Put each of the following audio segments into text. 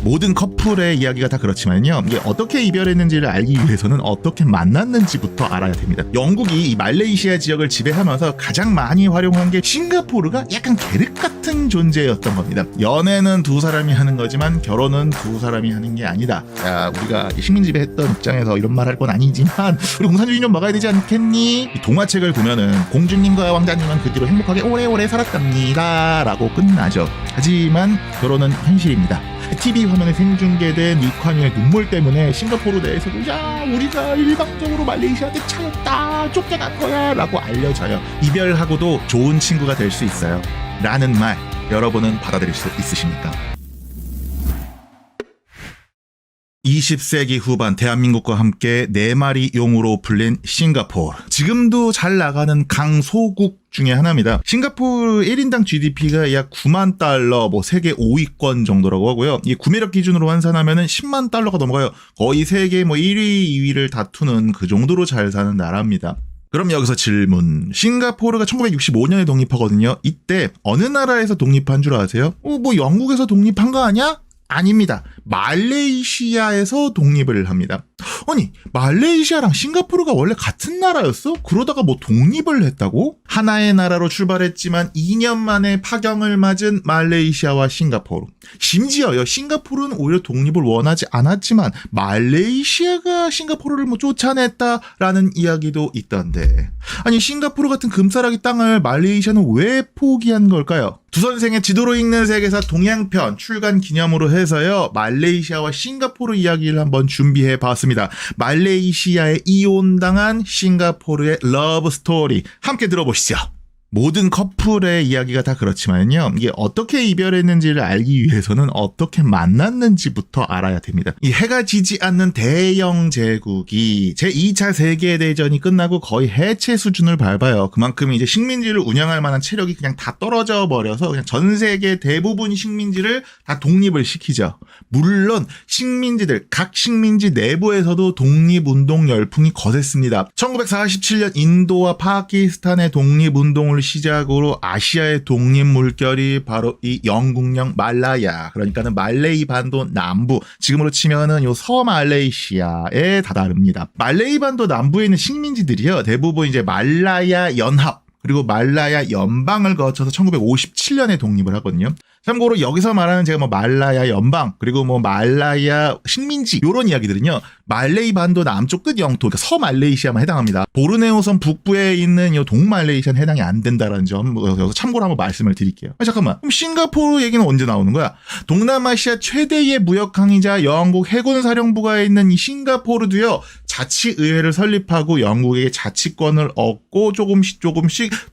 모든 커플의 이야기가 다 그렇지만요. 이게 어떻게 이별했는지를 알기 위해서는 어떻게 만났는지부터 알아야 됩니다. 영국이 이 말레이시아 지역을 지배하면서 가장 많이 활용한 게 싱가포르가 약간 계륵 같은 존재였던 겁니다. 연애는 두 사람이 하는 거지만 결혼은 두 사람이 하는 게 아니다. 야, 우리가 식민지배 했던 입장에서 이런 말 할 건 아니지만 우리 공산주의 좀 먹어야 되지 않겠니? 이 동화책을 보면은 공주님과 왕자님은 그 뒤로 행복하게 오래오래 살았답니다 라고 끝나죠. 하지만 결혼은 현실입니다. TV 화면에 생중계된 리콴유의 눈물 때문에 싱가포르 내에서도 야, 우리가 일방적으로 말레이시아한테 차였다, 쫓겨난 거야 라고 알려져요. 이별하고도 좋은 친구가 될 수 있어요 라는 말, 여러분은 받아들일 수 있으십니까? 20세기 후반 대한민국과 함께 4마리 용으로 불린 싱가포르. 지금도 잘 나가는 강소국 중에 하나입니다. 싱가포르 1인당 GDP가 약 9만 달러, 세계 5위권 정도라고 하고요. 이 구매력 기준으로 환산하면은 10만 달러가 넘어가요. 거의 세계 1위, 2위를 다투는 그 정도로 잘 사는 나라입니다. 그럼 여기서 질문. 싱가포르가 1965년에 독립하거든요. 이때 어느 나라에서 독립한 줄 아세요? 영국에서 독립한 거 아니야? 아닙니다. 말레이시아에서 독립을 합니다. 아니, 말레이시아랑 싱가포르가 원래 같은 나라였어? 그러다가 독립을 했다고? 하나의 나라로 출발했지만 2년 만에 파경을 맞은 말레이시아와 싱가포르. 심지어요, 싱가포르는 오히려 독립을 원하지 않았지만 말레이시아가 싱가포르를 쫓아냈다라는 이야기도 있던데. 아니, 싱가포르 같은 금싸라기 땅을 말레이시아는 왜 포기한 걸까요? 두 선생의 지도로 읽는 세계사 동양편 출간 기념으로 해서요, 말레이시아와 싱가포르 이야기를 한번 준비해 봤습니다. 말레이시아에 이혼당한 싱가포르의 러브 스토리 함께 들어보시죠. 모든 커플의 이야기가 다 그렇지만요. 이게 어떻게 이별했는지를 알기 위해서는 어떻게 만났는지부터 알아야 됩니다. 이 해가 지지 않는 대영 제국이 제2차 세계대전이 끝나고 거의 해체 수준을 밟아요. 그만큼 이제 식민지를 운영할 만한 체력이 그냥 다 떨어져 버려서 그냥 전 세계 대부분 식민지를 다 독립을 시키죠. 물론 각 식민지 내부에서도 독립운동 열풍이 거셌습니다. 1947년 인도와 파키스탄의 독립운동을 시작으로 아시아의 독립 물결이 바로 이 영국령 말라야, 그러니까는 말레이 반도 남부, 지금으로 치면은 요 서말레이시아에 다다릅니다. 말레이 반도 남부에 있는 식민지들이요, 대부분 이제 말라야 연합 그리고 말라야 연방을 거쳐서 1957년에 독립을 하거든요. 참고로 여기서 말하는 제가 말라야 연방 그리고 말라야 식민지 요런 이야기들은요, 말레이 반도 남쪽 끝 영토, 그러니까 서말레이시아만 해당합니다. 보르네오섬 북부에 있는 요 동말레이시아는 해당이 안 된다라는 점 여기서 참고로 한번 말씀을 드릴게요. 잠깐만, 그럼 싱가포르 얘기는 언제 나오는 거야? 동남아시아 최대의 무역항이자 영국 해군사령부가 있는 이 싱가포르도요, 자치의회를 설립하고 영국에게 자치권을 얻고 조금씩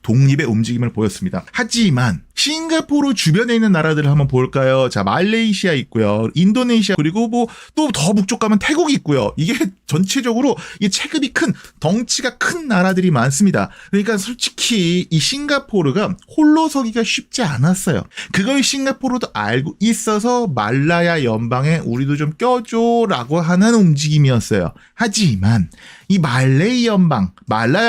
독립의 움직임을 보였습니다. 하지만 싱가포르 주변에 있는 나라들을 한번 볼까요? 자, 말레이시아 있고요, 인도네시아, 그리고 또 더 북쪽 가면 태국이 있고요. 이게 전체적으로 이 체급이 큰, 덩치가 큰 나라들이 많습니다. 그러니까 솔직히 이 싱가포르가 홀로 서기가 쉽지 않았어요. 그걸 싱가포르도 알고 있어서 말라야 연방에 우리도 좀 껴줘라고 하는 움직임이었어요. 하지만 이 말라야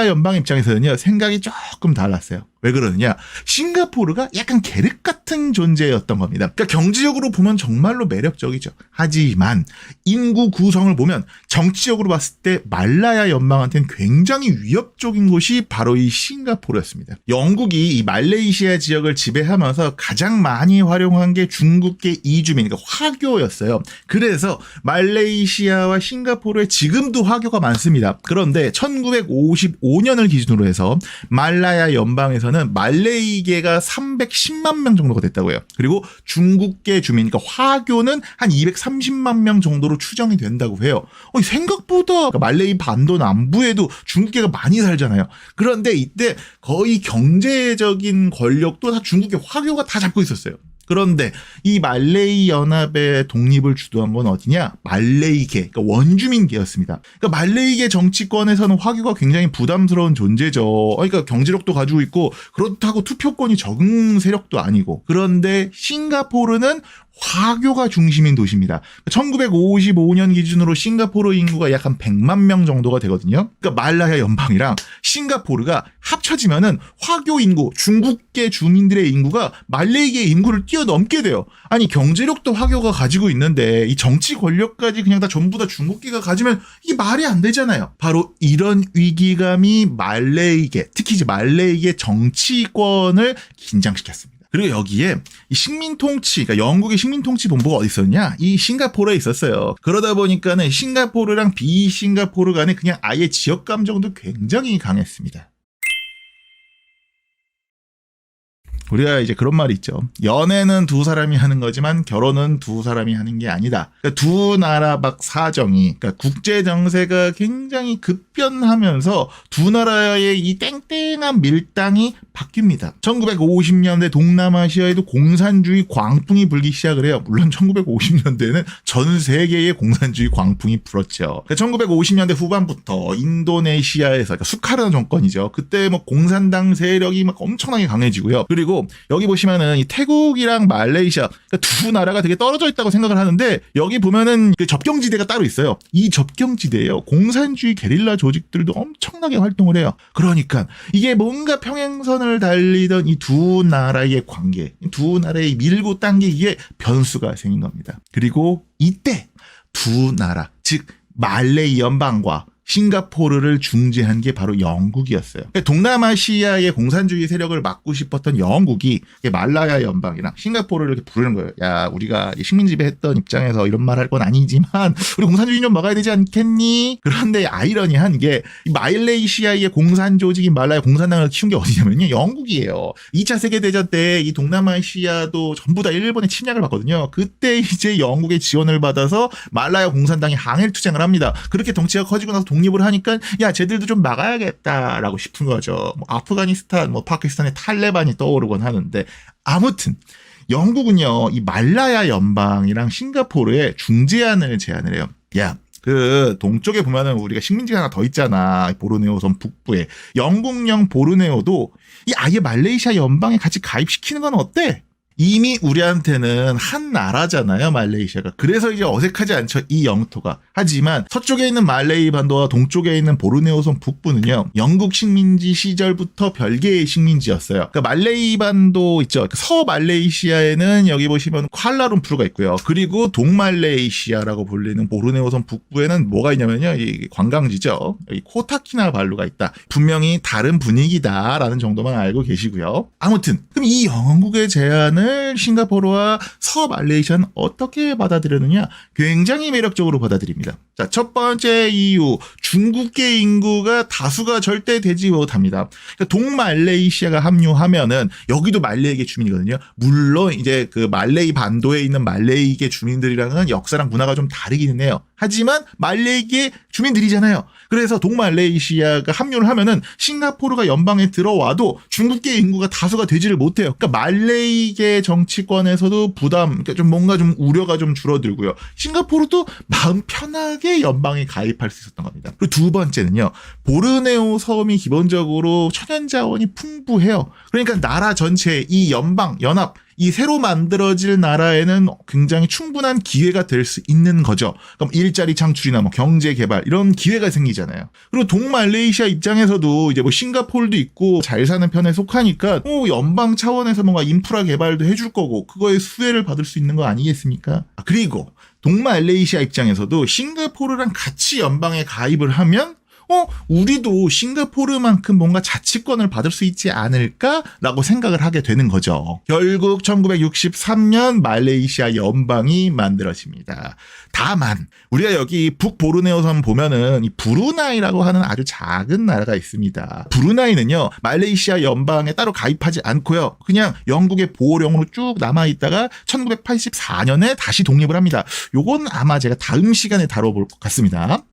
연방 입장에서는요, 생각이 조금 달랐어요. 왜 그러느냐? 싱가포르가 약간 계륵 같은 존재였던 겁니다. 그러니까 경제적으로 보면 정말로 매력적이죠. 하지만 인구 구성을 보면 정치적으로 봤을 때 말라야 연방한테는 굉장히 위협적인 곳이 바로 이 싱가포르였습니다. 영국이 이 말레이시아 지역을 지배하면서 가장 많이 활용한 게 중국계 이주민, 그러니까 화교였어요. 그래서 말레이시아와 싱가포르에 지금도 화교가 많습니다. 그런데 1955년을 기준으로 해서 말라야 연방에서는 말레이계가 310만 명 정도가 됐다고요. 그리고 중국계 주민, 그러니까 화교는 한 230만 명 정도로 추정이 된다고 해요. 생각보다 말레이 반도 남부에도 중국계가 많이 살잖아요. 그런데 이때 거의 경제적인 권력도 다 중국계 화교가 다 잡고 있었어요. 그런데 이 말레이 연합의 독립을 주도한 건 어디냐? 말레이계, 그러니까 원주민계였습니다. 그러니까 말레이계 정치권에서는 화교가 굉장히 부담스러운 존재죠. 그러니까 경제력도 가지고 있고 그렇다고 투표권이 적은 세력도 아니고. 그런데 싱가포르는 화교가 중심인 도시입니다. 1955년 기준으로 싱가포르 인구가 약 한 100만 명 정도가 되거든요. 그러니까 말라야 연방이랑 싱가포르가 합쳐지면은 화교 인구, 중국계 주민들의 인구가 말레이계 인구를 뛰어넘게 돼요. 아니 경제력도 화교가 가지고 있는데 이 정치 권력까지 그냥 다 전부 다 중국계가 가지면 이게 말이 안 되잖아요. 바로 이런 위기감이 말레이계, 특히 이제 말레이계 정치권을 긴장시켰습니다. 그리고 여기에 이 식민통치, 그러니까 영국의 식민통치 본부가 어디 있었냐? 이 싱가포르에 있었어요. 그러다 보니까는 싱가포르랑 비싱가포르 간에 그냥 아예 지역 감정도 굉장히 강했습니다. 우리가 이제 그런 말이 있죠. 연애는 두 사람이 하는 거지만 결혼은 두 사람이 하는 게 아니다. 그러니까 두 나라 막 사정이, 그러니까 국제 정세가 굉장히 급변하면서 두 나라의 이 땡땡한 밀당이 바뀝니다. 1950년대 동남아시아에도 공산주의 광풍이 불기 시작을 해요. 물론 1950년대에는 전 세계의 공산주의 광풍이 불었죠. 그러니까 1950년대 후반부터 인도네시아에서, 그러니까 수카르노 정권이죠. 그때 뭐 공산당 세력이 막 엄청나게 강해지고요. 그리고 여기 보시면은 이 태국이랑 말레이시아, 그러니까 두 나라가 되게 떨어져 있다고 생각을 하는데 여기 보면은 그 접경지대가 따로 있어요. 이 접경지대에요. 공산주의 게릴라 조직들도 엄청나게 활동을 해요. 그러니까 이게 뭔가 평행선을 달리던 이 두 나라의 관계, 두 나라의 밀고 당기기에 변수가 생긴 겁니다. 그리고 이때 두 나라, 즉 말레이 연방과 싱가포르를 중재한 게 바로 영국이었어요. 동남아시아의 공산주의 세력을 막고 싶었던 영국이 말라야 연방이랑 싱가포르를 이렇게 부르는 거예요. 야, 우리가 식민지배했던 입장에서 이런 말 할 건 아니지만 우리 공산주의 좀 막아야 되지 않겠니? 그런데 아이러니한 게 말레이시아의 공산 조직인 말라야 공산당을 키운 게 어디냐면요, 영국이에요. 2차 세계대전 때 이 동남아시아도 전부 다 일본의 침략을 받거든요. 그때 이제 영국의 지원을 받아서 말라야 공산당이 항일 투쟁을 합니다. 그렇게 덩치가 커지고 나서 독립을 하니까 야, 쟤들도 좀 막아야겠다라고 싶은 거죠. 뭐 아프가니스탄, 뭐 파키스탄의 탈레반이 떠오르곤 하는데, 아무튼 영국은요 이 말라야 연방이랑 싱가포르에 중재안을 제안을 해요. 야, 그 동쪽에 보면은 우리가 식민지가 하나 더 있잖아. 보르네오 섬 북부에. 영국령 보르네오도 이 아예 말레이시아 연방에 같이 가입시키는 건 어때? 이미 우리한테는 한 나라잖아요, 말레이시아가. 그래서 이제 어색하지 않죠, 이 영토가. 하지만 서쪽에 있는 말레이 반도와 동쪽에 있는 보르네오섬 북부는요, 영국 식민지 시절부터 별개의 식민지였어요. 그러니까 말레이 반도 있죠. 서말레이시아에는 여기 보시면 쿠알라룸푸르가 있고요. 그리고 동말레이시아라고 불리는 보르네오섬 북부에는 뭐가 있냐면요, 이 관광지죠. 여기 코타키나발루가 있다. 분명히 다른 분위기다라는 정도만 알고 계시고요. 아무튼 그럼 이 영국의 제안을 싱가포르와 서말레이시아는 어떻게 받아들였느냐? 굉장히 매력적으로 받아들입니다. 자, 첫 번째 이유, 중국계 인구가 다수가 절대 되지 못합니다. 그러니까 동말레이시아가 합류하면은 여기도 말레이계 주민이거든요. 물론 이제 그 말레이 반도에 있는 말레이계 주민들이랑은 역사랑 문화가 좀 다르기는 해요. 하지만 말레이계 주민들이잖아요. 그래서 동말레이시아가 합류를 하면은 싱가포르가 연방에 들어와도 중국계 인구가 다수가 되지를 못해요. 그러니까 말레이계 정치권에서도 부담, 그러니까 좀 뭔가 좀 우려가 좀 줄어들고요. 싱가포르도 마음 편하게 연방에 가입할 수 있었던 겁니다. 그리고 두 번째는요, 보르네오 섬이 기본적으로 천연 자원이 풍부해요. 그러니까 나라 전체 이 연방, 연합, 이 새로 만들어질 나라에는 굉장히 충분한 기회가 될 수 있는 거죠. 그럼 일자리 창출이나 뭐 경제 개발 이런 기회가 생기잖아요. 그리고 동말레이시아 입장에서도 이제 뭐 싱가포르도 있고 잘 사는 편에 속하니까 연방 차원에서 뭔가 인프라 개발도 해줄 거고 그거에 수혜를 받을 수 있는 거 아니겠습니까? 그리고 동말레이시아 입장에서도 싱가포르랑 같이 연방에 가입을 하면 우리도 싱가포르만큼 뭔가 자치권을 받을 수 있지 않을까라고 생각을 하게 되는 거죠. 결국 1963년 말레이시아 연방이 만들어집니다. 다만 우리가 여기 북보르네오섬 보면은 이 브루나이라고 하는 아주 작은 나라가 있습니다. 브루나이는요, 말레이시아 연방에 따로 가입하지 않고요, 그냥 영국의 보호령으로 쭉 남아있다가 1984년에 다시 독립을 합니다. 요건 아마 제가 다음 시간에 다뤄볼 것 같습니다.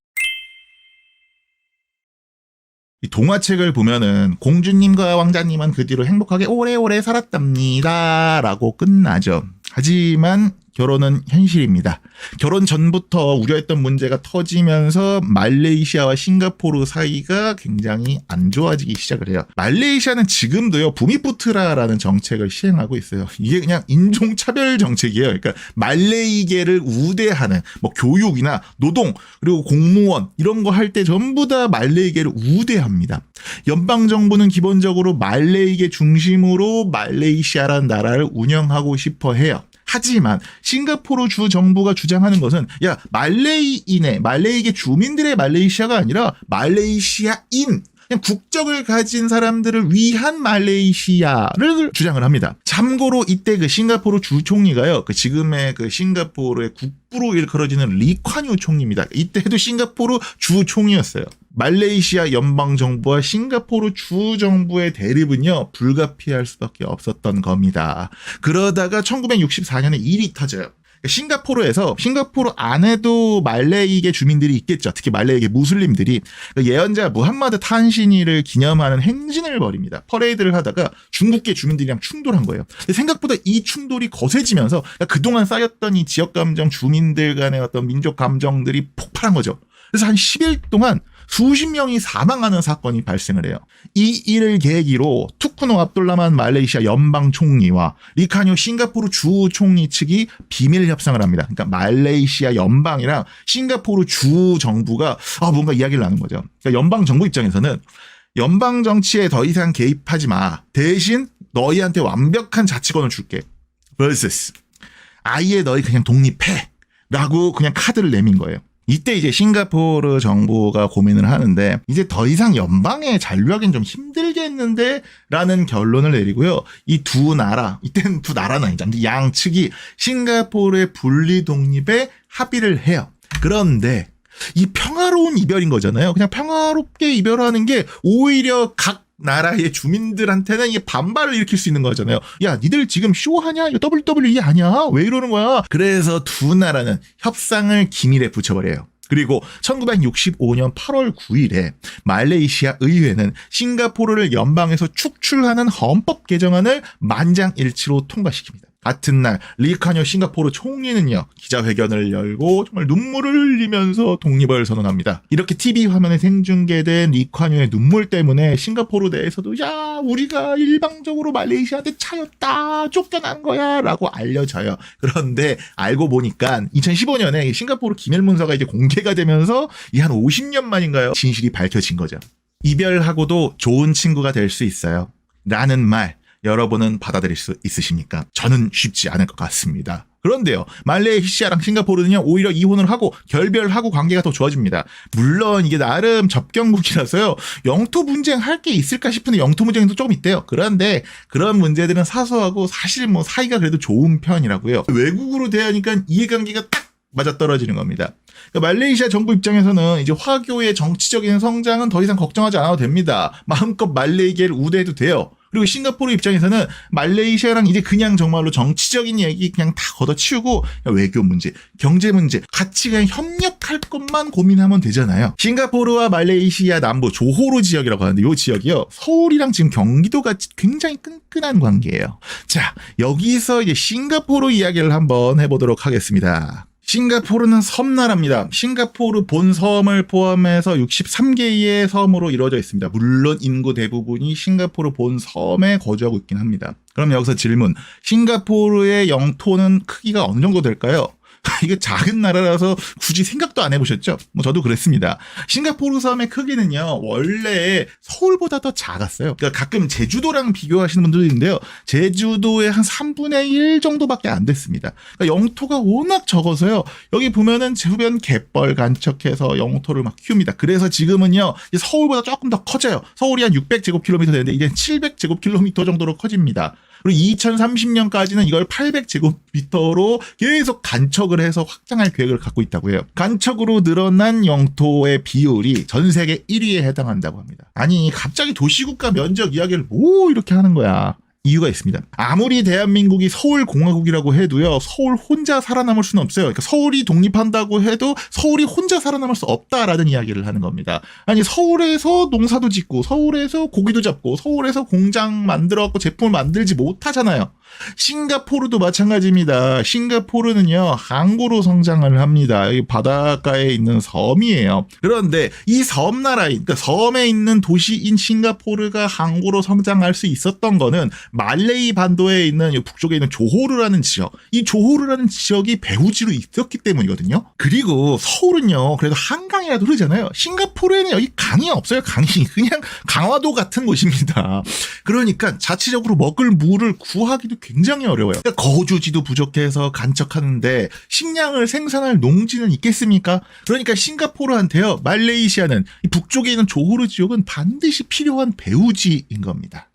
이 동화책을 보면은 공주님과 왕자님은 그 뒤로 행복하게 오래오래 살았답니다 라고 끝나죠. 하지만 결혼은 현실입니다. 결혼 전부터 우려했던 문제가 터지면서 말레이시아와 싱가포르 사이가 굉장히 안 좋아지기 시작을 해요. 말레이시아는 지금도요, 부미푸트라라는 정책을 시행하고 있어요. 이게 그냥 인종차별 정책이에요. 그러니까 말레이계를 우대하는 뭐 교육이나 노동 그리고 공무원 이런 거 할 때 전부 다 말레이계를 우대합니다. 연방정부는 기본적으로 말레이계 중심으로 말레이시아라는 나라를 운영하고 싶어 해요. 하지만 싱가포르 주 정부가 주장하는 것은 야, 말레이계 주민들의 말레이시아가 아니라 말레이시아인 그냥 국적을 가진 사람들을 위한 말레이시아를 주장을 합니다. 참고로 이때 그 싱가포르 주 총리가요, 그 지금의 그 싱가포르의 국부로 일컬어지는 리콴유 총리입니다. 이때도 싱가포르 주 총리였어요. 말레이시아 연방정부와 싱가포르 주정부의 대립은요, 불가피할 수밖에 없었던 겁니다. 그러다가 1964년에 일이 터져요. 싱가포르 안에도 말레이계 주민들이 있겠죠. 특히 말레이계 무슬림들이 예언자 무함마드 탄신이를 기념하는 행진을 벌입니다. 퍼레이드를 하다가 중국계 주민들이랑 충돌한 거예요. 생각보다 이 충돌이 거세지면서 그동안 쌓였던 이 지역 감정, 주민들 간의 어떤 민족 감정들이 폭발한 거죠. 그래서 한 10일 동안 수십 명이 사망하는 사건이 발생을 해요. 이 일을 계기로 투쿠노 압둘라만 말레이시아 연방 총리와 리콴유 싱가포르 주 총리 측이 비밀 협상을 합니다. 그러니까 말레이시아 연방이랑 싱가포르 주 정부가 뭔가 이야기를 나눈 거죠. 그러니까 연방 정부 입장에서는 연방 정치에 더 이상 개입하지 마. 대신 너희한테 완벽한 자치권을 줄게. vs 아예 너희 그냥 독립해. 라고 그냥 카드를 내민 거예요. 이때 이제 싱가포르 정부가 고민을 하는데 이제 더 이상 연방에 잔류하기는 좀 힘들겠는데 라는 결론을 내리고요. 이 두 나라, 이때는 두 나라는 아니죠. 양측이 싱가포르의 분리 독립에 합의를 해요. 그런데 이 평화로운 이별인 거잖아요. 그냥 평화롭게 이별하는 게 오히려 각 나라의 주민들한테는 이게 반발을 일으킬 수 있는 거잖아요. 야, 니들 지금 쇼하냐? 이거 WWE 아니야? 왜 이러는 거야? 그래서 두 나라는 협상을 기밀에 붙여버려요. 그리고 1965년 8월 9일에 말레이시아 의회는 싱가포르를 연방에서 축출하는 헌법 개정안을 만장일치로 통과시킵니다. 같은 날 리콴유 싱가포르 총리는요, 기자회견을 열고 정말 눈물을 흘리면서 독립을 선언합니다. 이렇게 TV 화면에 생중계된 리콴유의 눈물 때문에 싱가포르 내에서도 야, 우리가 일방적으로 말레이시아한테 차였다, 쫓겨난 거야 라고 알려져요. 그런데 알고 보니까 2015년에 싱가포르 기밀문서가 이제 공개가 되면서 이 한 50년 만인가요? 진실이 밝혀진 거죠. 이별하고도 좋은 친구가 될 수 있어요 라는 말, 여러분은 받아들일 수 있으십니까? 저는 쉽지 않을 것 같습니다. 그런데요, 말레이시아랑 싱가포르는요, 오히려 이혼을 하고 결별하고 관계가 더 좋아집니다. 물론 이게 나름 접경국이라서요, 영토 분쟁 할 게 있을까 싶은데 영토 분쟁도 조금 있대요. 그런데 그런 문제들은 사소하고 사실 뭐 사이가 그래도 좋은 편이라고요. 외국으로 대하니까 이해관계가 딱 맞아떨어지는 겁니다. 그러니까 말레이시아 정부 입장에서는 이제 화교의 정치적인 성장은 더 이상 걱정하지 않아도 됩니다. 마음껏 말레이계를 우대해도 돼요. 그리고 싱가포르 입장에서는 말레이시아랑 이제 그냥 정말로 정치적인 얘기 그냥 다 걷어치우고 외교 문제, 경제 문제 같이 그냥 협력할 것만 고민하면 되잖아요. 싱가포르와 말레이시아 남부 조호르 지역이라고 하는데 이 지역이요, 서울이랑 지금 경기도가 굉장히 끈끈한 관계예요. 자, 여기서 이제 싱가포르 이야기를 한번 해보도록 하겠습니다. 싱가포르는 섬나라입니다. 싱가포르 본섬을 포함해서 63개의 섬으로 이루어져 있습니다. 물론 인구 대부분이 싱가포르 본섬에 거주하고 있긴 합니다. 그럼 여기서 질문, 싱가포르의 영토는 크기가 어느 정도 될까요? 이게 작은 나라라서 굳이 생각도 안 해보셨죠? 뭐 저도 그랬습니다. 싱가포르 섬의 크기는요, 원래 서울보다 더 작았어요. 그러니까 가끔 제주도랑 비교하시는 분들도 있는데요, 제주도의 한 3분의 1 정도밖에 안 됐습니다. 그러니까 영토가 워낙 적어서요, 여기 보면은 주변 갯벌 간척해서 영토를 막 키웁니다. 그래서 지금은요, 서울보다 조금 더 커져요. 서울이 한 600제곱킬로미터 되는데 이제 700제곱킬로미터 정도로 커집니다. 그리고 2030년까지는 이걸 800제곱미터로 계속 간척을 해서 확장할 계획을 갖고 있다고 해요. 간척으로 늘어난 영토의 비율이 전 세계 1위에 해당한다고 합니다. 아니, 갑자기 도시국가 면적 이야기를 뭐 이렇게 하는 거야. 이유가 있습니다. 아무리 대한민국이 서울공화국이라고 해도요, 서울 혼자 살아남을 수는 없어요. 그러니까 서울이 독립한다고 해도 서울이 혼자 살아남을 수 없다라는 이야기를 하는 겁니다. 아니, 서울에서 농사도 짓고 서울에서 고기도 잡고 서울에서 공장 만들어갖고 제품을 만들지 못하잖아요. 싱가포르도 마찬가지입니다. 싱가포르는요, 항구로 성장을 합니다. 이 바닷가에 있는 섬이에요. 그런데 이 섬나라인, 그러니까 섬에 있는 도시인 싱가포르가 항구로 성장할 수 있었던 거는 말레이 반도에 있는 북쪽에 있는 조호르라는 지역, 이 조호르라는 지역이 배후지로 있었기 때문이거든요. 그리고 서울은요, 그래도 한강이라도 흐르잖아요. 싱가포르에는 여기 강이 없어요. 강이 그냥 강화도 같은 곳입니다. 그러니까 자체적으로 먹을 물을 구하기도 굉장히 어려워요. 그러니까 거주지도 부족해서 간척하는데 식량을 생산할 농지는 있겠습니까? 그러니까 싱가포르한테요, 말레이시아는 이 북쪽에 있는 조호르 지역은 반드시 필요한 배후지인 겁니다.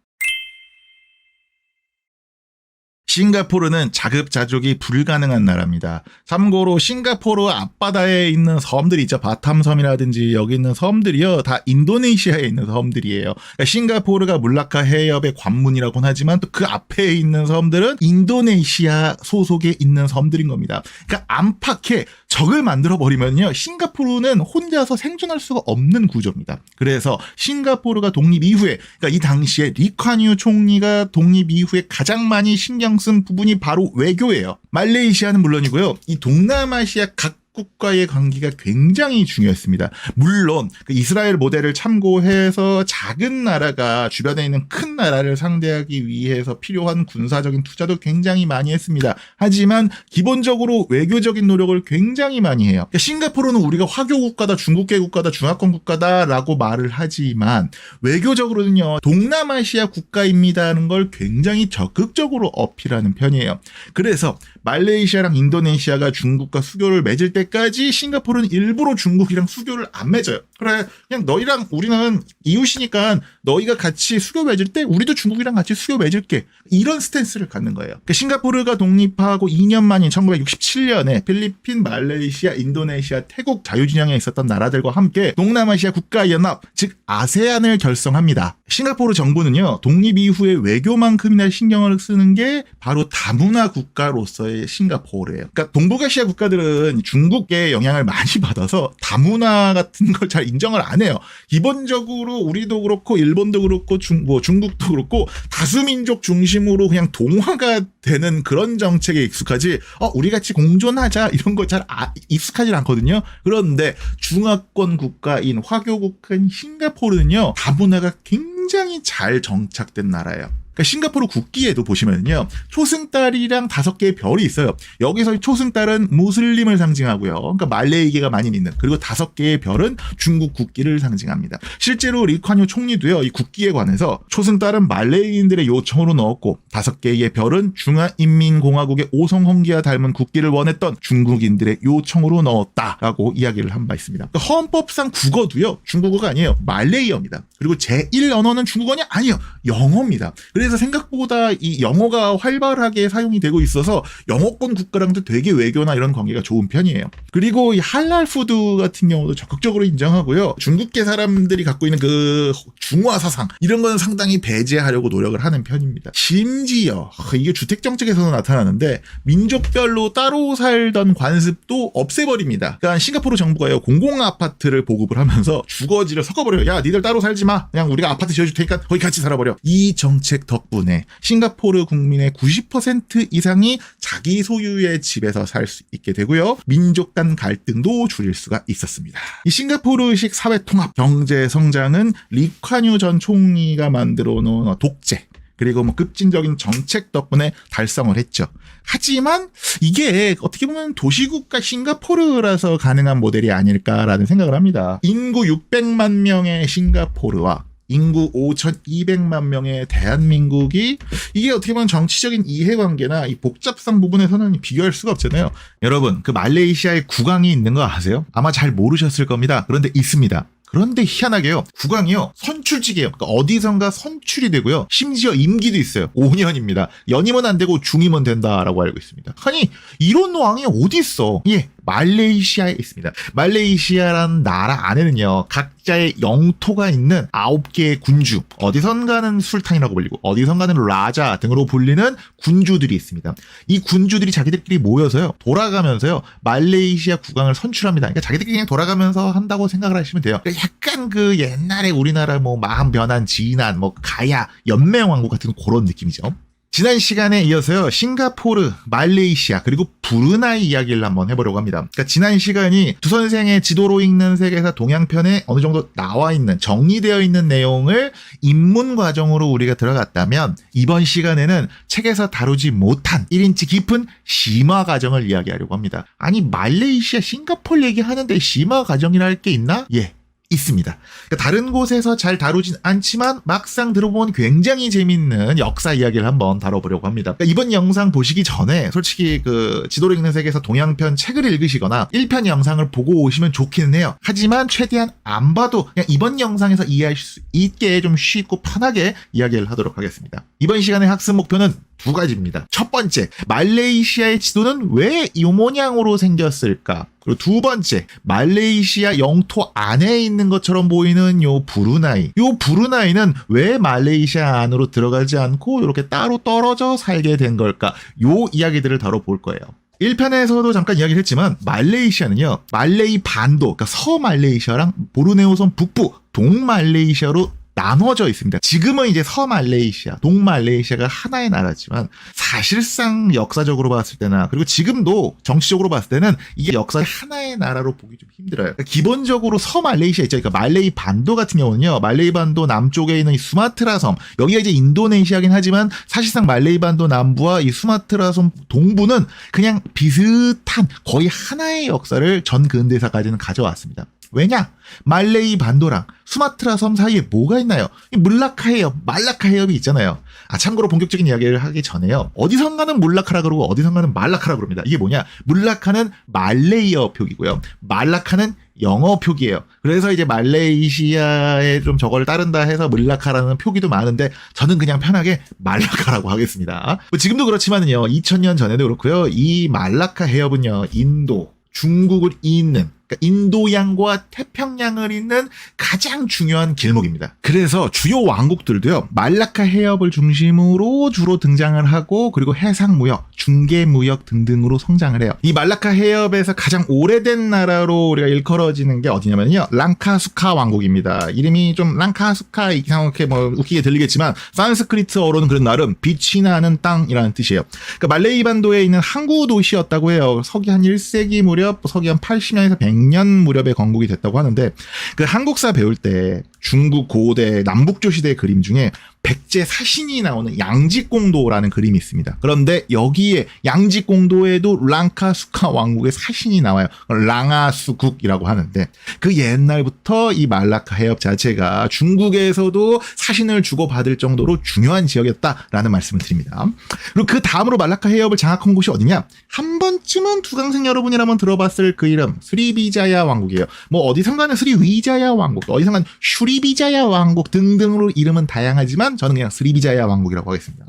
싱가포르는 자급자족이 불가능한 나라입니다. 참고로 싱가포르 앞바다에 있는 섬들이 있죠. 바탐섬이라든지 여기 있는 섬들이요, 다 인도네시아에 있는 섬들이에요. 그러니까 싱가포르가 물라카 해협의 관문이라고는 하지만 또 그 앞에 있는 섬들은 인도네시아 소속에 있는 섬들인 겁니다. 그러니까 안팎에 적을 만들어 버리면요, 싱가포르는 혼자서 생존할 수가 없는 구조입니다. 그래서 싱가포르가 독립 이후에, 그러니까 이 당시에 리콴유 총리가 독립 이후에 가장 많이 신경 쓴 부분이 바로 외교예요. 말레이시아는 물론이고요, 이 동남아시아 각 국가의 관계가 굉장히 중요했습니다. 물론 그 이스라엘 모델을 참고해서 작은 나라가 주변에 있는 큰 나라를 상대하기 위해서 필요한 군사적인 투자도 굉장히 많이 했습니다. 하지만 기본적으로 외교적인 노력을 굉장히 많이 해요. 그러니까 싱가포르는 우리가 화교 국가다, 중국계 국가다, 중화권 국가다라고 말을 하지만 외교적으로는요, 동남아시아 국가입니다는 걸 굉장히 적극적으로 어필하는 편이에요. 그래서 말레이시아랑 인도네시아가 중국과 수교를 맺을 때까지 싱가포르는 일부러 중국이랑 수교를 안 맺어요. 그래, 그냥 너희랑 우리는 이웃이니까 너희가 같이 수교 맺을 때 우리도 중국이랑 같이 수교 맺을게, 이런 스탠스를 갖는 거예요. 그러니까 싱가포르가 독립하고 2년 만인 1967년에 필리핀, 말레이시아, 인도네시아, 태국 자유진영에 있었던 나라들과 함께 동남아시아 국가연합, 즉 아세안을 결성합니다. 싱가포르 정부는요, 독립 이후에 외교만큼이나 신경을 쓰는 게 바로 다문화 국가로서의 싱가포르예요. 그러니까 동북아시아 국가들은 중국의 영향을 많이 받아서 다문화 같은 걸 잘 인정을 안 해요. 기본적으로 우리도 그렇고 일본도 그렇고 중국도 그렇고 다수민족 중심으로 그냥 동화가 되는 그런 정책에 익숙하지, 우리 같이 공존하자 이런 거 잘 익숙하지 않거든요. 그런데 중화권 국가인 화교 국가인 싱가포르는요, 다문화가 굉장히 잘 정착된 나라예요. 그러니까 싱가포르 국기에도 보시면요, 초승달이랑 5개의 별이 있어요. 여기서 초승달은 무슬림을 상징하고요, 그러니까 말레이계가 많이 믿는, 그리고 5개의 별은 중국 국기를 상징합니다. 실제로 리콴유 총리도요, 이 국기에 관해서 초승달은 말레이인들의 요청으로 넣었고 5개의 별은 중화인민공화국의 오성홍기와 닮은 국기를 원했던 중국인들의 요청으로 넣었다라고 이야기를 한 바 있습니다. 그러니까 헌법상 국어도요, 중국어가 아니에요, 말레이어입니다. 그리고 제1 언어는 중국어냐? 아니에요, 영어입니다. 그래서 생각보다 이 영어가 활발하게 사용이 되고 있어서 영어권 국가랑도 되게 외교나 이런 관계가 좋은 편이에요. 그리고 이 할랄 푸드 같은 경우도 적극적으로 인정하고요, 중국계 사람들이 갖고 있는 그 중화 사상 이런 거는 상당히 배제하려고 노력을 하는 편입니다. 심지어 이게 주택 정책에서도 나타나는데 민족별로 따로 살던 관습도 없애버립니다. 그러니까 싱가포르 정부가요, 공공 아파트를 보급을 하면서 주거지를 섞어버려요. 야, 니들 따로 살지 마, 그냥 우리가 아파트 지어줄 테니까 거기 같이 살아버려. 이 정책 덕분에 싱가포르 국민의 90% 이상이 자기 소유의 집에서 살 수 있게 되고요, 민족 간 갈등도 줄일 수가 있었습니다. 이 싱가포르식 사회 통합 경제 성장은 리콴유 전 총리가 만들어 놓은 독재 그리고 급진적인 정책 덕분에 달성을 했죠. 하지만 이게 어떻게 보면 도시국가 싱가포르라서 가능한 모델이 아닐까라는 생각을 합니다. 인구 600만 명의 싱가포르와 인구 5,200만 명의 대한민국이, 이게 어떻게 보면 정치적인 이해관계나 이 복잡성 부분에서는 비교할 수가 없잖아요. 여러분, 그 말레이시아에 국왕이 있는 거 아세요? 아마 잘 모르셨을 겁니다. 그런데 있습니다. 그런데 희한하게요, 국왕이요, 선출직이에요. 그러니까 어디선가 선출이 되고요, 심지어 임기도 있어요. 5년입니다. 연임은 안 되고 중임은 된다라고 알고 있습니다. 아니, 이런 왕이 어디 있어? 예, 말레이시아에 있습니다. 말레이시아라는 나라 안에는요, 각자의 영토가 있는 9개의 군주, 어디선가는 술탄이라고 불리고 어디선가는 라자 등으로 불리는 군주들이 있습니다. 이 군주들이 자기들끼리 모여서요, 돌아가면서요, 말레이시아 국왕을 선출합니다. 그러니까 자기들끼리 그냥 돌아가면서 한다고 생각을 하시면 돼요. 그러니까 약간 그 옛날에 우리나라 마음 변한 진안, 가야, 연맹왕국 같은 그런 느낌이죠. 지난 시간에 이어서요, 싱가포르, 말레이시아, 그리고 브루나이 이야기를 한번 해보려고 합니다. 그러니까 지난 시간이 두 선생의 지도로 읽는 세계사 동양편에 어느 정도 나와 있는, 정리되어 있는 내용을 입문 과정으로 우리가 들어갔다면, 이번 시간에는 책에서 다루지 못한 1인치 깊은 심화 과정을 이야기하려고 합니다. 아니, 말레이시아, 싱가포르 얘기하는데 심화 과정이라 할 게 있나? 예. 있습니다. 그러니까 다른 곳에서 잘 다루진 않지만 막상 들어보면 굉장히 재밌는 역사 이야기를 한번 다뤄보려고 합니다. 그러니까 이번 영상 보시기 전에 솔직히 그 지도로 읽는 세계에서 동양편 책을 읽으시거나 1편 영상을 보고 오시면 좋기는 해요. 하지만 최대한 안 봐도 그냥 이번 영상에서 이해할 수 있게 좀 쉽고 편하게 이야기를 하도록 하겠습니다. 이번 시간의 학습 목표는 두 가지입니다. 첫 번째, 말레이시아의 지도는 왜 이 모양으로 생겼을까? 그리고 두 번째, 말레이시아 영토 안에 있는 것처럼 보이는 요 브루나이. 요 브루나이는 왜 말레이시아 안으로 들어가지 않고 이렇게 따로 떨어져 살게 된 걸까? 요 이야기들을 다뤄볼 거예요. 1편에서도 잠깐 이야기를 했지만 말레이시아는요, 말레이 반도, 그러니까 서말레이시아랑 보르네오섬 북부, 동말레이시아로 나눠져 있습니다. 지금은 이제 서말레이시아, 동말레이시아가 하나의 나라지만 사실상 역사적으로 봤을 때나 그리고 지금도 정치적으로 봤을 때는 이게 역사 하나의 나라로 보기 좀 힘들어요. 그러니까 기본적으로 서말레이시아 있죠. 그러니까 말레이 반도 같은 경우는요, 말레이 반도 남쪽에 있는 이 수마트라 섬, 여기가 이제 인도네시아긴 하지만 사실상 말레이 반도 남부와 이 수마트라 섬 동부는 그냥 비슷한 거의 하나의 역사를 전 근대사까지는 가져왔습니다. 왜냐? 말레이 반도랑 수마트라 섬 사이에 뭐가 있나요? 물라카 해협, 말라카 해협이 있잖아요. 참고로 본격적인 이야기를 하기 전에요, 어디선가는 물라카라 그러고 어디선가는 말라카라 그럽니다. 이게 뭐냐? 물라카는 말레이어 표기고요, 말라카는 영어 표기예요. 그래서 이제 말레이시아에 좀 저걸 따른다 해서 물라카라는 표기도 많은데 저는 그냥 편하게 말라카라고 하겠습니다. 지금도 그렇지만요, 2000년 전에도 그렇고요, 이 말라카 해협은요, 인도, 중국을 잇는, 그러니까 인도양과 태평양을 잇는 가장 중요한 길목입니다. 그래서 주요 왕국들도요, 말라카 해협을 중심으로 주로 등장을 하고, 그리고 해상무역, 중개무역 등등으로 성장을 해요. 이 말라카 해협에서 가장 오래된 나라로 우리가 일컬어지는 게 어디냐면요, 랑카수카 왕국입니다. 이름이 좀 랑카수카 이상하게 뭐 웃기게 들리겠지만 산스크리트어로는 그런 나름 빛이 나는 땅이라는 뜻이에요. 그러니까 말레이 반도에 있는 항구 도시였다고 해요. 서기 한 1세기 무렵, 서기 한 80년에서 100년 무렵에 건국이 됐다고 하는데, 그 한국사 배울 때 중국 고대 남북조시대 그림 중에 백제 사신이 나오는 양지공도라는 그림이 있습니다. 그런데 여기에 양지공도에도 랑카수카 왕국의 사신이 나와요. 랑아수국이라고 하는데, 그 옛날부터 이 말라카 해협 자체가 중국에서도 사신을 주고받을 정도로 중요한 지역이었다라는 말씀을 드립니다. 그리고 그 다음으로 말라카 해협을 장악한 곳이 어디냐? 한 번쯤은 두강생 여러분이라면 들어봤을 그 이름, 스리비자야 왕국이에요. 뭐 어디선가는 스리위자야 왕국, 어디선가는 슈리비자야 왕국 등등으로 이름은 다양하지만 저는 그냥 스리비자야 왕국이라고 하겠습니다.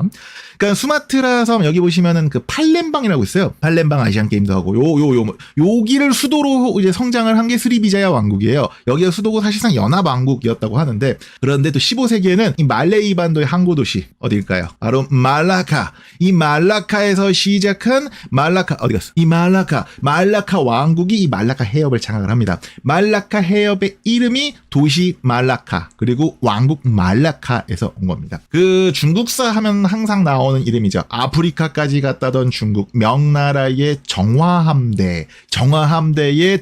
그러니까 수마트라 섬 여기 보시면은 그 팔렘방이라고 있어요. 팔렘방 아시안 게임도 하고 여기를 수도로 이제 성장을 한 게 스리비자야 왕국이에요. 여기가 수도고 사실상 연합 왕국이었다고 하는데, 그런데 또 15세기에는 이 말레이 반도의 항구 도시 어디일까요? 바로 말라카. 이 말라카에서 시작한 말라카 어디 갔어? 이 말라카 왕국이 이 말라카 해협을 장악을 합니다. 말라카 해협의 이름이 도시 말라카, 그리고 왕국 말라카에서 온 겁니다. 그 중국사 하면 항상 나오는 이름이죠. 아프리카까지 갔다던 중국 명나라의 정화함대의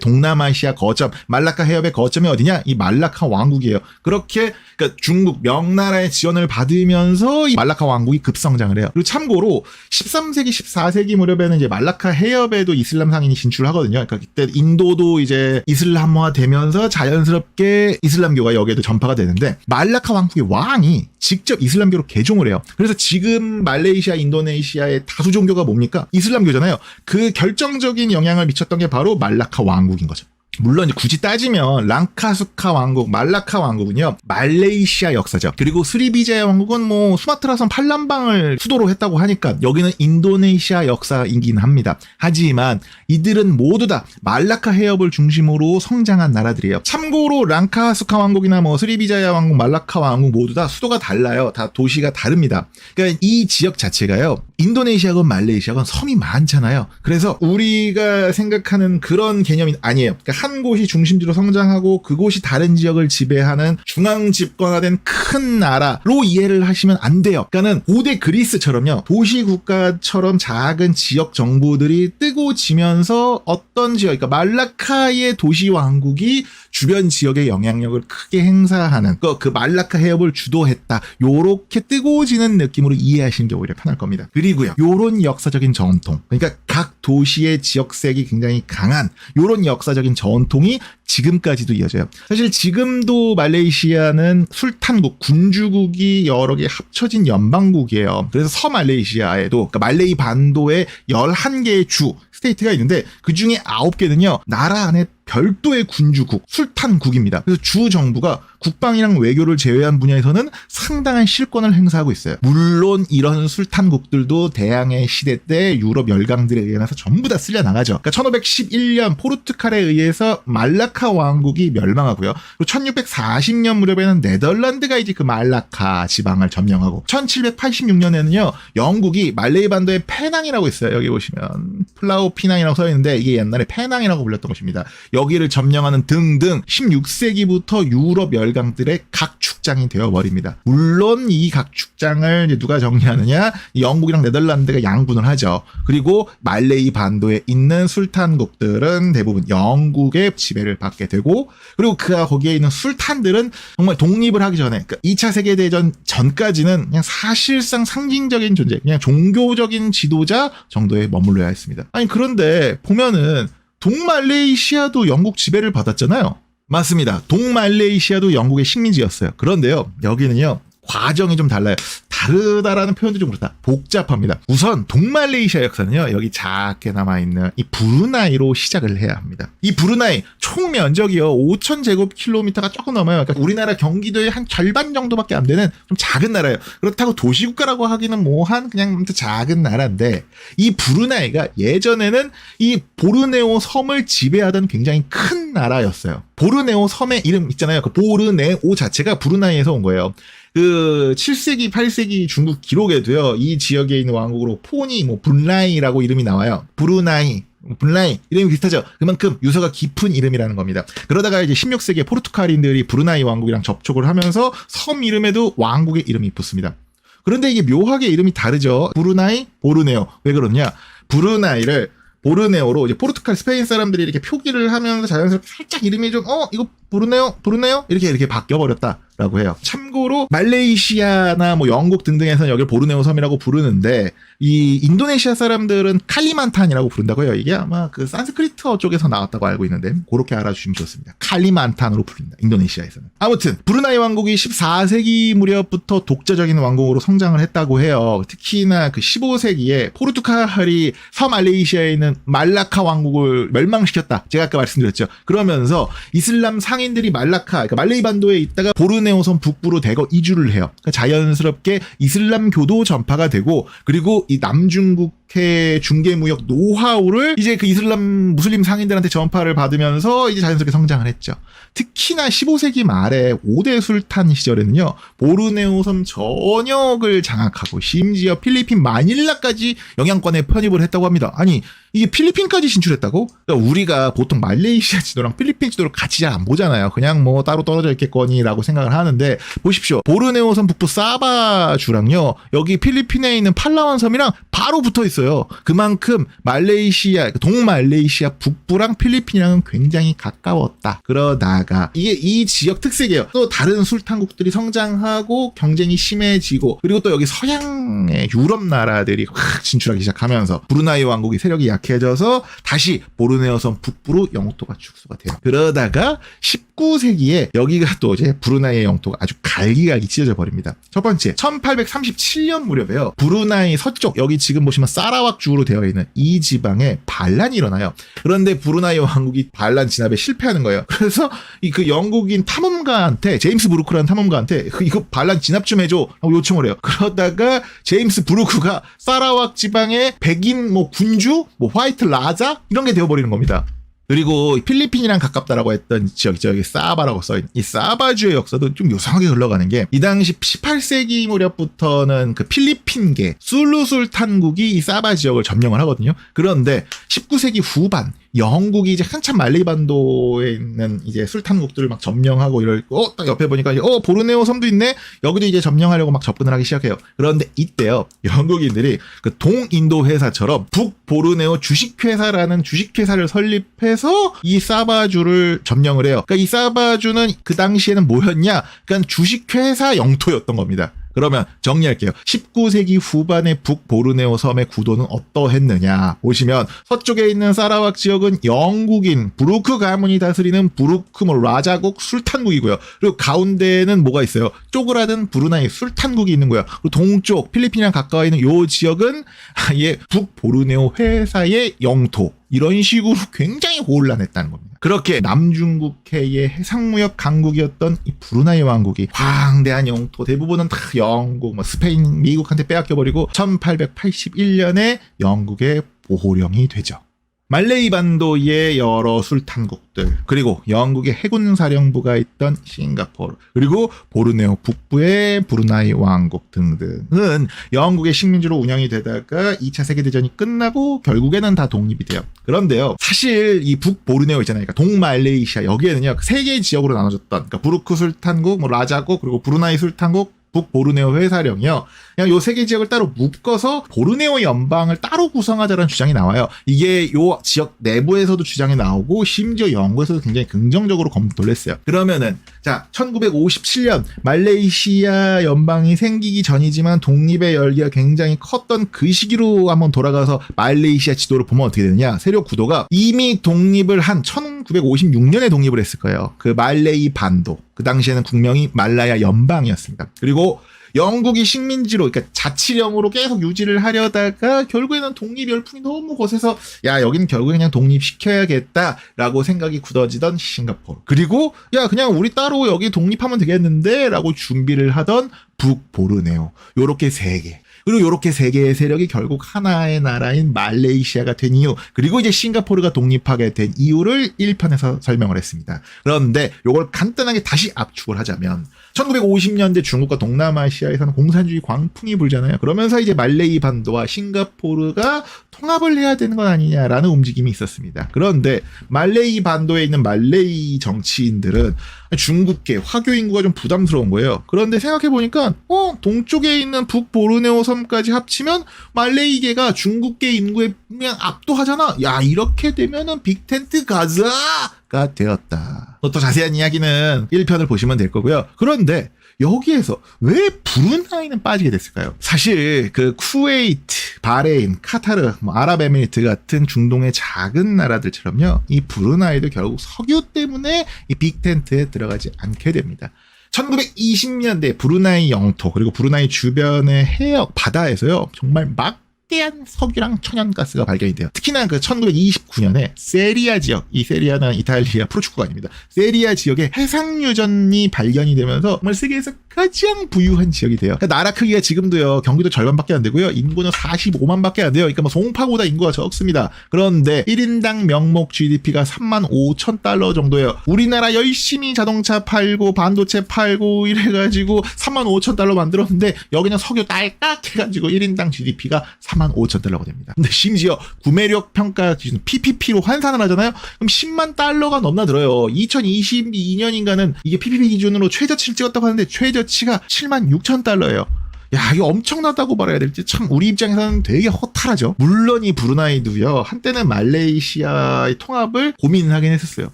동남아시아 거점, 말라카 해협의 거점이 어디냐? 이 말라카 왕국이에요. 그렇게 그러니까 중국 명나라의 지원을 받으면서 이 말라카 왕국이 급성장을 해요. 그리고 참고로 13세기, 14세기 무렵에는 이제 말라카 해협에도 이슬람 상인이 진출하거든요. 그러니까 그때 인도도 이제 이슬람화 되면서 자연스럽게 이슬람교가 여기에도 전파가 되는데, 말라카 왕국의 왕이 직접 이슬람교로 개종을 해요. 그래서 지금 말레이시아, 인도네시아의 다수 종교가 뭡니까? 이슬람교잖아요. 그 결정적인 영향을 미쳤던 게 바로 말라카 왕국인 거죠. 물론 굳이 따지면 랑카수카 왕국, 말라카 왕국은요, 말레이시아 역사죠. 그리고 스리비자야 왕국은 뭐 수마트라섬 팔람방을 수도로 했다고 하니까 여기는 인도네시아 역사이긴 합니다. 하지만 이들은 모두 다 말라카 해협을 중심으로 성장한 나라들이에요. 참고로 랑카수카 왕국이나 뭐 스리비자야 왕국, 말라카 왕국 모두 다 수도가 달라요. 다 도시가 다릅니다. 그러니까 이 지역 자체가요, 인도네시아건 말레이시아건 섬이 많잖아요. 그래서 우리가 생각하는 그런 개념이 아니에요. 그러니까 한 곳이 중심지로 성장하고 그곳이 다른 지역을 지배하는 중앙 집권화된 큰 나라로 이해를 하시면 안 돼요. 그러니까는 고대 그리스처럼요. 도시 국가처럼 작은 지역 정부들이 뜨고 지면서 어떤 지역, 그러니까 말라카의 도시 왕국이 주변 지역의 영향력을 크게 행사하는 그 말라카 해협을 주도했다. 요렇게 뜨고 지는 느낌으로 이해하시는 게 오히려 편할 겁니다. 그리고요. 요런 역사적인 전통, 그러니까 각 도시의 지역색이 굉장히 강한 요런 역사적인 전통이 지금까지도 이어져요. 사실 지금도 말레이시아는 술탄국, 군주국이 여러 개 합쳐진 연방국이에요. 그래서 서말레이시아에도 그러니까 말레이 반도에 11개의 주 스테이트가 있는데 그중에 9개는요. 나라 안에 별도의 군주국, 술탄국입니다. 그래서 주 정부가 국방이랑 외교를 제외한 분야에서는 상당한 실권을 행사하고 있어요. 물론 이런 술탄국들도 대항해 시대 때 유럽 열강들에 의해서 전부 다 쓸려 나가죠. 그러니까 1511년 포르투갈에 의해서 말라카 왕국이 멸망하고요. 그리고 1640년 무렵에는 네덜란드가 이제 그 말라카 지방을 점령하고 1786년에는요. 영국이 말레이 반도의 페낭이라고 있어요. 여기 보시면 플라우 피낭이라고 써 있는데 이게 옛날에 페낭이라고 불렸던 곳입니다. 여기를 점령하는 등등 16세기부터 유럽 열강들의 각축장이 되어버립니다. 물론 이 각축장을 이제 누가 정리하느냐? 영국이랑 네덜란드가 양분을 하죠. 그리고 말레이 반도에 있는 술탄국들은 대부분 영국의 지배를 받게 되고 그리고 거기에 있는 술탄들은 정말 독립을 하기 전에 그러니까 2차 세계대전 전까지는 그냥 사실상 상징적인 존재, 그냥 종교적인 지도자 정도에 머물러야 했습니다. 아니 그런데 보면은 동말레이시아도 영국 지배를 받았잖아요. 맞습니다. 동말레이시아도 영국의 식민지였어요. 그런데요. 여기는요. 과정이 좀 달라요. 다르다라는 표현도 좀 그렇다. 복잡합니다. 우선 동말레이시아 역사는요. 여기 작게 남아있는 이 브루나이로 시작을 해야 합니다. 이 브루나이 총 면적이요. 5,000제곱킬로미터가 조금 넘어요. 그러니까 우리나라 경기도의 한 절반 정도밖에 안 되는 좀 작은 나라예요. 그렇다고 도시국가라고 하기는 뭐한 그냥 작은 나라인데 이 브루나이가 예전에는 이 보르네오 섬을 지배하던 굉장히 큰 나라였어요. 보르네오 섬의 이름 있잖아요. 그 보르네오 자체가 브루나이에서 온 거예요. 그 7세기, 8세기 중국 기록에도요. 이 지역에 있는 왕국으로 포니, 브룬나이라고 이름이 나와요. 브루나이, 브룬나이 이름이 비슷하죠. 그만큼 유서가 깊은 이름이라는 겁니다. 그러다가 이제 16세기에 포르투갈인들이 브루나이 왕국이랑 접촉을 하면서 섬 이름에도 왕국의 이름이 붙습니다. 그런데 이게 묘하게 이름이 다르죠. 브루나이, 보르네오. 왜 그러냐? 브루나이를 보르네오로 이제 포르투갈 스페인 사람들이 이렇게 표기를 하면서 자연스럽게 살짝 이름이 좀 이거 보르네오 이렇게 바뀌어버렸다라고 해요. 참고로 말레이시아나 영국 등등에서는 여기를 보르네오 섬이라고 부르는데 이 인도네시아 사람들은 칼리만탄이라고 부른다고 해요. 이게 아마 그 산스크리트어 쪽에서 나왔다고 알고 있는데 그렇게 알아주시면 좋습니다. 칼리만탄으로 부릅니다. 인도네시아에서는. 아무튼 브루나이 왕국이 14세기 무렵부터 독자적인 왕국으로 성장을 했다고 해요. 특히나 그 15세기에 포르투갈이 서말레이시아에 있는 말라카 왕국을 멸망시켰다. 제가 아까 말씀드렸죠. 그러면서 이슬람 상인들이 그러니까 말레이 반도에 있다가 보르네오 섬 북부로 대거 이주를 해요. 그러니까 자연스럽게 이슬람교도 전파가 되고 그리고 이 남중국해 중개무역 노하우를 이제 그 이슬람 무슬림 상인들한테 전파를 받으면서 이제 자연스럽게 성장을 했죠. 특히나 15세기 말에 5대 술탄 시절에는요. 보르네오 섬 전역을 장악하고 심지어 필리핀 마닐라까지 영향권에 편입을 했다고 합니다. 아니 이게 필리핀까지 진출했다고? 그러니까 우리가 보통 말레이시아 지도랑 필리핀 지도를 같이 잘 안 보잖아요. 그냥 따로 떨어져 있겠거니라고 생각을 하는데 보십시오. 보르네오 섬 북부 사바주랑요. 여기 필리핀에 있는 팔라완 섬이랑 바로 붙어 있어요. 그만큼 말레이시아, 동말레이시아 북부랑 필리핀이랑은 굉장히 가까웠다. 그러다가 이게 이 지역 특색이에요. 또 다른 술탄국들이 성장하고 경쟁이 심해지고 그리고 또 여기 서양의 유럽 나라들이 확 진출하기 시작하면서 브루나이 왕국이 세력이 약해져서 다시 보르네오 섬 북부로 영토가 축소가 돼요. 그러다가 19세기에 여기가 또 이제 브루나이의 영토가 아주 갈기갈기 찢어져 버립니다. 첫 번째, 1837년 무렵에요. 브루나이 서쪽, 여기 지금 보시면 사라왁 주로 되어 있는 이 지방에 반란이 일어나요. 그런데 브루나이 왕국이 반란 진압에 실패하는 거예요. 그래서 그 영국인 탐험가한테, 제임스 브루크라는 탐험가한테 이거 반란 진압 좀 해줘 하고 요청을 해요. 그러다가 제임스 브루크가 사라왁 지방의 백인 군주, 화이트 라자 이런 게 되어버리는 겁니다. 그리고 필리핀이랑 가깝다라고 했던 지역이 사바라고 써있는 이 사바주의 역사도 좀 요상하게 흘러가는 게 이 당시 18세기 무렵부터는 그 필리핀계 술루술탄국이 이 사바 지역을 점령을 하거든요. 그런데 19세기 후반 영국이 이제 한참 말레이 반도에 있는 이제 술탄국들을 막 점령하고 이러고 딱 옆에 보니까 보르네오 섬도 있네. 여기도 이제 점령하려고 막 접근을 하기 시작해요. 그런데 이때요, 영국인들이 그 동인도 회사처럼 북보르네오 주식회사라는 주식회사를 설립해서 이 사바주를 점령을 해요. 그러니까 이 사바주는 그 당시에는 뭐였냐? 그러니까 주식회사 영토였던 겁니다. 그러면 정리할게요. 19세기 후반의 북보르네오 섬의 구도는 어떠했느냐 보시면, 서쪽에 있는 사라왁 지역은 영국인 부르크 가문이 다스리는 부르크 라자국 술탄국이고요. 그리고 가운데는 뭐가 있어요? 쪼그라든 브루나이 술탄국이 있는 거예요. 그리고 동쪽 필리핀이랑 가까워 있는 요 지역은 아예 북보르네오 회사의 영토. 이런 식으로 굉장히 혼란했다는 겁니다. 그렇게 남중국해의 해상무역 강국이었던 이 브루나이 왕국이 광대한 영토 대부분은 다 영국, 스페인, 미국한테 빼앗겨버리고 1881년에 영국의 보호령이 되죠. 말레이 반도의 여러 술탄국들, 그리고 영국의 해군 사령부가 있던 싱가포르, 그리고 보르네오 북부의 브루나이 왕국 등등은 영국의 식민지로 운영이 되다가 2차 세계대전이 끝나고 결국에는 다 독립이 돼요. 그런데요, 사실 이 북보르네오 있잖아요. 그러니까 동말레이시아, 여기에는요, 세 개의 지역으로 나눠졌던, 그러니까 부르크 술탄국, 라자국, 그리고 브루나이 술탄국, 북보르네오 회사령이요. 그냥 요 세 개 지역을 따로 묶어서 보르네오 연방을 따로 구성하자는 주장이 나와요. 이게 요 지역 내부에서도 주장이 나오고 심지어 영국에서도 굉장히 긍정적으로 검토를 했어요. 그러면은 자, 1957년 말레이시아 연방이 생기기 전이지만 독립의 열기가 굉장히 컸던 그 시기로 한번 돌아가서 말레이시아 지도를 보면 어떻게 되느냐. 세력 구도가 이미 독립을 한 1956년에 독립을 했을 거예요. 그 말레이 반도. 그 당시에는 국명이 말라야 연방이었습니다. 그리고 영국이 식민지로, 그러니까 자치령으로 계속 유지를 하려다가 결국에는 독립 열풍이 너무 거세서 야, 여기는 결국에 그냥 독립시켜야겠다라고 생각이 굳어지던 싱가포르. 그리고 야, 그냥 우리 따로 여기 독립하면 되겠는데 라고 준비를 하던 북보르네오. 요렇게 세 개. 그리고 요렇게 세 개의 세력이 결국 하나의 나라인 말레이시아가 된 이유, 그리고 이제 싱가포르가 독립하게 된 이유를 1편에서 설명을 했습니다. 그런데 요걸 간단하게 다시 압축을 하자면 1950년대 중국과 동남아시아에서는 공산주의 광풍이 불잖아요. 그러면서 이제 말레이 반도와 싱가포르가 통합을 해야 되는 건 아니냐라는 움직임이 있었습니다. 그런데 말레이 반도에 있는 말레이 정치인들은 중국계 화교 인구가 좀 부담스러운 거예요. 그런데 생각해보니까 동쪽에 있는 북보르네오 섬까지 합치면 말레이계가 중국계 인구에 그냥 압도하잖아. 야, 이렇게 되면은 빅텐트 가자가 되었다. 또 자세한 이야기는 1편을 보시면 될 거고요. 그런데 여기에서 왜 브루나이는 빠지게 됐을까요? 사실 그 쿠웨이트, 바레인, 카타르, 아랍에미리트 같은 중동의 작은 나라들처럼요, 이 브루나이도 결국 석유 때문에 이 빅텐트에 들어가지 않게 됩니다. 1920년대 브루나이 영토, 그리고 브루나이 주변의 해역 바다에서요, 정말 막대한 석유랑 천연가스가 발견이 돼요. 특히나 그 1929년에 세리아 지역, 이 세리아는 이탈리아 프로축구가 아닙니다. 세리아 지역에 해상유전이 발견이 되면서 정말 세계에서 가장 부유한 지역이 돼요. 그러니까 나라 크기가 지금도요, 경기도 절반밖에 안 되고요, 인구는 45만밖에 안 돼요. 그러니까 송파보다 인구가 적습니다. 그런데 1인당 명목 GDP가 35,000달러 정도예요. 우리나라 열심히 자동차 팔고 반도체 팔고 이래가지고 35,000달러 만들었는데 여기는 석유 딸깍 해가지고 1인당 GDP가 45,000달러가 됩니다. 근데 심지어 구매력 평가 기준 PPP로 환산을 하잖아요. 그럼 10만 달러가 넘나 들어요. 2022년인가는 이게 PPP 기준으로 최저치를 찍었다고 하는데 최저치가 76,000달러예요. 야, 이거 엄청나다고 말해야 될지 참 우리 입장에서는 되게 허탈하죠. 물론 이 브루나이도요, 한때는 말레이시아의 통합을 고민하긴 했었어요.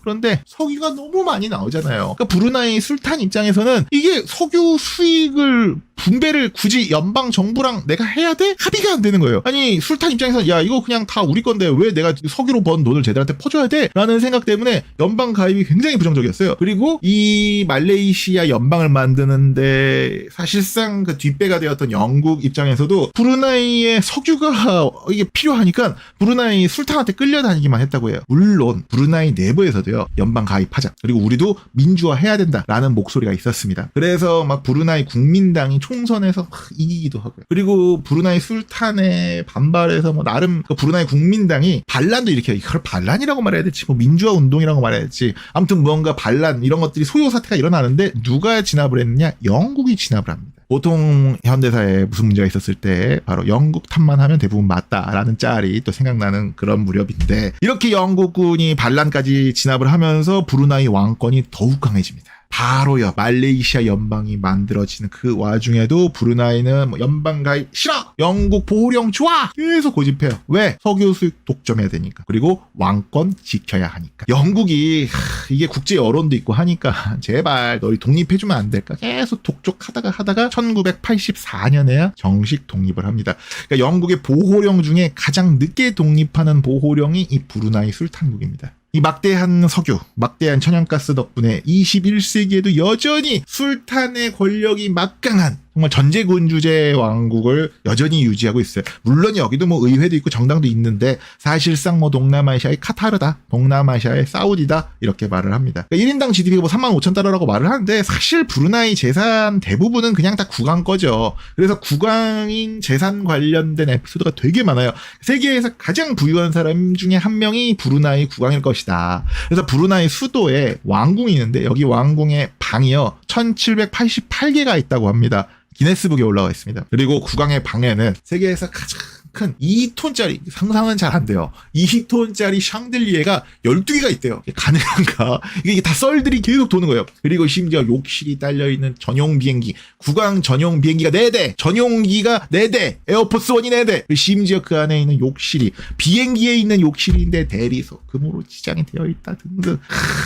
그런데 석유가 너무 많이 나오잖아요. 그러니까 브루나이 술탄 입장에서는 이게 석유 수익을 분배를 굳이 연방 정부랑 내가 해야 돼? 합의가 안 되는 거예요. 아니, 술탄 입장에서는 야, 이거 그냥 다 우리 건데 왜 내가 석유로 번 돈을 쟤들한테 퍼줘야 돼? 라는 생각 때문에 연방 가입이 굉장히 부정적이었어요. 그리고 이 말레이시아 연방을 만드는데 사실상 그 뒷배가 되었던 영국 입장에서도 브루나이의 석유가 이게 필요하니까 브루나이 술탄한테 끌려다니기만 했다고 해요. 물론 브루나이 내부에서도요, 연방 가입하자, 그리고 우리도 민주화해야 된다라는 목소리가 있었습니다. 그래서 막 브루나이 국민당이 총선에서 이기기도 하고요. 그리고 브루나이 술탄에 반발해서 뭐 나름 그 브루나이 국민당이 반란도 일으켜요. 이걸 반란이라고 말해야 될지 뭐 민주화 운동이라고 말해야 될지, 아무튼 무언가 반란 이런 것들이 소요 사태가 일어나는데 누가 진압을 했느냐? 영국이 진압을 합니다. 보통 현대사에 무슨 문제가 있었을 때 바로 영국 탓만 하면 대부분 맞다라는 짤이 또 생각나는 그런 무렵인데, 이렇게 영국군이 반란까지 진압을 하면서 브루나이 왕권이 더욱 강해집니다. 바로요, 말레이시아 연방이 만들어지는 그 와중에도 브루나이는 연방 가입 싫어! 영국 보호령 좋아! 계속 고집해요. 왜? 석유 수입 독점해야 되니까. 그리고 왕권 지켜야 하니까. 영국이 이게 국제 여론도 있고 하니까 제발 너희 독립해주면 안 될까? 계속 독촉하다가 1984년에야 정식 독립을 합니다. 그러니까 영국의 보호령 중에 가장 늦게 독립하는 보호령이 이 브루나이 술탄국입니다. 이 막대한 석유, 막대한 천연가스 덕분에 21세기에도 여전히 술탄의 권력이 막강한 정말 전제군주제 왕국을 여전히 유지하고 있어요. 물론 여기도 뭐 의회도 있고 정당도 있는데 사실상 뭐 동남아시아의 카타르다, 동남아시아의 사우디다 이렇게 말을 합니다. 그러니까 1인당 GDP가 뭐 35,000달러라고 말을 하는데 사실 브루나이 재산 대부분은 그냥 다 국왕 거죠. 그래서 국왕인 재산 관련된 에피소드가 되게 많아요. 세계에서 가장 부유한 사람 중에 한 명이 브루나이 국왕일 것이다. 그래서 브루나이 수도에 왕궁이 있는데 여기 왕궁의 방이요 1788개가 있다고 합니다. 기네스북에 올라와 있습니다. 그리고 국왕의 방에는 세계에서 가장 큰 2톤짜리, 상상은 잘 안 돼요. 2톤짜리 샹들리에가 12개가 있대요. 이게 가능한가? 이게 다 썰들이 계속 도는 거예요. 그리고 심지어 욕실이 딸려있는 전용 비행기, 국왕 전용 비행기가 4대, 전용기가 4대, 에어포스원이 4대, 심지어 그 안에 있는 욕실이 비행기에 있는 욕실인데 대리석금으로 지장이 되어 있다 등등.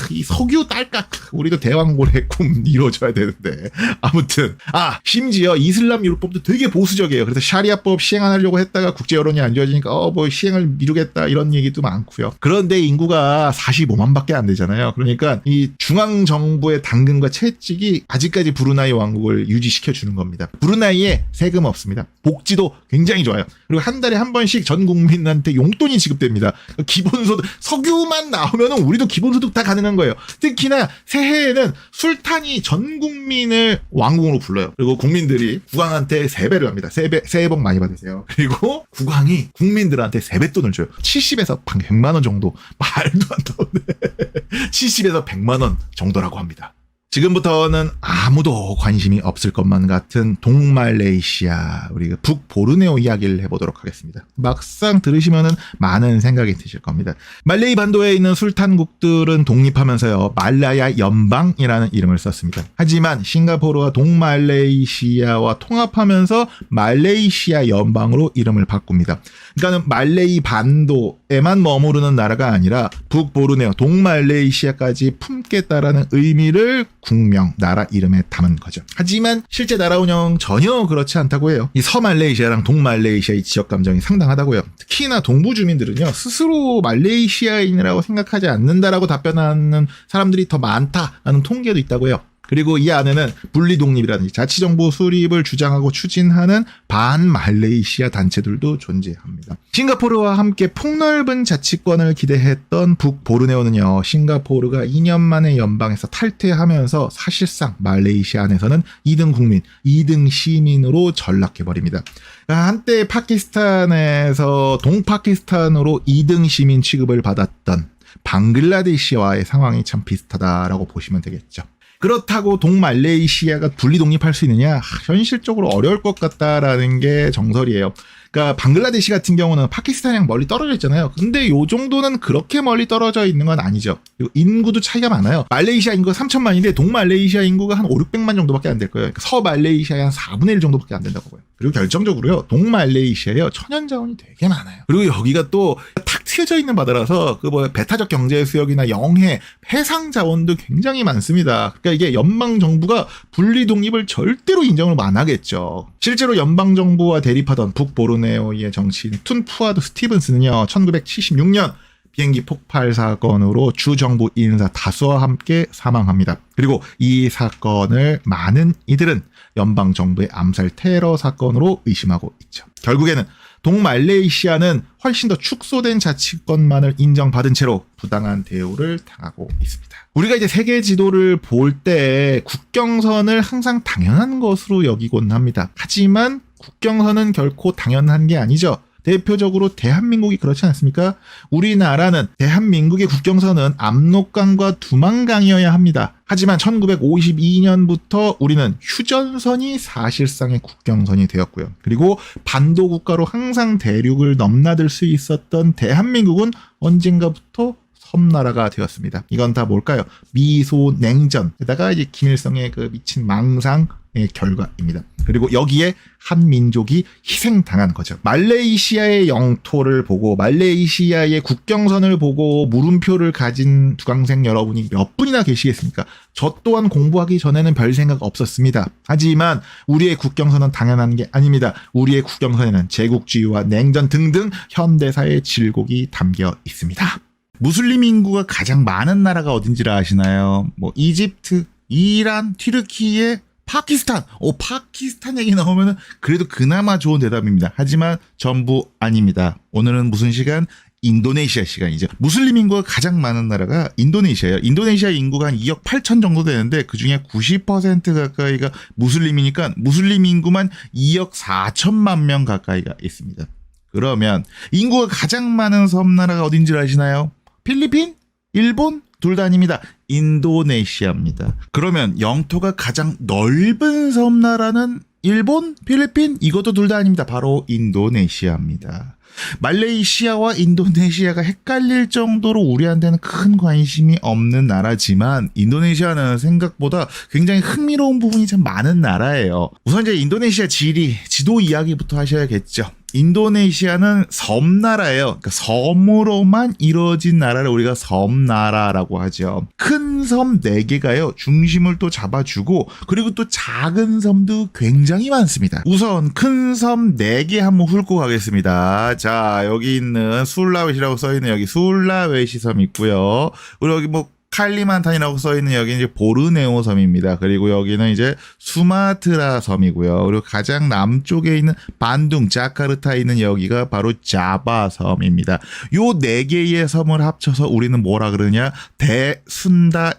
이 석유 딸깍, 우리도 대왕고래 꿈 이루어져야 되는데. 아무튼 심지어 이슬람 율법도 되게 보수적이에요. 그래서 샤리아법 시행 안 하려고 했다가 국제 여론이 안 좋아지니까 뭐 시행을 미루겠다 이런 얘기도 많고요. 그런데 인구가 45만 밖에 안 되잖아요. 그러니까 이 중앙 정부의 당근과 채찍이 아직까지 브루나이 왕국을 유지시켜 주는 겁니다. 브루나이에 세금 없습니다. 복지도 굉장히 좋아요. 그리고 한 달에 한 번씩 전 국민한테 용돈이 지급됩니다. 기본소득, 석유만 나오면 우리도 기본소득 다 가능한 거예요. 특히나 새해에는 술탄이 전 국민을 왕궁으로 불러요. 그리고 국민들이 국왕한테 세배를 합니다. 새해 복 많이 받으세요. 그리고 국왕이 국민들한테 세뱃돈을 줘요. 70에서 100만 원 정도. 말도 안 나오네. 70에서 100만 원 정도라고 합니다. 지금부터는 아무도 관심이 없을 것만 같은 동말레이시아, 우리 북보르네오 이야기를 해보도록 하겠습니다. 막상 들으시면은 많은 생각이 드실 겁니다. 말레이 반도에 있는 술탄국들은 독립하면서요, 말라야 연방이라는 이름을 썼습니다. 하지만 싱가포르와 동말레이시아와 통합하면서 말레이시아 연방으로 이름을 바꿉니다. 그러니까 말레이 반도에만 머무르는 나라가 아니라 북보르네오, 동말레이시아까지 품겠다라는 의미를 국명, 나라 이름에 담은 거죠. 하지만 실제 나라 운영 전혀 그렇지 않다고 해요. 이 서말레이시아랑 동말레이시아의 지역 감정이 상당하다고요. 특히나 동부 주민들은요, 스스로 말레이시아인이라고 생각하지 않는다라고 답변하는 사람들이 더 많다라는 통계도 있다고 해요. 그리고 이 안에는 분리독립이라든지 자치정부 수립을 주장하고 추진하는 반말레이시아 단체들도 존재합니다. 싱가포르와 함께 폭넓은 자치권을 기대했던 북보르네오는요, 싱가포르가 2년 만에 연방에서 탈퇴하면서 사실상 말레이시아 안에서는 2등 국민, 2등 시민으로 전락해버립니다. 한때 파키스탄에서 동파키스탄으로 2등 시민 취급을 받았던 방글라데시와의 상황이 참 비슷하다라고 보시면 되겠죠. 그렇다고 동말레이시아가 분리 독립할 수 있느냐? 현실적으로 어려울 것 같다라는 게 정설이에요. 그러니까 방글라데시 같은 경우는 파키스탄이랑 멀리 떨어져 있잖아요. 근데 요 정도는 그렇게 멀리 떨어져 있는 건 아니죠. 그리고 인구도 차이가 많아요. 말레이시아 인구가 3천만인데 동말레이시아 인구가 한 5, 600만 정도밖에 안 될 거예요. 그러니까 서말레이시아의 한 4분의 1 정도밖에 안 된다고 봐요. 그리고 결정적으로요, 동말레이시아에요, 천연자원이 되게 많아요. 그리고 여기가 또 탁 트여져 있는 바다라서 배타적 경제 수역이나 영해, 해상 자원도 굉장히 많습니다. 그러니까 이게 연방 정부가 분리 독립을 절대로 인정을 안 하겠죠. 실제로 연방 정부와 대립하던 북보르네오의 정치인 툰푸아드 스티븐스는요, 1976년 비행기 폭발 사건으로 주정부 인사 다수와 함께 사망합니다. 그리고 이 사건을 많은 이들은 연방 정부의 암살 테러 사건으로 의심하고 있죠. 결국에는 동말레이시아는 훨씬 더 축소된 자치권만을 인정받은 채로 부당한 대우를 당하고 있습니다. 우리가 이제 세계 지도를 볼 때 국경선을 항상 당연한 것으로 여기곤 합니다. 하지만 국경선은 결코 당연한 게 아니죠. 대표적으로 대한민국이 그렇지 않습니까? 우리나라는 대한민국의 국경선은 압록강과 두만강이어야 합니다. 하지만 1952년부터 우리는 휴전선이 사실상의 국경선이 되었고요. 그리고 반도 국가로 항상 대륙을 넘나들 수 있었던 대한민국은 언젠가부터 섬나라가 되었습니다. 이건 다 뭘까요? 미소 냉전에다가 이제 김일성의 그 미친 망상의 결과입니다. 그리고 여기에 한 민족이 희생당한 거죠. 말레이시아의 영토를 보고 말레이시아의 국경선을 보고 물음표를 가진 두강생 여러분이 몇 분이나 계시겠습니까? 저 또한 공부하기 전에는 별 생각 없었습니다. 하지만 우리의 국경선은 당연한 게 아닙니다. 우리의 국경선에는 제국주의와 냉전 등등 현대사의 질곡이 담겨 있습니다. 무슬림 인구가 가장 많은 나라가 어딘지를 아시나요? 뭐 이집트, 이란, 튀르키예, 파키스탄. 파키스탄 얘기 나오면은 그래도 그나마 좋은 대답입니다. 하지만 전부 아닙니다. 오늘은 무슨 시간? 인도네시아 시간이죠. 무슬림 인구가 가장 많은 나라가 인도네시아예요. 인도네시아 인구가 한 2억 8천 정도 되는데 그중에 90% 가까이가 무슬림이니까 무슬림 인구만 2억 4천만 명 가까이가 있습니다. 그러면 인구가 가장 많은 섬나라가 어딘지 아시나요? 필리핀? 일본? 둘 다 아닙니다. 인도네시아입니다. 그러면 영토가 가장 넓은 섬나라는 일본? 필리핀? 이것도 둘 다 아닙니다. 바로 인도네시아입니다. 말레이시아와 인도네시아가 헷갈릴 정도로 우리한테는 큰 관심이 없는 나라지만 인도네시아는 생각보다 굉장히 흥미로운 부분이 참 많은 나라예요. 우선 이제 인도네시아 지리, 지도 이야기부터 하셔야겠죠. 인도네시아는 섬나라예요. 그러니까 섬으로만 이루어진 나라를 우리가 섬나라라고 하죠. 큰 섬 4개가요. 중심을 또 잡아주고 그리고 또 작은 섬도 굉장히 많습니다. 우선 큰 섬 4개 한번 훑고 가겠습니다. 자, 여기 있는 술라웨시라고 써있는 여기 술라웨시 섬 있고요. 그리고 여기 뭐 칼리만탄이라고 써있는 여기는 이제 보르네오 섬입니다. 그리고 여기는 이제 수마트라 섬이고요. 그리고 가장 남쪽에 있는 반둥, 자카르타에 있는 여기가 바로 자바 섬입니다. 요 4개의 섬을 합쳐서 우리는 뭐라 그러냐? 대순다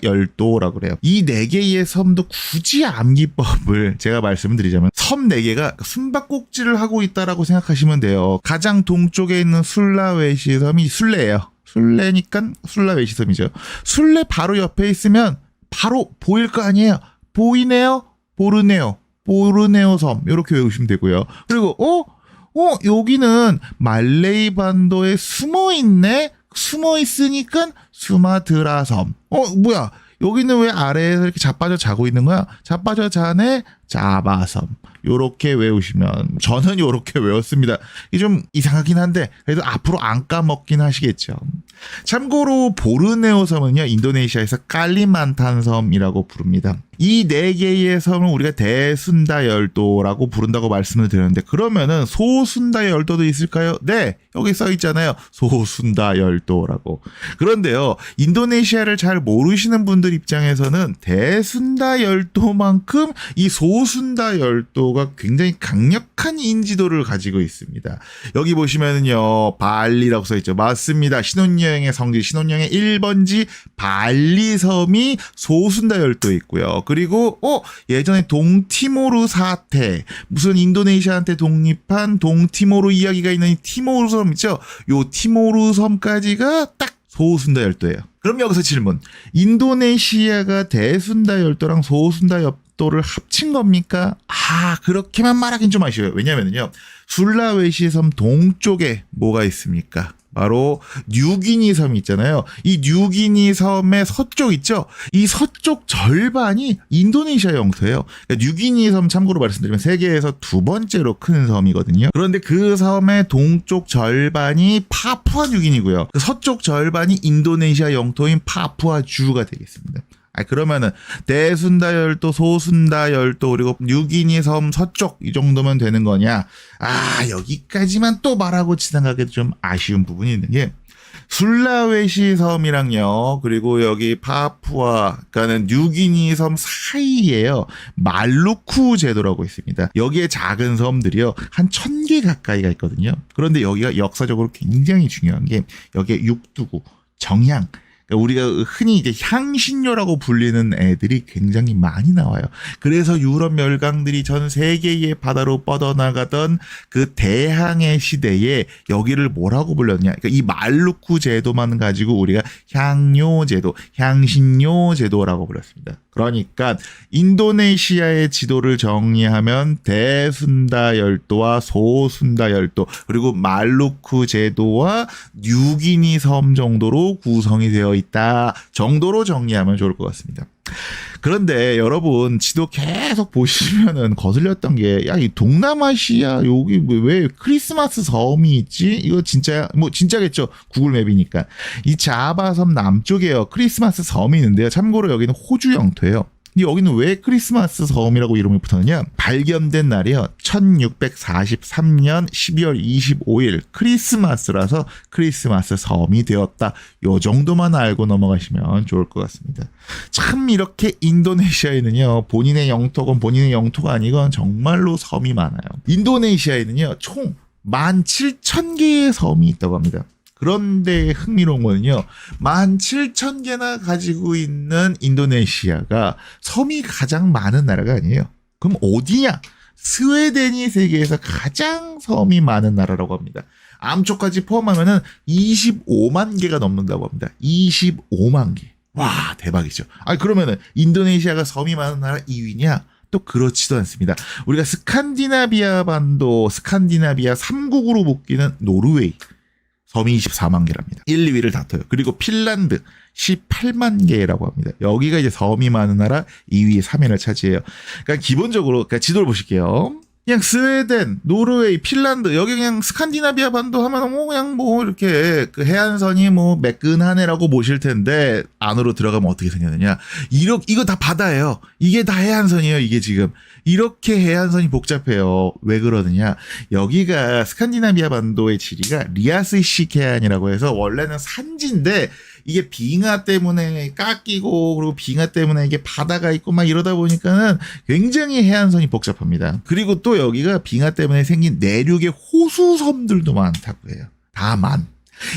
열도라고 그래요. 이 4개의 섬도 굳이 암기법을 제가 말씀을 드리자면 섬 4개가 숨바꼭질을 하고 있다라고 생각하시면 돼요. 가장 동쪽에 있는 술라웨시 섬이 술레예요. 술레니까 술라웨시 섬이죠. 술레 바로 옆에 있으면 바로 보일 거 아니에요. 보이네요. 보르네오 섬 이렇게 외우시면 되고요. 그리고 여기는 말레이 반도에 숨어 있네. 숨어 있으니까 수마트라 섬. 뭐야? 여기는 왜 아래에서 이렇게 자빠져 자고 있는 거야? 자빠져 자네 자바섬. 요렇게 외우시면 저는 요렇게 외웠습니다. 이게 좀 이상하긴 한데 그래도 앞으로 안 까먹긴 하시겠죠. 참고로 보르네오 섬은요 인도네시아에서 칼리만탄 섬이라고 부릅니다. 이 4개의 섬을 우리가 대순다 열도라고 부른다고 말씀을 드렸는데 그러면은 소순다 열도도 있을까요? 네, 여기 써 있잖아요. 소순다 열도라고. 그런데요 인도네시아를 잘 모르시는 분들 입장에서는 대순다 열도만큼 이 소순다 열도가 굉장히 강력한 인지도를 가지고 있습니다. 여기 보시면은요 발리라고 써 있죠. 맞습니다. 신혼여행의 성지, 신혼여행의 1번지 발리 섬이 소순다 열도에 있고요. 그리고 예전에 동티모르 사태, 무슨 인도네시아한테 독립한 동티모르 이야기가 있는 이 티모르 섬 있죠. 요 티모르 섬까지가 딱 소순다 열도예요. 그럼 여기서 질문. 인도네시아가 대순다 열도랑 소순다 열도를 합친 겁니까? 그렇게만 말하긴 좀 아쉬워요. 왜냐면요. 술라웨시 섬 동쪽에 뭐가 있습니까? 바로 뉴기니 섬이 있잖아요. 이 뉴기니 섬의 서쪽 있죠? 이 서쪽 절반이 인도네시아 영토예요. 그러니까 뉴기니 섬 참고로 말씀드리면 세계에서 2번째로 큰 섬이거든요. 그런데 그 섬의 동쪽 절반이 파푸아 뉴기니고요. 그 서쪽 절반이 인도네시아 영토인 파푸아 주가 되겠습니다. 그러면은 대순다 열도, 소순다 열도, 그리고 뉴기니 섬 서쪽 이 정도면 되는 거냐? 여기까지만 또 말하고 지나가기도 좀 아쉬운 부분이 있는 게 술라웨시 섬이랑요, 그리고 여기 파푸아, 그러니까는 뉴기니 섬 사이에요. 말루쿠 제도라고 있습니다. 여기에 작은 섬들이요, 한 1000개 가까이가 있거든요. 그런데 여기가 역사적으로 굉장히 중요한 게 여기에 육두구, 정양, 그러니까 우리가 흔히 이제 향신료라고 불리는 애들이 굉장히 많이 나와요. 그래서 유럽 멸강들이 전 세계의 바다로 뻗어나가던 그 대항해 시대에 여기를 뭐라고 불렀냐. 그러니까 이 말루쿠 제도만 가지고 우리가 향료 제도, 향신료 제도라고 불렀습니다. 그러니까 인도네시아의 지도를 정리하면 대순다 열도와 소순다 열도 그리고 말루쿠 제도와 뉴기니 섬 정도로 구성이 되어 있다 정도로 정리하면 좋을 것 같습니다. 그런데 여러분 지도 계속 보시면은 거슬렸던 게 야 이 동남아시아 여기 왜 크리스마스 섬이 있지? 이거 진짜 뭐 진짜겠죠. 구글맵이니까. 이 자바섬 남쪽에요. 크리스마스 섬이 있는데요. 참고로 여기는 호주 영토예요. 근데 여기는 왜 크리스마스 섬이라고 이름을 붙었느냐? 발견된 날이요. 1643년 12월 25일 크리스마스라서 크리스마스 섬이 되었다. 요 정도만 알고 넘어가시면 좋을 것 같습니다. 참 이렇게 인도네시아에는요. 본인의 영토건 본인의 영토가 아니건 정말로 섬이 많아요. 인도네시아에는요. 총 17,000개의 섬이 있다고 합니다. 그런데 흥미로운 거는요. 17,000개나 가지고 있는 인도네시아가 섬이 가장 많은 나라가 아니에요. 그럼 어디냐? 스웨덴이 세계에서 가장 섬이 많은 나라라고 합니다. 암초까지 포함하면은 25만 개가 넘는다고 합니다. 25만 개. 와, 대박이죠. 그러면은 인도네시아가 섬이 많은 나라 2위냐? 또 그렇지도 않습니다. 우리가 스칸디나비아 반도, 스칸디나비아 3국으로 묶이는 노르웨이. 섬이 24만 개랍니다. 1, 2위를 다퉈요. 그리고 핀란드 18만 개라고 합니다. 여기가 이제 섬이 많은 나라 2위, 3위를 차지해요. 그러니까 기본적으로 지도를 보실게요. 그냥 스웨덴, 노르웨이, 핀란드 여기 그냥 스칸디나비아 반도 하면 그냥 이렇게 그 해안선이 매끈하네라고 보실 텐데 안으로 들어가면 어떻게 생겼느냐? 이거 다 바다예요. 이게 다 해안선이에요. 이게 지금 이렇게 해안선이 복잡해요. 왜 그러느냐? 여기가 스칸디나비아 반도의 지리가 리아스식 해안이라고 해서 원래는 산지인데 이게 빙하 때문에 깎이고 그리고 빙하 때문에 이게 바다가 있고 막 이러다 보니까는 굉장히 해안선이 복잡합니다. 그리고 또 여기가 빙하 때문에 생긴 내륙의 호수섬들도 많다고 해요. 다만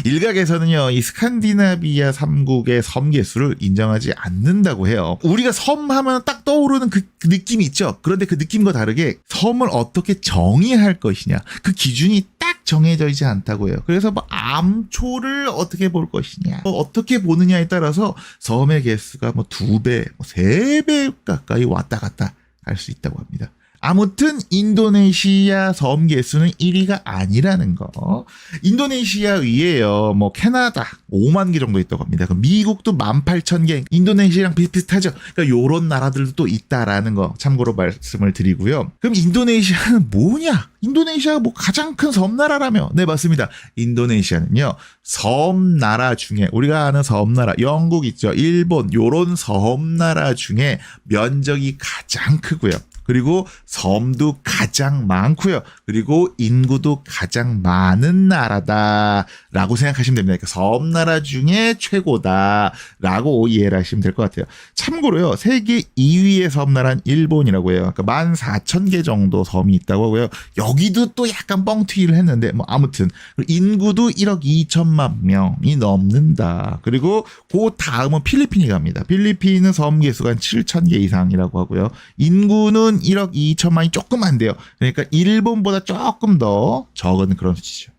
일각에서는요, 이 스칸디나비아 3국의 섬 개수를 인정하지 않는다고 해요. 우리가 섬 하면 딱 떠오르는 그 느낌이 있죠. 그런데 그 느낌과 다르게 섬을 어떻게 정의할 것이냐. 그 기준이 딱 정해져 있지 않다고 해요. 그래서 암초를 어떻게 볼 것이냐. 어떻게 보느냐에 따라서 섬의 개수가 2배, 3배 가까이 왔다 갔다 할 수 있다고 합니다. 아무튼 인도네시아 섬 개수는 1위가 아니라는 거. 인도네시아 위에요. 캐나다 5만 개 정도 있다고 합니다. 미국도 18,000개. 인도네시아랑 비슷비슷하죠. 그러니까 요런 나라들도 또 있다라는 거 참고로 말씀을 드리고요. 그럼 인도네시아는 뭐냐? 인도네시아가 가장 큰 섬나라라며? 네, 맞습니다. 인도네시아는요. 섬나라 중에 우리가 아는 섬나라 영국 있죠. 일본 요런 섬나라 중에 면적이 가장 크고요. 그리고 섬도 가장 많고요. 그리고 인구도 가장 많은 나라다라고 생각하시면 됩니다. 그러니까 섬나라 중에 최고다라고 이해를 하시면 될 것 같아요. 참고로요. 세계 2위의 섬나라는 일본이라고 해요. 그러니까 14,000개 정도 섬이 있다고 하고요. 여기도 또 약간 뻥튀기를 했는데 아무튼 인구도 1억 2천만 명이 넘는다. 그리고 그 다음은 필리핀이 갑니다. 필리핀은 섬 개수가 7,000개 이상이라고 하고요. 인구는 1억 2천만이 조금 안 돼요. 그러니까 일본보다 조금 더 적은 그런 수치죠.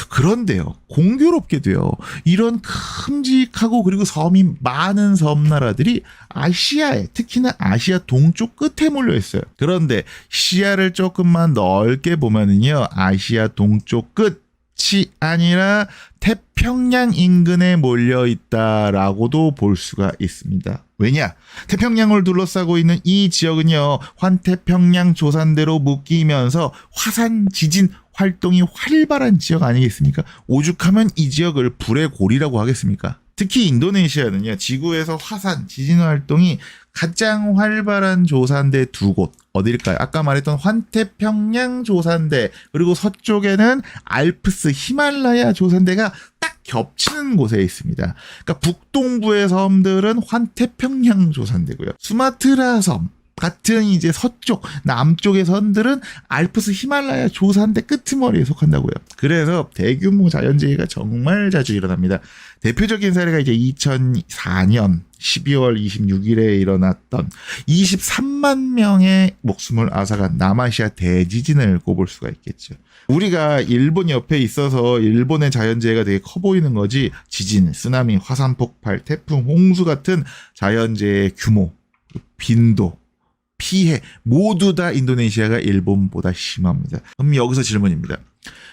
그런데요, 공교롭게도요, 이런 큼직하고 그리고 섬이 많은 섬나라들이 아시아에, 특히나 아시아 동쪽 끝에 몰려 있어요. 그런데 시야를 조금만 넓게 보면은요, 아시아 동쪽 끝이 아니라 태평양 인근에 몰려 있다라고도 볼 수가 있습니다. 왜냐? 태평양을 둘러싸고 있는 이 지역은요, 환태평양 조산대로 묶이면서 화산 지진 활동이 활발한 지역 아니겠습니까? 오죽하면 이 지역을 불의 고리라고 하겠습니까? 특히 인도네시아는요, 지구에서 화산 지진 활동이 가장 활발한 조산대 두 곳, 어딜까요? 아까 말했던 환태평양 조산대, 그리고 서쪽에는 알프스 히말라야 조산대가 딱 겹치는 곳에 있습니다. 그러니까 북동부의 섬들은 환태평양 조산대고요. 수마트라 섬, 같은 이제 서쪽, 남쪽의 선들은 알프스 히말라야 조산대 끄트머리에 속한다고요. 그래서 대규모 자연재해가 정말 자주 일어납니다. 대표적인 사례가 이제 2004년 12월 26일에 일어났던 23만 명의 목숨을 앗아간 남아시아 대지진을 꼽을 수가 있겠죠. 우리가 일본 옆에 있어서 일본의 자연재해가 되게 커 보이는 거지, 지진, 쓰나미, 화산 폭발, 태풍, 홍수 같은 자연재해의 규모, 빈도, 피해 모두 다 인도네시아가 일본보다 심합니다. 그럼 여기서 질문입니다.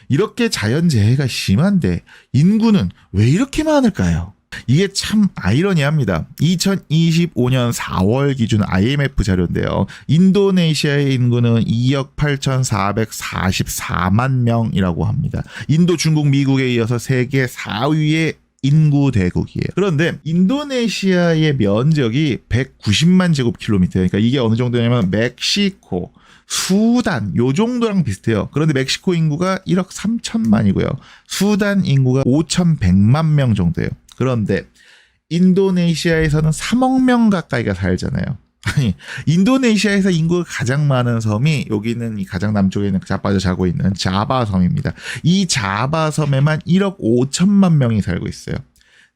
이렇게 자연재해가 심한데 인구는 왜 이렇게 많을까요? 이게 참 아이러니합니다. 2025년 4월 기준 IMF 자료인데요. 인도네시아의 인구는 2억 8,444만 명이라고 합니다. 인도, 중국, 미국에 이어서 세계 4위의 인구 대국이에요. 그런데 인도네시아의 면적이 190만 제곱킬로미터. 그러니까 이게 어느 정도냐면 멕시코, 수단 요 정도랑 비슷해요. 그런데 멕시코 인구가 1억 3천만이고요. 수단 인구가 5,100만 명 정도예요. 그런데 인도네시아에서는 3억 명 가까이가 살잖아요. 아니, 인도네시아에서 인구가 가장 많은 섬이 여기는 이 가장 남쪽에 있는 자빠져 자고 있는 자바섬입니다. 이 자바섬에만 1억 5천만 명이 살고 있어요.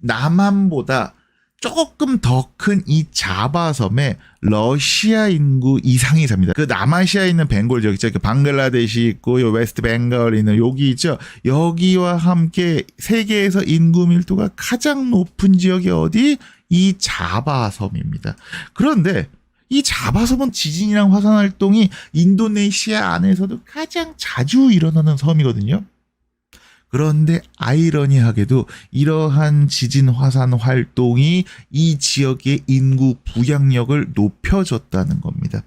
남한보다 조금 더 큰 이 자바섬에 러시아 인구 이상이 삽니다. 그 남아시아에 있는 벵골 지역 있죠. 그 방글라데시 있고 요 웨스트 벵갈이 있는 여기 있죠. 여기와 함께 세계에서 인구 밀도가 가장 높은 지역이 어디? 이 자바섬입니다. 그런데 이 자바섬은 지진이랑 화산 활동이 인도네시아 안에서도 가장 자주 일어나는 섬이거든요. 그런데 아이러니하게도 이러한 지진 화산 활동이 이 지역의 인구 부양력을 높여줬다는 겁니다.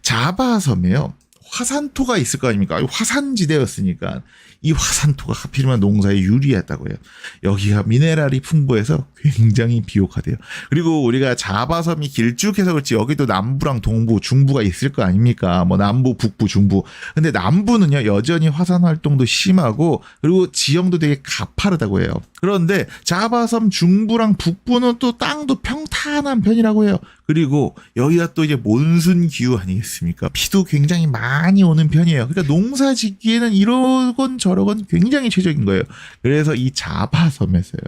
자바섬에요, 화산토가 있을 거 아닙니까? 화산지대였으니까 이 화산토가 하필이면 농사에 유리했다고요. 여기가 미네랄이 풍부해서 굉장히 비옥하대요. 그리고 우리가 자바섬이 길쭉해서 그렇지 여기도 남부랑 동부, 중부가 있을 거 아닙니까? 뭐 남부, 북부, 중부. 근데 남부는요 여전히 화산 활동도 심하고 그리고 지형도 되게 가파르다고 해요. 그런데 자바섬 중부랑 북부는 또 땅도 평탄한 편이라고 해요. 그리고 여기가 또 이제 몬순 기후 아니겠습니까? 비도 굉장히 많이 오는 편이에요. 그러니까 농사 짓기에는 이러건 저러건 굉장히 최적인 거예요. 그래서 이 자바섬에서요,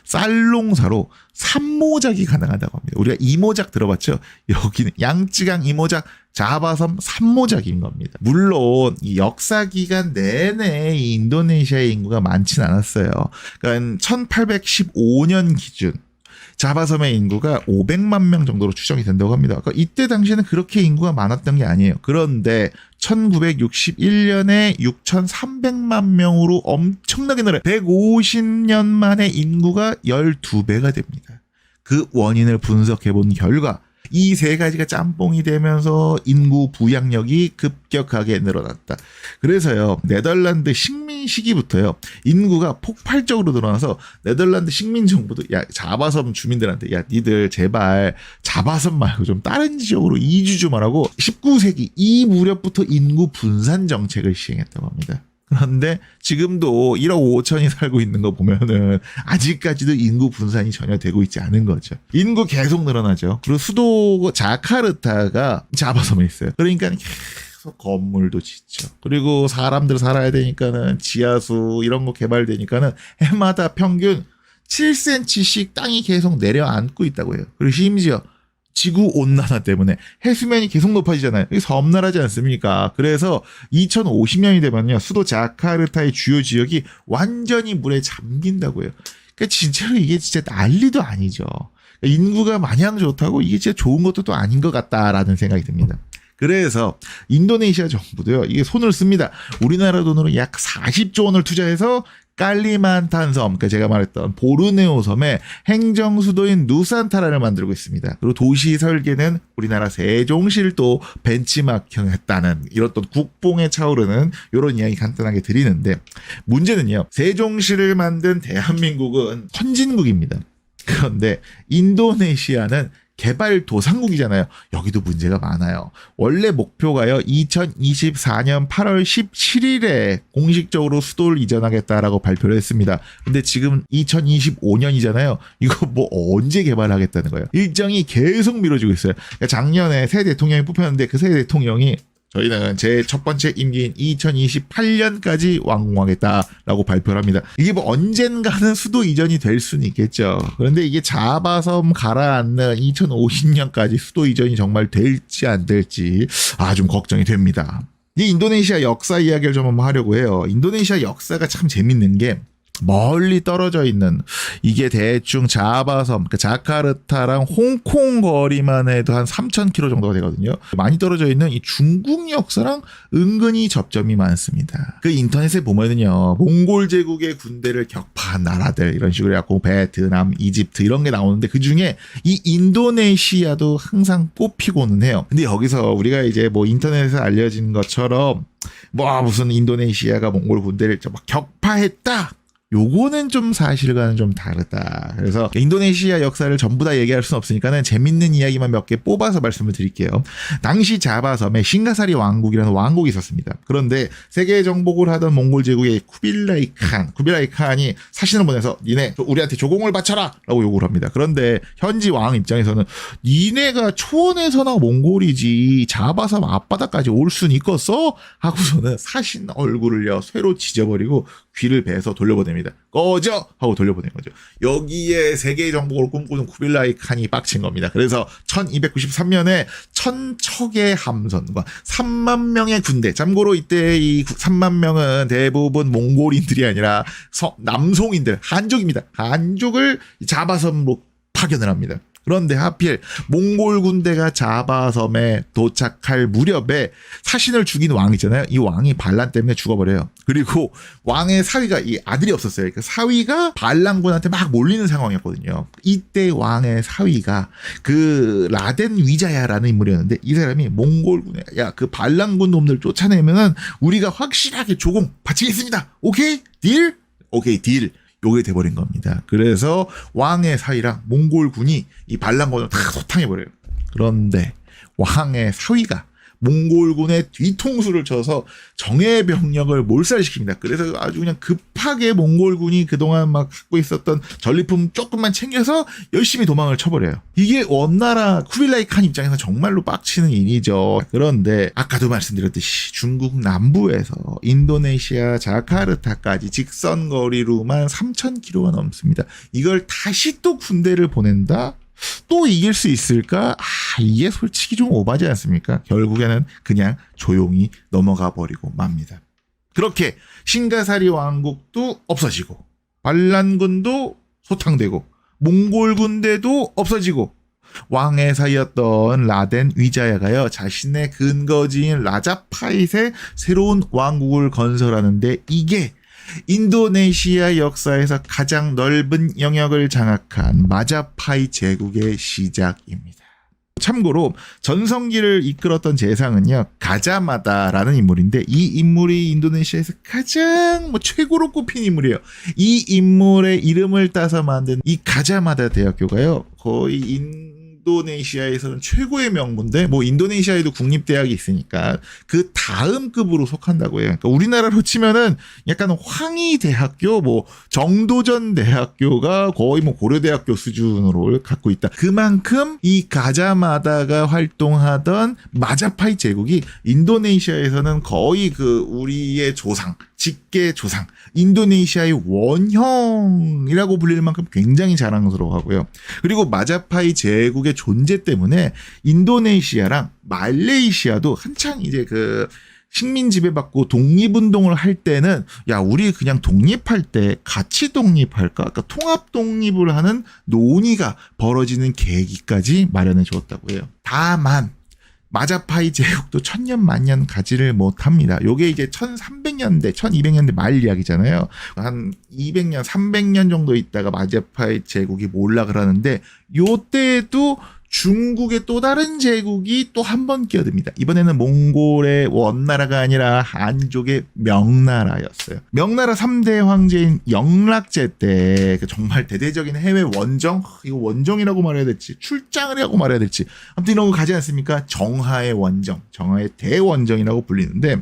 쌀농사로 산모작이 가능하다고 합니다. 우리가 이모작 들어봤죠? 여기는 양쯔강 이모작, 자바섬 산모작인 겁니다. 물론 이 역사 기간 내내 이 인도네시아의 인구가 많진 않았어요. 그러니까 1815년 기준 자바섬의 인구가 500만 명 정도로 추정이 된다고 합니다. 그러니까 이때 당시에는 그렇게 인구가 많았던 게 아니에요. 그런데 1961년에 6,300만 명으로 엄청나게 늘어요. 150년 만에 인구가 12배가 됩니다. 그 원인을 분석해 본 결과 이 세 가지가 짬뽕이 되면서 인구 부양력이 급격하게 늘어났다. 그래서요, 네덜란드 식민 시기부터요, 인구가 폭발적으로 늘어나서 네덜란드 식민 정부도 야, 자바섬 주민들한테 야, 니들 제발 자바섬 말고 좀 다른 지역으로 이주 좀 하라고 19세기 이 무렵부터 인구 분산 정책을 시행했다고 합니다. 그런데 지금도 1억 5천이 살고 있는 거 보면은 아직까지도 인구 분산이 전혀 되고 있지 않은 거죠. 인구 계속 늘어나죠. 그리고 수도 자카르타가 자바섬에 있어요. 그러니까 계속 건물도 짓죠. 그리고 사람들 살아야 되니까는 지하수 이런 거 개발되니까는 해마다 평균 7cm씩 땅이 계속 내려앉고 있다고 해요. 그리고 심지어 지구 온난화 때문에 해수면이 계속 높아지잖아요. 이게 섬나라지 않습니까? 그래서 2050년이 되면요, 수도 자카르타의 주요 지역이 완전히 물에 잠긴다고 해요. 그러니까 진짜로 이게 진짜 난리도 아니죠. 그러니까 인구가 마냥 좋다고 이게 진짜 좋은 것도 또 아닌 것 같다라는 생각이 듭니다. 그래서 인도네시아 정부도요, 이게 손을 씁니다. 우리나라 돈으로 약 40조 원을 투자해서 깔리만탄 섬, 그러니까 제가 말했던 보르네오 섬에 행정 수도인 누산타라를 만들고 있습니다. 그리고 도시 설계는 우리나라 세종시를 벤치마킹했다는 이런 또 국뽕에 차오르는 이런 이야기 간단하게 드리는데, 문제는요, 세종시를 만든 대한민국은 선진국입니다. 그런데 인도네시아는 개발도상국이잖아요. 여기도 문제가 많아요. 원래 목표가요. 2024년 8월 17일에 공식적으로 수도를 이전하겠다라고 발표를 했습니다. 근데 지금 2025년이잖아요. 이거 뭐 언제 개발하겠다는 거예요. 일정이 계속 미뤄지고 있어요. 그러니까 작년에 새 대통령이 뽑혔는데 그 새 대통령이 저희는 제 첫 번째 임기인 2028년까지 완공하겠다라고 발표를 합니다. 이게 뭐 언젠가는 수도 이전이 될 수는 있겠죠. 그런데 이게 자바섬 가라앉는 2050년까지 수도 이전이 정말 될지 안 될지 좀 걱정이 됩니다. 이 인도네시아 역사 이야기를 좀 한번 하려고 해요. 인도네시아 역사가 참 재밌는 게 멀리 떨어져 있는 이게 대충 자바섬, 그러니까 자카르타랑 홍콩 거리만 해도 한 3,000km 정도가 되거든요. 많이 떨어져 있는 이 중국 역사랑 은근히 접점이 많습니다. 그 인터넷에 보면은요, 몽골 제국의 군대를 격파한 나라들 이런 식으로 해갖고 베트남, 이집트 이런 게 나오는데 그 중에 이 인도네시아도 항상 꼽히고는 해요. 근데 여기서 우리가 이제 뭐 인터넷에서 알려진 것처럼 뭐 무슨 인도네시아가 몽골 군대를 막 격파했다. 요거는 좀 사실과는 좀 다르다. 그래서 인도네시아 역사를 전부 다 얘기할 수는 없으니까는 재밌는 이야기만 몇 개 뽑아서 말씀을 드릴게요. 당시 자바섬에 싱가사리 왕국이라는 왕국이 있었습니다. 그런데 세계 정복을 하던 몽골 제국의 쿠빌라이 칸이 사신을 보내서 니네 우리한테 조공을 바쳐라 라고 요구를 합니다. 그런데 현지 왕 입장에서는 니네가 초원에서나 몽골이지 자바섬 앞바다까지 올 순 있겠어? 하고서는 사신 얼굴을요 쇠로 지져버리고 귀를 베서 돌려보냅니다. 꺼져! 하고 돌려보낸 거죠. 여기에 세계 정복을 꿈꾸는 쿠빌라이 칸이 빡친 겁니다. 그래서 1293년에 1,000척의 함선과 3만 명의 군대. 참고로 이때 이 3만 명은 대부분 몽골인들이 아니라 남송인들, 한족입니다. 한족을 자바섬으로 파견을 합니다. 그런데 하필 몽골 군대가 자바섬에 도착할 무렵에 사신을 죽인 왕 있잖아요. 이 왕이 반란 때문에 죽어버려요. 그리고 왕의 사위가 이 아들이 없었어요. 그 사위가 반란군한테 막 몰리는 상황이었거든요. 이때 왕의 사위가 그 라덴 위자야라는 인물이었는데 이 사람이 몽골군에 야 그 반란군 놈들 쫓아내면은 우리가 확실하게 조공 바치겠습니다. 오케이? 딜? 오케이 딜. 요게 돼버린 겁니다. 그래서 왕의 사위랑 몽골군이 이 반란군을 다 소탕해버려요. 그런데 왕의 사위가 몽골군의 뒤통수를 쳐서 정예 병력을 몰살시킵니다. 그래서 아주 그냥 급하게 몽골군이 그동안 막 갖고 있었던 전리품 조금만 챙겨서 열심히 도망을 쳐버려요. 이게 원나라 쿠빌라이 칸 입장에서 정말로 빡치는 일이죠. 그런데 아까도 말씀드렸듯이 중국 남부에서 인도네시아 자카르타까지 직선 거리로만 3,000km가 넘습니다. 이걸 다시 또 군대를 보낸다? 또 이길 수 있을까? 이게 솔직히 좀 오바지 않습니까? 결국에는 그냥 조용히 넘어가 버리고 맙니다. 그렇게 싱가사리 왕국도 없어지고 반란군도 소탕되고 몽골 군대도 없어지고 왕의 사이였던 라덴 위자야가요 자신의 근거지인 라자파잇의 새로운 왕국을 건설하는데 이게 인도네시아 역사에서 가장 넓은 영역을 장악한 마자파잇 제국의 시작입니다. 참고로 전성기를 이끌었던 재상은요 가자마다라는 인물인데 이 인물이 인도네시아에서 가장 최고로 꼽힌 인물이에요. 이 인물의 이름을 따서 만든 이 가자마다 대학교가요 거의 인도네시아에서는 최고의 명문대, 인도네시아에도 국립대학이 있으니까 그 다음 급으로 속한다고 해요. 그러니까 우리나라로 치면은 약간 황희대학교, 정도전 대학교가 거의 고려대학교 수준으로 갖고 있다. 그만큼 이 가자마다가 활동하던 마자파잇 제국이 인도네시아에서는 거의 우리의 조상, 직계 조상, 인도네시아의 원형이라고 불릴 만큼 굉장히 자랑스러워하고요. 그리고 마자파잇 제국의 존재 때문에 인도네시아랑 말레이시아도 한창 이제 식민 지배받고 독립운동을 할 때는 우리 그냥 독립할 때 같이 독립할까? 그러니까 통합 독립을 하는 논의가 벌어지는 계기까지 마련해 주었다고 해요. 다만 마자파잇 제국도 천년 만년 가지를 못합니다. 요게 이제 1300년대, 1200년대 말 이야기잖아요. 한 200년, 300년 정도 있다가 마자파잇 제국이 몰락을 하는데 요때도 중국의 또 다른 제국이 또 한 번 끼어듭니다. 이번에는 몽골의 원나라가 아니라 한족의 명나라였어요. 명나라 3대 황제인 영락제 때 정말 대대적인 해외 원정, 이거 원정이라고 말해야 될지 출장을 하고 말해야 될지 아무튼 이런 거 가지 않습니까? 정하의 원정, 정하의 대원정이라고 불리는데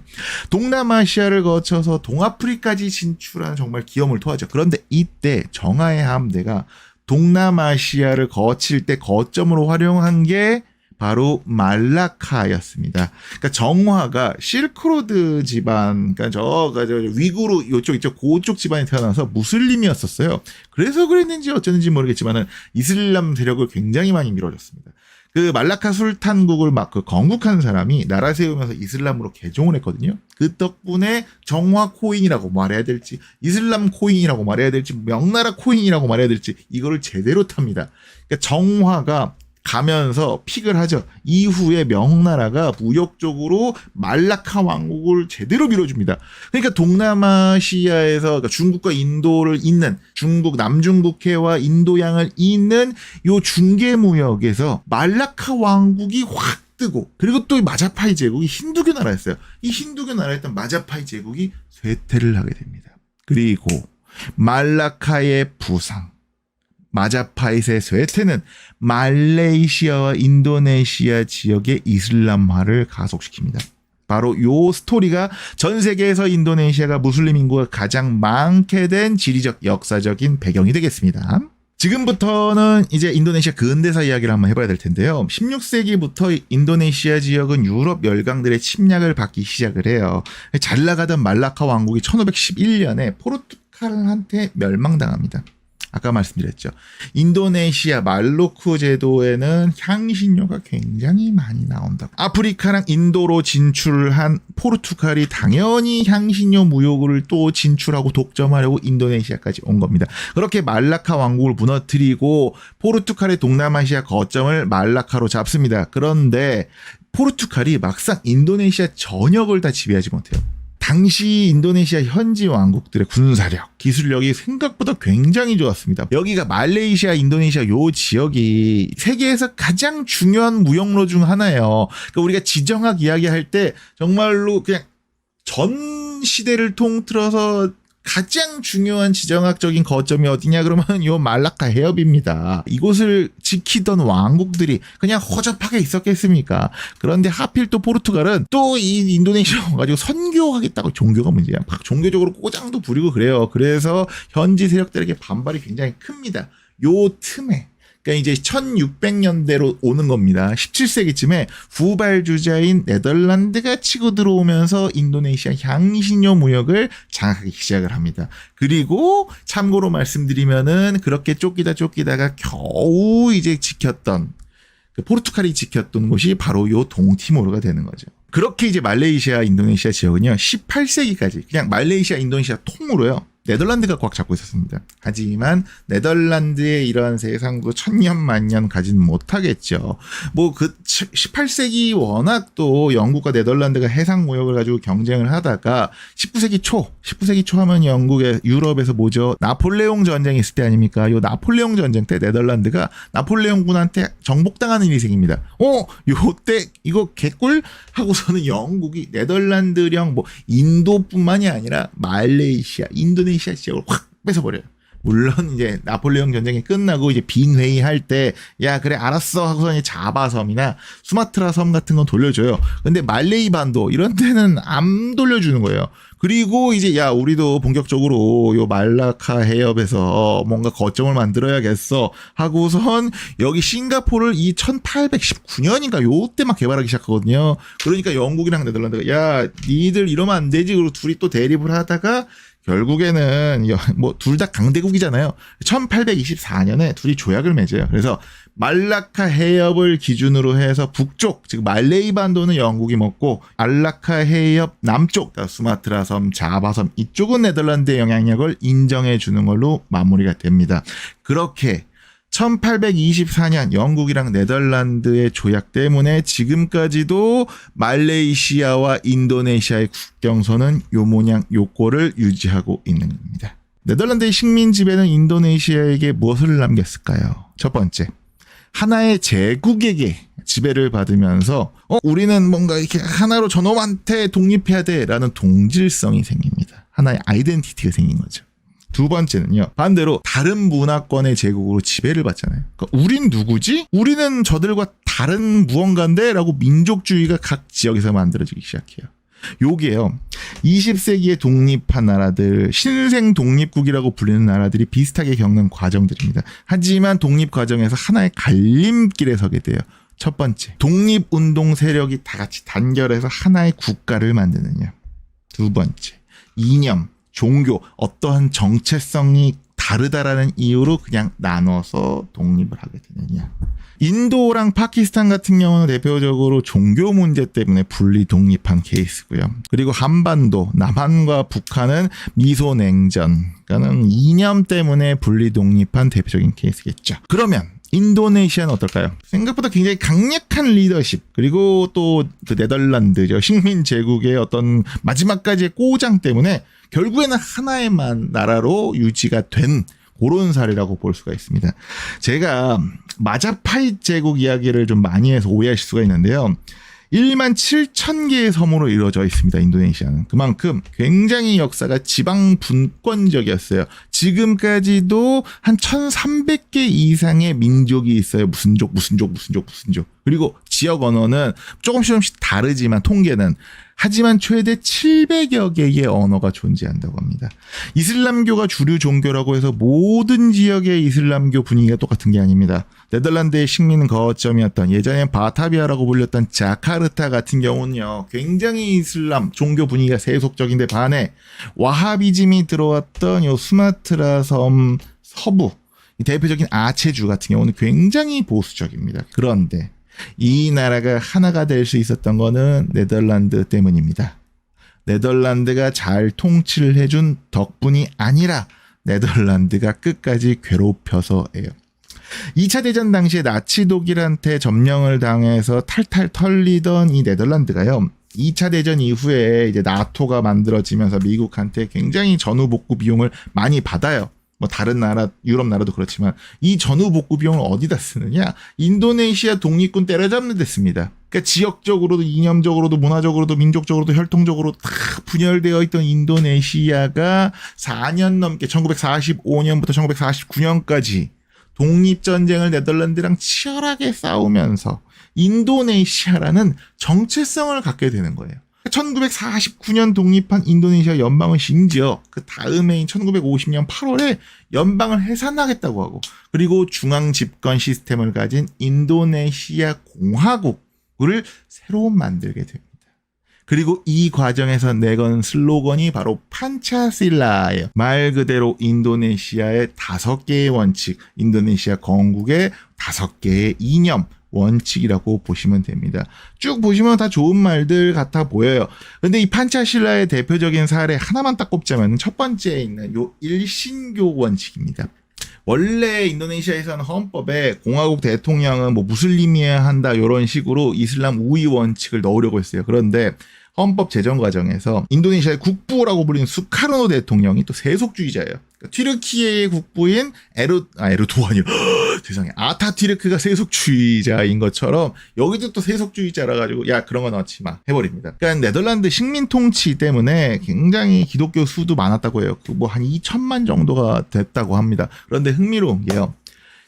동남아시아를 거쳐서 동아프리까지 진출한 정말 기염을 토하죠. 그런데 이때 정하의 함대가 동남아시아를 거칠 때 거점으로 활용한 게 바로 말라카였습니다. 그러니까 정화가 실크로드 집안, 그러니까 저 위구르 요쪽 그쪽 집안에 태어나서 무슬림이었었어요. 그래서 그랬는지 어쩌는지 모르겠지만은 이슬람 세력을 굉장히 많이 밀어줬습니다. 그 말라카 술탄국을 막 건국한 사람이 나라 세우면서 이슬람으로 개종을 했거든요. 그 덕분에 정화 코인이라고 말해야 될지, 이슬람 코인이라고 말해야 될지, 명나라 코인이라고 말해야 될지 이거를 제대로 탑니다. 그러니까 정화가 가면서 픽을 하죠. 이후에 명나라가 무역적으로 말라카 왕국을 제대로 밀어줍니다. 그러니까 동남아시아에서 그러니까 중국과 인도를 잇는 중국 남중국해와 인도양을 잇는 요 중개무역에서 말라카 왕국이 확 뜨고 그리고 또 마자파이 제국이 힌두교 나라였어요. 이 힌두교 나라였던 마자파이 제국이 쇠퇴를 하게 됩니다. 그리고 말라카의 부상 마자파이의 쇠퇴는 말레이시아와 인도네시아 지역의 이슬람화를 가속시킵니다. 바로 요 스토리가 전 세계에서 인도네시아가 무슬림 인구가 가장 많게 된 지리적 역사적인 배경이 되겠습니다. 지금부터는 이제 인도네시아 근대사 이야기를 한번 해봐야 될 텐데요. 16세기부터 인도네시아 지역은 유럽 열강들의 침략을 받기 시작을 해요. 잘 나가던 말라카 왕국이 1511년에 포르투갈한테 멸망당합니다. 아까 말씀드렸죠. 인도네시아 말루크 제도에는 향신료가 굉장히 많이 나온다. 아프리카랑 인도로 진출한 포르투갈이 당연히 향신료 무역을 또 진출하고 독점하려고 인도네시아까지 온 겁니다. 그렇게 말라카 왕국을 무너뜨리고 포르투갈의 동남아시아 거점을 말라카로 잡습니다. 그런데 포르투갈이 막상 인도네시아 전역을 다 지배하지 못해요. 당시 인도네시아 현지 왕국들의 군사력, 기술력이 생각보다 굉장히 좋았습니다. 여기가 말레이시아, 인도네시아 요 지역이 세계에서 가장 중요한 무역로 중 하나예요. 그러니까 우리가 지정학 이야기할 때 정말로 그냥 전 시대를 통틀어서 가장 중요한 지정학적인 거점이 어디냐 그러면 요 말라카 해협입니다. 이곳을 지키던 왕국들이 그냥 허접하게 있었겠습니까? 그런데 하필 또 포르투갈은 또 이 인도네시아 가지고 선교하겠다고 종교가 문제야. 막 종교적으로 꼬장도 부리고 그래요. 그래서 현지 세력들에게 반발이 굉장히 큽니다. 요 틈에 그러니까 이제 1600년대로 오는 겁니다. 17세기쯤에 후발주자인 네덜란드가 치고 들어오면서 인도네시아 향신료 무역을 장악하기 시작을 합니다. 그리고 참고로 말씀드리면은 그렇게 쫓기다가 겨우 이제 지켰던 포르투갈이 지켰던 곳이 바로 요 동티모르가 되는 거죠. 그렇게 이제 말레이시아, 인도네시아 지역은요 18세기까지 그냥 말레이시아, 인도네시아 통으로요. 네덜란드가 꽉 잡고 있었습니다. 하지만 네덜란드의 이러한 세상도 천년만년 가진 못하겠죠. 뭐 그 18세기 워낙 또 영국과 네덜란드가 해상 무역을 가지고 경쟁을 하다가 19세기 초 하면 영국의 유럽에서 뭐죠? 나폴레옹 전쟁이 있을 때 아닙니까? 요 나폴레옹 전쟁 때 네덜란드가 나폴레옹군한테 정복당하는 일이 생깁니다. 요때 이거 개꿀 하고서는 영국이 네덜란드령 뭐 인도뿐만이 아니라 말레이시아, 인도네시아 지역을 확 뺏어버려요. 물론 이제 나폴레옹 전쟁이 끝나고 이제 빈 회의할 때 야 그래 알았어 하고서 자바섬이나 수마트라 섬 같은 건 돌려줘요. 근데 말레이 반도 이런 데는 안 돌려주는 거예요. 그리고 이제 야 우리도 본격적으로 요 말라카 해협에서 뭔가 거점을 만들어야겠어 하고선 여기 싱가포르를 이 1819년인가 요때 막 개발하기 시작하거든요. 그러니까 영국이랑 네덜란드가 야 니들 이러면 안 되지. 그리고 둘이 또 대립을 하다가 결국에는 뭐 둘 다 강대국이잖아요. 1824년에 둘이 조약을 맺어요. 그래서 말라카 해협을 기준으로 해서 북쪽 즉 말레이 반도는 영국이 먹고 말라카 해협 남쪽 그러니까 수마트라 섬, 자바섬 이쪽은 네덜란드의 영향력을 인정해 주는 걸로 마무리가 됩니다. 그렇게 1824년 영국이랑 네덜란드의 조약 때문에 지금까지도 말레이시아와 인도네시아의 국경선은 요 모양 요 꼴을 유지하고 있는 겁니다. 네덜란드의 식민 지배는 인도네시아에게 무엇을 남겼을까요? 첫 번째, 하나의 제국에게 지배를 받으면서 우리는 뭔가 이렇게 하나로 저놈한테 독립해야 돼라는 동질성이 생깁니다. 하나의 아이덴티티가 생긴 거죠. 두 번째는요. 반대로 다른 문화권의 제국으로 지배를 받잖아요. 그러니까 우린 누구지? 우리는 저들과 다른 무언가인데? 라고 민족주의가 각 지역에서 만들어지기 시작해요. 요게요. 20세기에 독립한 나라들, 신생 독립국이라고 불리는 나라들이 비슷하게 겪는 과정들입니다. 하지만 독립 과정에서 하나의 갈림길에 서게 돼요. 첫 번째, 독립운동 세력이 다 같이 단결해서 하나의 국가를 만드느냐. 두 번째, 이념, 종교, 어떠한 정체성이 다르다라는 이유로 그냥 나눠서 독립을 하게 되느냐. 인도랑 파키스탄 같은 경우는 대표적으로 종교 문제 때문에 분리 독립한 케이스고요. 그리고 한반도, 남한과 북한은 미소냉전, 그러니까는 이념 때문에 분리 독립한 대표적인 케이스겠죠. 그러면 인도네시아는 어떨까요? 생각보다 굉장히 강력한 리더십, 그리고 또 그 네덜란드죠. 식민 제국의 어떤 마지막까지의 꼬장 때문에 결국에는 하나의만 나라로 유지가 된 그런 사례라고 볼 수가 있습니다. 제가 마자파잇 제국 이야기를 좀 많이 해서 오해하실 수가 있는데요. 1만 7천 개의 섬으로 이루어져 있습니다. 인도네시아는. 그만큼 굉장히 역사가 지방 분권적이었어요. 지금까지도 한 1,300개 이상의 민족이 있어요. 무슨 족. 그리고 지역 언어는 조금씩 다르지만 통계는. 하지만 최대 700여 개의 언어가 존재한다고 합니다. 이슬람교가 주류 종교라고 해서 모든 지역의 이슬람교 분위기가 똑같은 게 아닙니다. 네덜란드의 식민 거점이었던 예전엔 바타비아라고 불렸던 자카르타 같은 경우는요. 굉장히 이슬람 종교 분위기가 세속적인데 반해 와하비즘이 들어왔던 요 수마트라 섬 서부 대표적인 아체주 같은 경우는 굉장히 보수적입니다. 그런데 이 나라가 하나가 될 수 있었던 거는 네덜란드 때문입니다. 네덜란드가 잘 통치를 해준 덕분이 아니라 네덜란드가 끝까지 괴롭혀서예요. 2차 대전 당시에 나치 독일한테 점령을 당해서 탈탈 털리던 이 네덜란드가요. 2차 대전 이후에 이제 나토가 만들어지면서 미국한테 굉장히 전후복구 비용을 많이 받아요. 뭐 다른 나라, 유럽 나라도 그렇지만 이 전후복구 비용을 어디다 쓰느냐? 인도네시아 독립군 때려잡는 데 씁니다. 그러니까 지역적으로도 이념적으로도 문화적으로도 민족적으로도 혈통적으로 다 분열되어 있던 인도네시아가 4년 넘게 1945년부터 1949년까지 독립전쟁을 네덜란드랑 치열하게 싸우면서 인도네시아라는 정체성을 갖게 되는 거예요. 1949년 독립한 인도네시아 연방은 심지어 그 다음해인 1950년 8월에 연방을 해산하겠다고 하고 그리고 중앙 집권 시스템을 가진 인도네시아 공화국을 새로 만들게 됩니다. 그리고 이 과정에서 내건 슬로건이 바로 판차실라예요. 말 그대로 인도네시아의 5개의 원칙, 인도네시아 건국의 5개의 이념, 원칙이라고 보시면 됩니다. 쭉 보시면 다 좋은 말들 같아 보여요. 근데 이 판차실라의 대표적인 사례 하나만 딱 꼽자면 첫 번째에 있는 요 일신교 원칙입니다. 원래 인도네시아에서는 헌법에 공화국 대통령은 뭐 무슬림이어야 한다 이런 식으로 이슬람 우위 원칙을 넣으려고 했어요. 그런데 헌법 제정 과정에서 인도네시아의 국부라고 불리는 수카르노 대통령이 또 세속주의자예요. 그러니까 튀르키예의 국부인 에르도안이요. 세상에 아타튀르크가 세속주의자인 것처럼 여기도 또 세속주의자라 가지고 야 그런 거 넣지 마 해버립니다. 그러니까 네덜란드 식민 통치 때문에 굉장히 기독교 수도 많았다고 해요. 뭐 한 2천만 정도가 됐다고 합니다. 그런데 흥미로운 게요.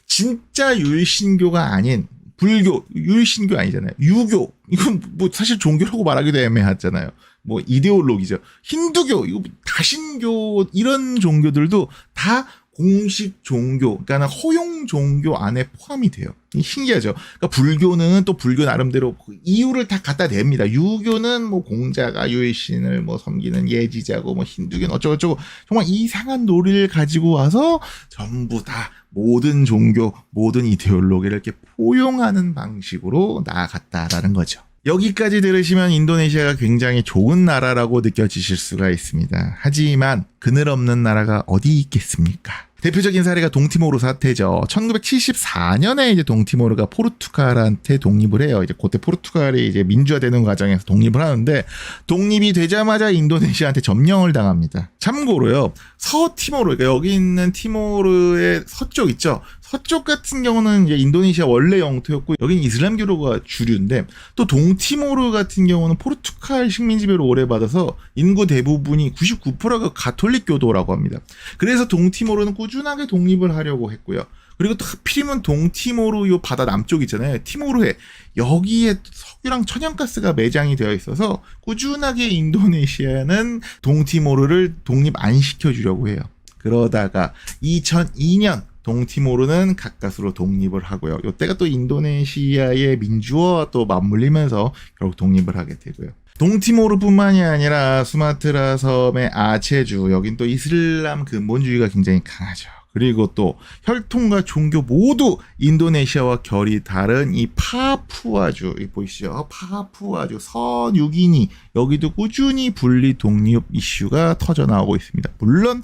진짜 유일신교가 아닌 불교, 유일신교 아니잖아요. 유교. 이건 뭐 사실 종교라고 말하기도 애매하잖아요. 뭐 이데올로기죠. 힌두교, 이거 다신교 이런 종교들도 다 공식 종교, 그러니까 허용 종교 안에 포함이 돼요. 신기하죠. 그러니까 불교는 또 불교 나름대로 이유를 다 갖다 댑니다. 유교는 뭐 공자가 유일신을 뭐 섬기는 예지자고 뭐 힌두교는 어쩌고저쩌고 정말 이상한 논리를 가지고 와서 전부 다 모든 종교, 모든 이데올로기를 이렇게 포용하는 방식으로 나아갔다라는 거죠. 여기까지 들으시면 인도네시아가 굉장히 좋은 나라라고 느껴지실 수가 있습니다. 하지만 그늘 없는 나라가 어디 있겠습니까? 대표적인 사례가 동티모르 사태죠. 1974년에 이제 동티모르가 포르투갈한테 독립을 해요. 이제 그때 포르투갈이 이제 민주화되는 과정에서 독립을 하는데 독립이 되자마자 인도네시아한테 점령을 당합니다. 참고로요. 서티모르, 그러니까 여기 있는 티모르의 서쪽 있죠. 서쪽 같은 경우는 이제 인도네시아 원래 영토였고 여긴 이슬람교로가 주류인데 또 동티모르 같은 경우는 포르투갈 식민 지배를 오래 받아서 인구 대부분이 99%가 가톨릭교도라고 합니다. 그래서 동티모르는 꾸준하게 독립을 하려고 했고요. 그리고 또 하필이면 동티모르 요 바다 남쪽 있잖아요. 티모르해. 여기에 석유랑 천연가스가 매장이 되어 있어서 꾸준하게 인도네시아는 동티모르를 독립 안 시켜주려고 해요. 그러다가 2002년 동티모르는 가까스로 독립을 하고요. 이때가 또 인도네시아의 민주화와 또 맞물리면서 결국 독립을 하게 되고요. 동티모르뿐만이 아니라 수마트라 섬의 아체주, 여긴 또 이슬람 근본주의가 굉장히 강하죠. 그리고 또 혈통과 종교 모두 인도네시아와 결이 다른 이 파푸아주, 보이시죠? 파푸아주, 서뉴기니, 여기도 꾸준히 분리 독립 이슈가 터져나오고 있습니다. 물론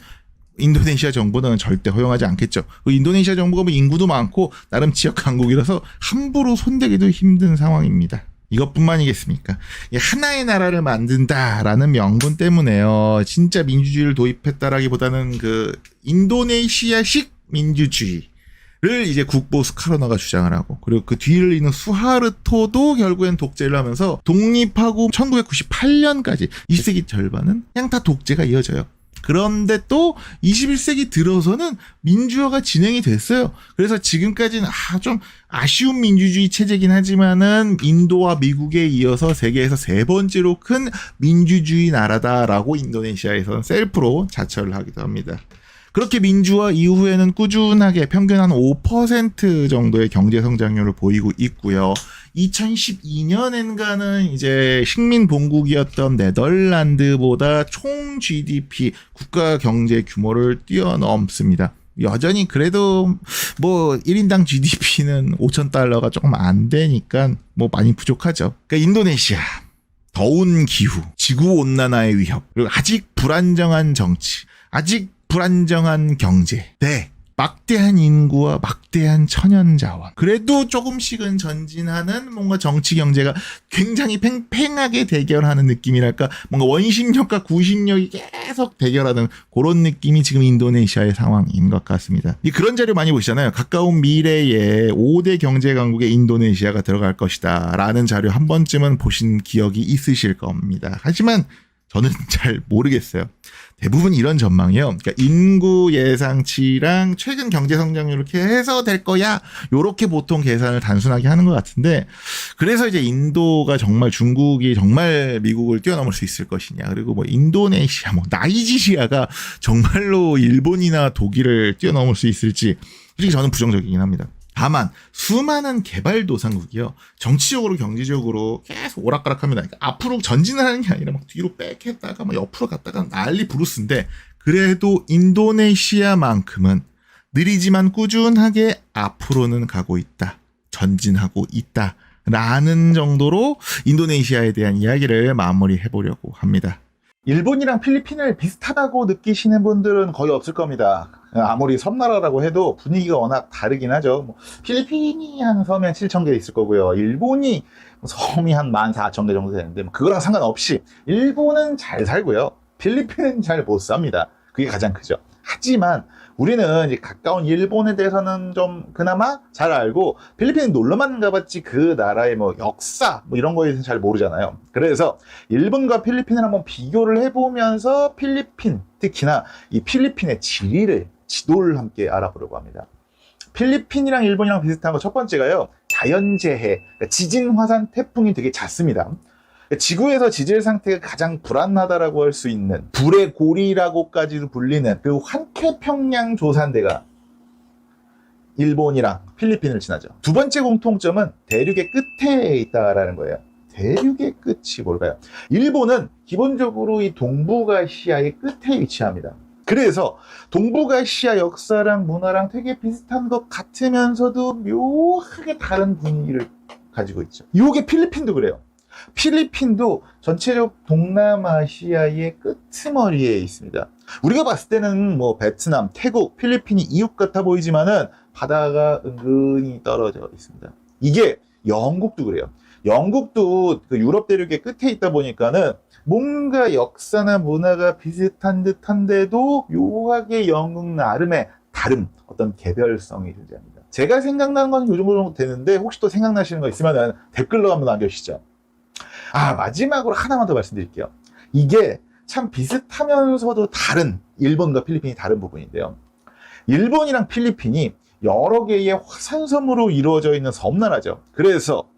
인도네시아 정부는 절대 허용하지 않겠죠. 인도네시아 정부가 뭐 인구도 많고 나름 지역 강국이라서 함부로 손대기도 힘든 상황입니다. 이것뿐만이겠습니까? 하나의 나라를 만든다라는 명분 때문에요. 진짜 민주주의를 도입했다라기보다는 그 인도네시아식 민주주의를 이제 국보 스카르노가 주장을 하고, 그리고 그 뒤를 잇는 수하르토도 결국엔 독재를 하면서 독립하고 1998년까지 20세기 절반은 그냥 다 독재가 이어져요. 그런데 또 21세기 들어서는 민주화가 진행이 됐어요. 그래서 지금까지는 좀 아쉬운 민주주의 체제긴 하지만은 인도와 미국에 이어서 세계에서 세 번째로 큰 민주주의 나라다라고 인도네시아에서는 셀프로 자처를 하기도 합니다. 그렇게 민주화 이후에는 꾸준하게 평균 한 5% 정도의 경제 성장률을 보이고 있고요. 2012년엔가는 이제 식민 본국이었던 네덜란드보다 총 GDP, 국가 경제 규모를 뛰어넘습니다. 여전히 그래도 뭐 1인당 GDP는 5,000달러가 조금 안 되니까 뭐 많이 부족하죠. 그러니까 인도네시아, 더운 기후, 지구온난화의 위협, 그리고 아직 불안정한 정치, 아직 불안정한 경제, 네, 막대한 인구와 막대한 천연자원. 그래도 조금씩은 전진하는 뭔가 정치 경제가 굉장히 팽팽하게 대결하는 느낌이랄까, 뭔가 원심력과 구심력이 계속 대결하는 그런 느낌이 지금 인도네시아의 상황인 것 같습니다. 그런 자료 많이 보시잖아요. 가까운 미래에 5대 경제 강국에 인도네시아가 들어갈 것이다 라는 자료 한 번쯤은 보신 기억이 있으실 겁니다. 하지만 저는 잘 모르겠어요. 대부분 이런 전망이에요. 그러니까 인구 예상치랑 최근 경제 성장률 이렇게 해서 될 거야, 요렇게 보통 계산을 단순하게 하는 것 같은데, 그래서 이제 인도가 정말 중국이 정말 미국을 뛰어넘을 수 있을 것이냐, 그리고 뭐 인도네시아, 뭐 나이지리아가 정말로 일본이나 독일을 뛰어넘을 수 있을지 솔직히 저는 부정적이긴 합니다. 다만 수많은 개발도상국이요, 정치적으로 경제적으로 계속 오락가락합니다. 그러니까 앞으로 전진을 하는 게 아니라 막 뒤로 빽했다가 막 옆으로 갔다가 난리 부르스인데, 그래도 인도네시아만큼은 느리지만 꾸준하게 앞으로는 가고 있다, 전진하고 있다 라는 정도로 인도네시아에 대한 이야기를 마무리해 보려고 합니다. 일본이랑 필리핀을 비슷하다고 느끼시는 분들은 거의 없을 겁니다. 아무리 섬나라라고 해도 분위기가 워낙 다르긴 하죠. 뭐 필리핀이 한 섬에 7,000개 있을 거고요. 일본이 섬이 한 14,000개 정도 되는데, 그거랑 상관없이 일본은 잘 살고요. 필리핀은 잘 못 삽니다. 그게 가장 크죠. 하지만 우리는 이제 가까운 일본에 대해서는 좀 그나마 잘 알고, 필리핀은 놀러만 가봤지 그 나라의 뭐 역사 뭐 이런 거에 대해서는 잘 모르잖아요. 그래서 일본과 필리핀을 한번 비교를 해보면서 필리핀, 특히나 이 필리핀의 지도를 함께 알아보려고 합니다. 필리핀이랑 일본이랑 비슷한 거 첫 번째가요, 자연재해, 그러니까 지진, 화산, 태풍이 되게 잦습니다. 지구에서 지질 상태가 가장 불안하다라고 할 수 있는 불의 고리라고까지도 불리는 그 환태평양 조산대가 일본이랑 필리핀을 지나죠. 두 번째 공통점은 대륙의 끝에 있다라는 거예요. 대륙의 끝이 뭘까요? 일본은 기본적으로 이 동북아시아의 끝에 위치합니다. 그래서 동북아시아 역사랑 문화랑 되게 비슷한 것 같으면서도 묘하게 다른 분위기를 가지고 있죠. 이게 필리핀도 그래요. 필리핀도 전체적 동남아시아의 끄트머리에 있습니다. 우리가 봤을 때는 뭐 베트남, 태국, 필리핀이 이웃 같아 보이지만은 바다가 은근히 떨어져 있습니다. 이게 영국도 그래요. 영국도 그 유럽 대륙의 끝에 있다 보니까는 뭔가 역사나 문화가 비슷한 듯한데도 묘하게 영국 나름의 다른 어떤 개별성이 존재합니다. 제가 생각나는 건 요 정도 되는데 혹시 또 생각나시는 거 있으면 댓글로 한번 남겨주시죠. 마지막으로 하나만 더 말씀드릴게요. 이게 참 비슷하면서도 다른, 일본과 필리핀이 다른 부분인데요. 일본이랑 필리핀이 여러 개의 화산섬으로 이루어져 있는 섬나라죠. 그래서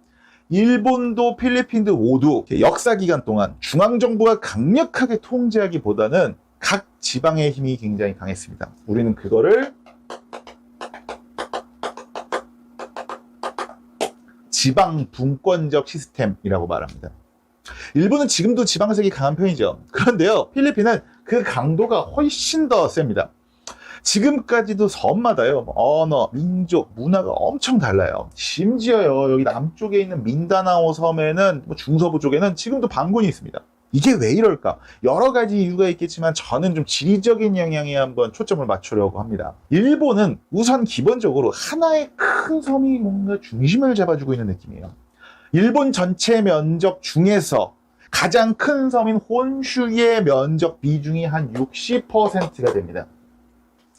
일본도 필리핀도 모두 역사 기간 동안 중앙정부가 강력하게 통제하기보다는 각 지방의 힘이 굉장히 강했습니다. 우리는 그거를 지방 분권적 시스템이라고 말합니다. 일본은 지금도 지방색이 강한 편이죠. 그런데요, 필리핀은 그 강도가 훨씬 더 셉니다. 지금까지도 섬마다요, 언어, 민족, 문화가 엄청 달라요. 심지어요, 여기 남쪽에 있는 민다나오 섬에는, 중서부 쪽에는 지금도 반군이 있습니다. 이게 왜 이럴까? 여러 가지 이유가 있겠지만 저는 좀 지리적인 영향에 한번 초점을 맞추려고 합니다. 일본은 우선 기본적으로 하나의 큰 섬이 뭔가 중심을 잡아주고 있는 느낌이에요. 일본 전체 면적 중에서 가장 큰 섬인 혼슈의 면적 비중이 한 60%가 됩니다.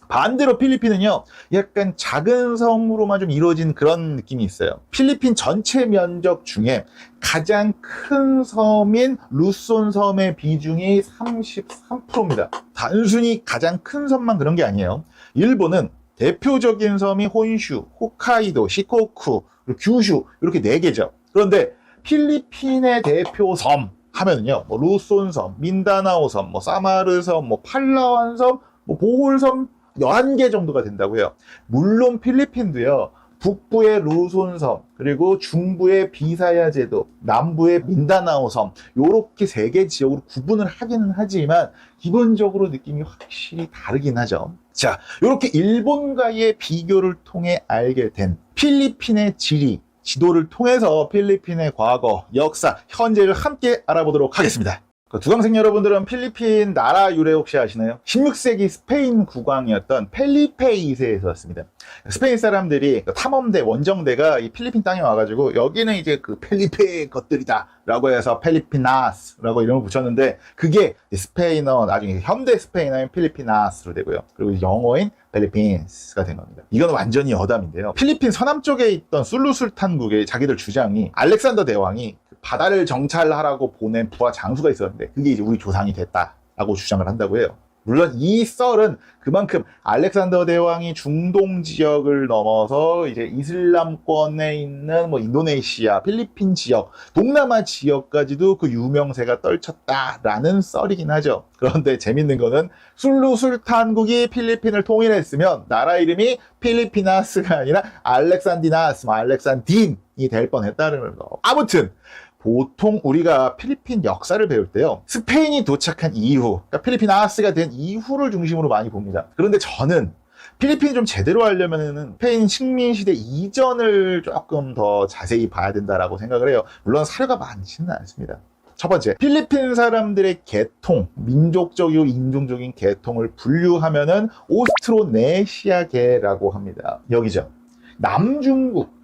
반대로 필리핀은요, 약간 작은 섬으로만 좀 이루어진 그런 느낌이 있어요. 필리핀 전체 면적 중에 가장 큰 섬인 루손 섬의 비중이 33%입니다. 단순히 가장 큰 섬만 그런 게 아니에요. 일본은 대표적인 섬이 혼슈, 홋카이도, 시코쿠, 그리고 규슈 이렇게 4개죠. 그런데 필리핀의 대표 섬 하면은요, 루손 섬, 민다나오 섬, 사마르 섬, 팔라완 섬, 보홀 섬 11개 정도가 된다고요. 물론 필리핀도요, 북부의 루손섬, 그리고 중부의 비사야 제도, 남부의 민다나오 섬, 요렇게 3개 지역으로 구분을 하기는 하지만 기본적으로 느낌이 확실히 다르긴 하죠. 자, 요렇게 일본과의 비교를 통해 알게 된 필리핀의 지리, 지도를 통해서 필리핀의 과거, 역사, 현재를 함께 알아보도록 하겠습니다. 두강생 여러분들은 필리핀 나라 유래 혹시 아시나요? 16세기 스페인 국왕이었던 펠리페 2세에서 왔습니다. 스페인 사람들이 탐험대, 원정대가 이 필리핀 땅에 와가지고 여기는 이제 그 펠리페 것들이다 라고 해서 펠리피나스라고 이름을 붙였는데 그게 스페인어, 나중에 현대 스페인어인 필리피나스로 되고요. 그리고 영어인 필리핀스가 된 겁니다. 이건 완전히 여담인데요. 필리핀 서남 쪽에 있던 술루술탄국의 자기들 주장이 알렉산더 대왕이 바다를 정찰하라고 보낸 부하 장수가 있었는데 그게 이제 우리 조상이 됐다라고 주장을 한다고 해요. 물론 이 썰은 그만큼 알렉산더 대왕이 중동 지역을 넘어서 이제 이슬람권에 있는 인도네시아, 필리핀 지역, 동남아 지역까지도 그 유명세가 떨쳤다라는 썰이긴 하죠. 그런데 재밌는 거는 술루술탄국이 필리핀을 통일했으면 나라 이름이 필리피나스가 아니라 알렉산디나스, 알렉산딘이 될 뻔했다는 거. 아무튼 보통 우리가 필리핀 역사를 배울 때요, 스페인이 도착한 이후, 그러니까 필리피나스가 된 이후를 중심으로 많이 봅니다. 그런데 저는 필리핀이 좀 제대로 하려면은 스페인 식민시대 이전을 조금 더 자세히 봐야 된다라고 생각을 해요. 물론 사료가 많지는 않습니다. 첫 번째, 필리핀 사람들의 계통, 민족적이고 인종적인 계통을 분류하면은 오스트로네시아계라고 합니다. 여기죠. 남중국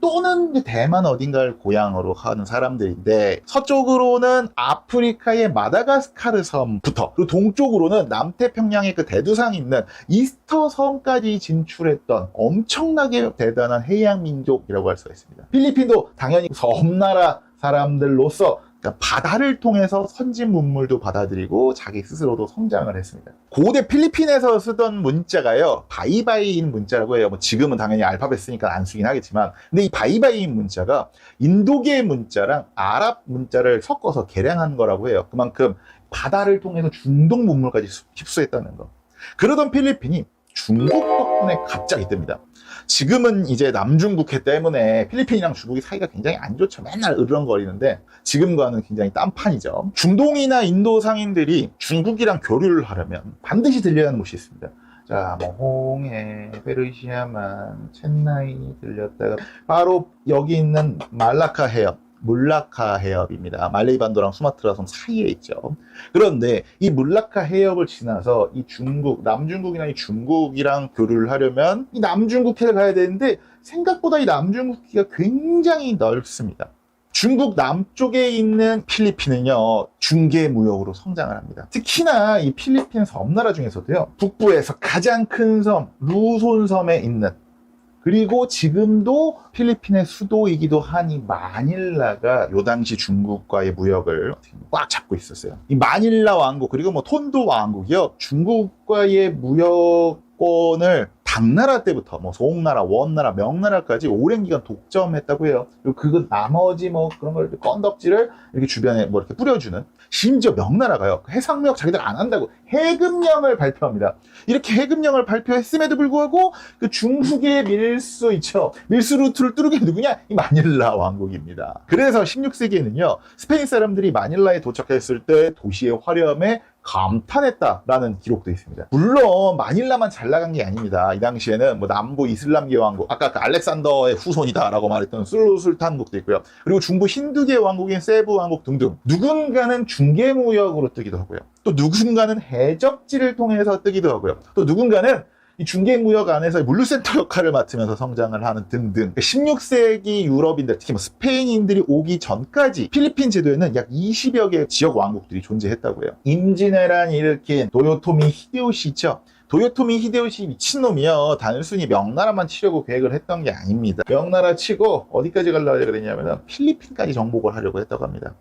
또는 대만 어딘가를 고향으로 하는 사람들인데 서쪽으로는 아프리카의 마다가스카르 섬부터 그리고 동쪽으로는 남태평양의 그 대두상 있는 이스터 섬까지 진출했던 엄청나게 대단한 해양 민족이라고 할 수가 있습니다. 필리핀도 당연히 섬나라 사람들로서 그러니까 바다를 통해서 선진 문물도 받아들이고 자기 스스로도 성장을 했습니다. 고대 필리핀에서 쓰던 문자가요, 바이바이인 문자라고 해요. 지금은 당연히 알파벳 쓰니까 안 쓰긴 하겠지만, 근데 이 바이바이인 문자가 인도계 문자랑 아랍 문자를 섞어서 개량한 거라고 해요. 그만큼 바다를 통해서 중동 문물까지 흡수했다는 거. 그러던 필리핀이 중국 덕분에 갑자기 뜹니다. 지금은 이제 남중국해 때문에 필리핀이랑 중국이 사이가 굉장히 안 좋죠. 맨날 으르렁거리는데 지금과는 굉장히 딴판이죠. 중동이나 인도 상인들이 중국이랑 교류를 하려면 반드시 들려야 하는 곳이 있습니다. 자, 홍해, 페르시아만, 첸나이 들렸다가 바로 여기 있는 말라카 해협, 물라카 해협입니다. 말레이 반도랑 수마트라 섬 사이에 있죠. 그런데 이 물라카 해협을 지나서 이 중국, 남중국이나 이 중국이랑 교류를 하려면 이 남중국해를 가야 되는데 생각보다 이 남중국해가 굉장히 넓습니다. 중국 남쪽에 있는 필리핀은요, 중개 무역으로 성장을 합니다. 특히나 이 필리핀 섬나라 중에서도요, 북부에서 가장 큰 섬, 루손섬에 있는 그리고 지금도 필리핀의 수도이기도 한 이 마닐라가 요 당시 중국과의 무역을 꽉 잡고 있었어요. 이 마닐라 왕국 그리고 뭐 톤도 왕국이요. 중국과의 무역권을 당나라 때부터 뭐 송나라, 원나라, 명나라까지 오랜 기간 독점했다고 해요. 그리고 그 나머지 뭐 그런 걸 건덕지를 이렇게 주변에 뭐 이렇게 뿌려주는, 심지어 명나라가요 해상무역 자기들 안 한다고 해금령을 발표합니다. 이렇게 해금령을 발표했음에도 불구하고 그 중국의 밀수 있죠. 밀수 루트를 뚫은 게 누구냐? 이 마닐라 왕국입니다. 그래서 16세기에는요 스페인 사람들이 마닐라에 도착했을 때 도시의 화려함에 감탄했다라는 기록도 있습니다. 물론 마닐라만 잘 나간 게 아닙니다. 이 당시에는 뭐 남부 이슬람계 왕국, 아까 그 알렉산더의 후손이다라고 말했던 술루 술탄국도 있고요. 그리고 중부 힌두계 왕국인 세부 왕국 등등. 누군가는 중개무역으로 뜨기도 하고요. 또 누군가는 해적지를 통해서 뜨기도 하고요. 또 누군가는 이 중개무역 안에서 물류센터 역할을 맡으면서 성장을 하는 등등. 16세기 유럽인들, 특히 뭐 스페인인들이 오기 전까지 필리핀 제도에는 약 20여 개의 지역 왕국들이 존재했다고 해요. 임진왜란이 일으킨 도요토미 히데요시 있죠? 도요토미 히데요시 미친놈이요. 단순히 명나라만 치려고 계획을 했던 게 아닙니다. 명나라 치고 어디까지 가려고 그랬냐면 필리핀까지 정복을 하려고 했다고 합니다.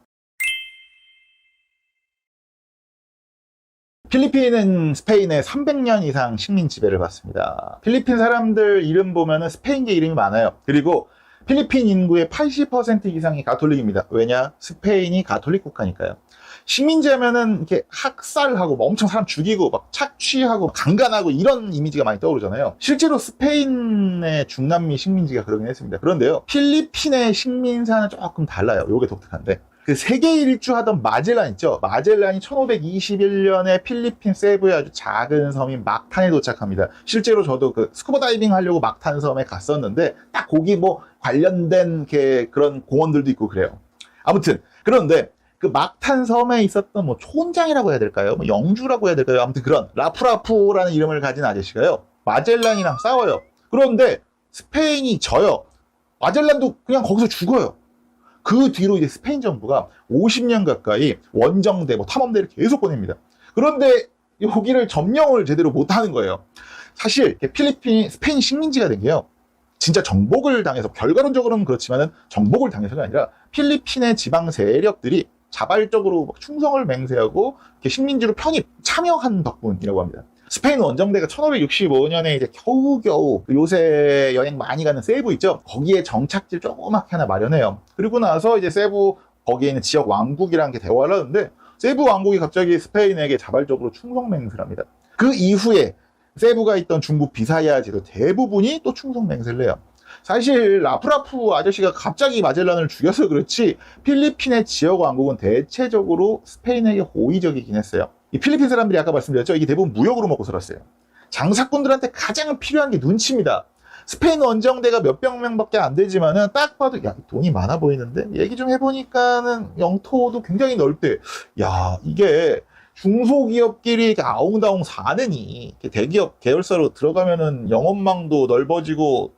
필리핀은 스페인의 300년 이상 식민 지배를 받습니다. 필리핀 사람들 이름 보면은 스페인계 이름이 많아요. 그리고 필리핀 인구의 80% 이상이 가톨릭입니다. 왜냐? 스페인이 가톨릭 국가니까요. 식민지 하면은 이렇게 학살하고 뭐 엄청 사람 죽이고 막 착취하고 강간하고 이런 이미지가 많이 떠오르잖아요. 실제로 스페인의 중남미 식민지가 그러긴 했습니다. 그런데요, 필리핀의 식민사는 조금 달라요. 요게 독특한데. 그 세계 일주하던 마젤란 있죠? 마젤란이 1521년에 필리핀 세부의 아주 작은 섬인 막탄에 도착합니다. 실제로 저도 그 스쿠버 다이빙 하려고 막탄 섬에 갔었는데 딱 거기 뭐 관련된 그런 공원들도 있고 그래요. 아무튼 그런데 그 막탄 섬에 있었던 뭐 촌장이라고 해야 될까요? 뭐 영주라고 해야 될까요? 아무튼 그런 라프라프라는 이름을 가진 아저씨가요 마젤란이랑 싸워요. 그런데 스페인이 져요. 마젤란도 그냥 거기서 죽어요. 그 뒤로 이제 스페인 정부가 50년 가까이 원정대, 뭐 탐험대를 계속 보냅니다. 그런데 여기를 점령을 제대로 못하는 거예요. 사실 필리핀이 스페인 식민지가 된 게요, 진짜 정복을 당해서, 결과론적으로는 그렇지만은 정복을 당해서가 아니라 필리핀의 지방 세력들이 자발적으로 충성을 맹세하고 식민지로 편입, 참여한 덕분이라고 합니다. 스페인 원정대가 1565년에 이제 겨우겨우 요새 여행 많이 가는 세부 있죠? 거기에 정착지를 조그맣게 하나 마련해요. 그리고 나서 이제 세부, 거기에 있는 지역 왕국이라는 게 대화를 하는데, 세부 왕국이 갑자기 스페인에게 자발적으로 충성 맹세를 합니다. 그 이후에 세부가 있던 중부 비사야 제도 대부분이 또 충성 맹세를 해요. 사실 라프라프 아저씨가 갑자기 마젤란을 죽여서 그렇지 필리핀의 지역 왕국은 대체적으로 스페인에게 호의적이긴 했어요. 이 필리핀 사람들이 아까 말씀드렸죠? 이게 대부분 무역으로 먹고 살았어요. 장사꾼들한테 가장 필요한 게 눈치입니다. 스페인 원정대가 몇백 명밖에 안 되지만은 딱 봐도 야, 돈이 많아 보이는데? 얘기 좀 해보니까는 영토도 굉장히 넓대. 야, 이게 중소기업끼리 아웅다웅 사느니 대기업 계열사로 들어가면은 영업망도 넓어지고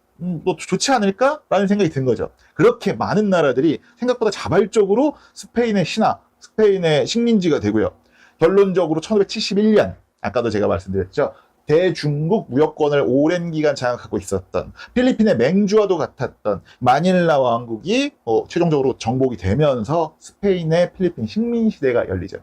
또 좋지 않을까? 라는 생각이 든 거죠. 그렇게 많은 나라들이 생각보다 자발적으로 스페인의 신하, 스페인의 식민지가 되고요. 결론적으로 1571년, 아까도 제가 말씀드렸죠. 대중국 무역권을 오랜 기간 장악하고 있었던 필리핀의 맹주와도 같았던 마닐라 왕국이 최종적으로 정복이 되면서 스페인의 필리핀 식민시대가 열리죠.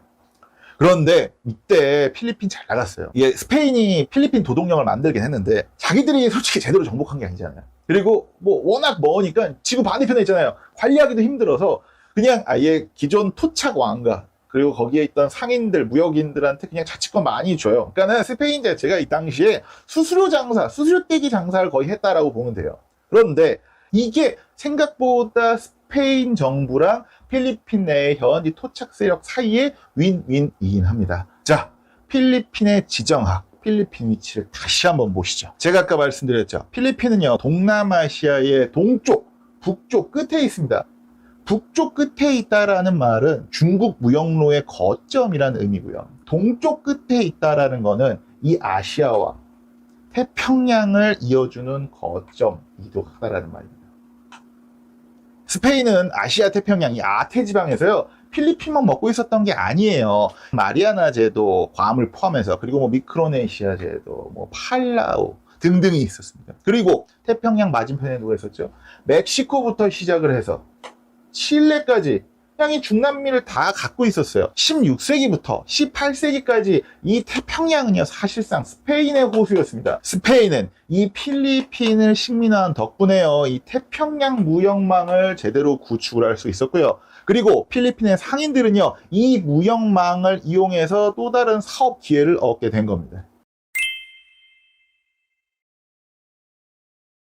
그런데 이때 필리핀 잘 나갔어요. 이게 스페인이 필리핀 도독령을 만들긴 했는데 자기들이 솔직히 제대로 정복한 게 아니잖아요. 그리고 뭐 워낙 머니까 지구 반대편에 있잖아요. 관리하기도 힘들어서 그냥 아예 기존 토착 왕가, 그리고 거기에 있던 상인들, 무역인들한테 그냥 자치권 많이 줘요. 그러니까는 스페인 자체가 이 당시에 수수료 장사, 수수료 떼기 장사를 거의 했다라고 보면 돼요. 그런데 이게 생각보다 스페인 정부랑 필리핀 내의 현지 토착 세력 사이에 윈윈이긴 합니다. 자, 필리핀의 지정학, 필리핀 위치를 다시 한번 보시죠. 제가 아까 말씀드렸죠. 필리핀은요, 동남아시아의 동쪽, 북쪽 끝에 있습니다. 북쪽 끝에 있다라는 말은 중국 무역로의 거점이라는 의미고요. 동쪽 끝에 있다라는 거는 이 아시아와 태평양을 이어주는 거점이기도 하다라는 말입니다. 스페인은 아시아 태평양, 이 아태 지방에서요, 필리핀만 먹고 있었던 게 아니에요. 마리아나 제도, 괌을 포함해서, 그리고 뭐 미크로네시아 제도, 뭐 팔라우, 등등이 있었습니다. 그리고 태평양 맞은편에 누가 있었죠? 멕시코부터 시작을 해서 칠레까지 그냥 이 중남미를 다 갖고 있었어요. 16세기부터 18세기까지 이 태평양은요, 사실상 스페인의 호수였습니다. 스페인은 이 필리핀을 식민한 덕분에요, 이 태평양 무역망을 제대로 구축을 할 수 있었고요. 그리고 필리핀의 상인들은요, 이 무역망을 이용해서 또 다른 사업 기회를 얻게 된 겁니다.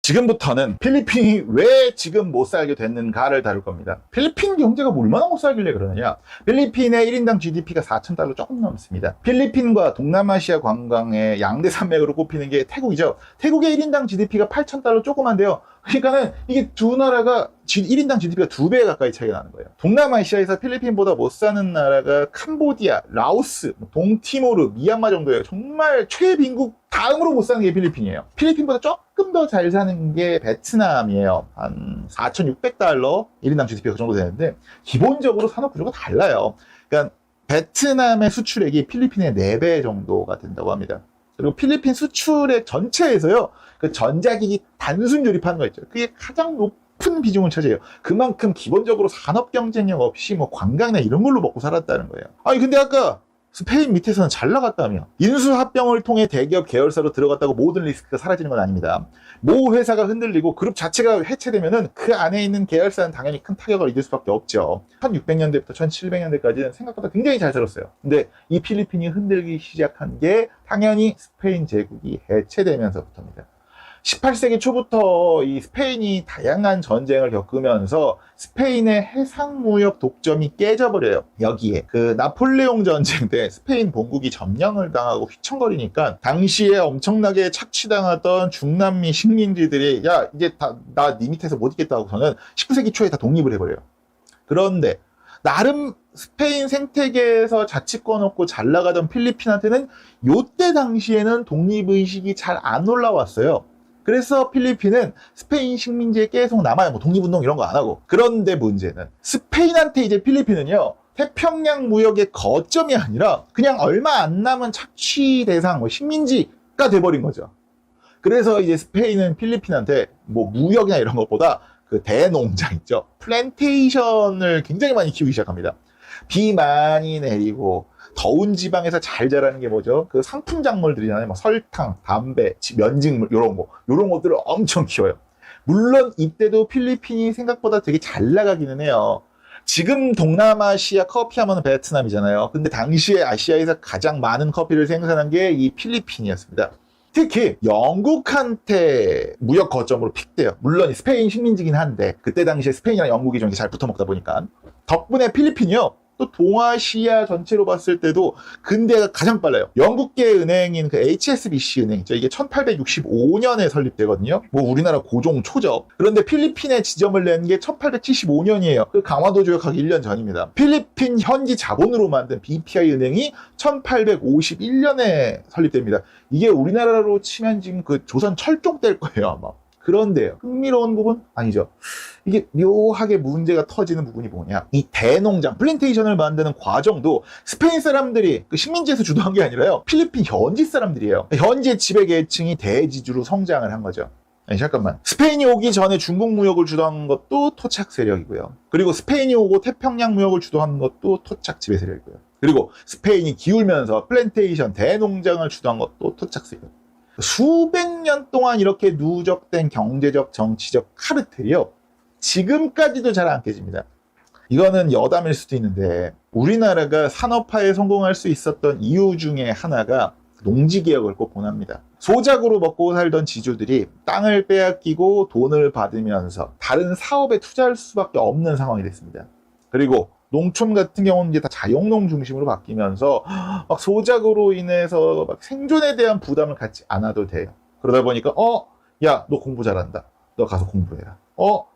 지금부터는 필리핀이 왜 지금 못 살게 됐는가를 다룰 겁니다. 필리핀 경제가 얼마나 못 살길래 그러느냐. 필리핀의 1인당 GDP가 4,000달러 조금 넘습니다. 필리핀과 동남아시아 관광의 양대 산맥으로 꼽히는 게 태국이죠. 태국의 1인당 GDP가 8,000달러 조그만데요. 그러니까는 이게 두 나라가 1인당 GDP가 2배 가까이 차이가 나는 거예요. 동남아시아에서 필리핀보다 못 사는 나라가 캄보디아, 라오스, 동티모르, 미얀마 정도예요. 정말 최빈국 다음으로 못 사는 게 필리핀이에요. 필리핀보다 조금 더 잘 사는 게 베트남이에요. 한 4,600달러 1인당 GDP가 그 정도 되는데 기본적으로 산업 구조가 달라요. 그러니까 베트남의 수출액이 필리핀의 4배 정도가 된다고 합니다. 그리고 필리핀 수출액 전체에서요, 그 전자기기 단순 조립하는 거 있죠. 그게 가장 높은 비중을 차지해요. 그만큼 기본적으로 산업 경쟁력 없이 뭐 관광이나 이런 걸로 먹고 살았다는 거예요. 아니 근데 아까 스페인 밑에서는 잘 나갔다며. 인수합병을 통해 대기업 계열사로 들어갔다고 모든 리스크가 사라지는 건 아닙니다. 모 회사가 흔들리고 그룹 자체가 해체되면은 그 안에 있는 계열사는 당연히 큰 타격을 입을 수밖에 없죠. 1600년대부터 1700년대까지는 생각보다 굉장히 잘 살았어요. 근데 이 필리핀이 흔들기 시작한 게 당연히 스페인 제국이 해체되면서부터입니다. 18세기 초부터 이 스페인이 다양한 전쟁을 겪으면서 스페인의 해상무역 독점이 깨져버려요. 여기에 그 나폴레옹 전쟁 때 스페인 본국이 점령을 당하고 휘청거리니까 당시에 엄청나게 착취당하던 중남미 식민지들이 야 이제 나 네 밑에서 못 있겠다 하고서는 19세기 초에 다 독립을 해버려요. 그런데 나름 스페인 생태계에서 자치권 얻고 잘 나가던 필리핀한테는 요때 당시에는 독립의식이 잘 안 올라왔어요. 그래서 필리핀은 스페인 식민지에 계속 남아요. 뭐 독립운동 이런 거 안 하고. 그런데 문제는 스페인한테 이제 필리핀은요, 태평양 무역의 거점이 아니라 그냥 얼마 안 남은 착취 대상, 뭐 식민지가 돼버린 거죠. 그래서 이제 스페인은 필리핀한테 뭐 무역이나 이런 것보다 그 대농장 있죠. 플랜테이션을 굉장히 많이 키우기 시작합니다. 비 많이 내리고 더운 지방에서 잘 자라는 게 뭐죠? 그 상품 작물들이잖아요. 뭐 설탕, 담배, 면직물 이런 것들을 엄청 키워요. 물론 이때도 필리핀이 생각보다 되게 잘 나가기는 해요. 지금 동남아시아 커피 하면 베트남이잖아요. 근데 당시에 아시아에서 가장 많은 커피를 생산한 게 이 필리핀이었습니다. 특히 영국한테 무역 거점으로 픽돼요. 물론 스페인 식민지긴 한데 그때 당시에 스페인이랑 영국이 좀 잘 붙어먹다 보니까 덕분에 필리핀이요, 또 동아시아 전체로 봤을 때도 근대가 가장 빨라요. 영국계 은행인 그 HSBC 은행 있죠. 이게 1865년에 설립되거든요. 뭐 우리나라 고종 초죠. 그런데 필리핀에 지점을 낸 게 1875년이에요. 그 강화도 조약하기 1년 전입니다. 필리핀 현지 자본으로 만든 BPI 은행이 1851년에 설립됩니다. 이게 우리나라로 치면 지금 그 조선 철종 때일 거예요, 아마. 그런데요, 흥미로운 부분 아니죠. 이게 묘하게 문제가 터지는 부분이 뭐냐, 이 대농장 플랜테이션을 만드는 과정도 스페인 사람들이 그 식민지에서 주도한 게 아니라요, 필리핀 현지 사람들이에요. 현지의 지배계층이 대지주로 성장을 한 거죠. 아니 잠깐만, 스페인이 오기 전에 중국 무역을 주도한 것도 토착 세력이고요, 그리고 스페인이 오고 태평양 무역을 주도한 것도 토착 지배 세력이고요, 그리고 스페인이 기울면서 플랜테이션 대농장을 주도한 것도 토착 세력. 수백 년 동안 이렇게 누적된 경제적, 정치적 카르텔이요, 지금까지도 잘 안 깨집니다. 이거는 여담일 수도 있는데 우리나라가 산업화에 성공할 수 있었던 이유 중에 하나가 농지개혁을 꼭 권합니다. 소작으로 먹고 살던 지주들이 땅을 빼앗기고 돈을 받으면서 다른 사업에 투자할 수밖에 없는 상황이 됐습니다. 그리고 농촌 같은 경우는 이제 다 자영농 중심으로 바뀌면서 막 소작으로 인해서 막 생존에 대한 부담을 갖지 않아도 돼요. 그러다 보니까 야, 너 공부 잘한다. 너 가서 공부해라.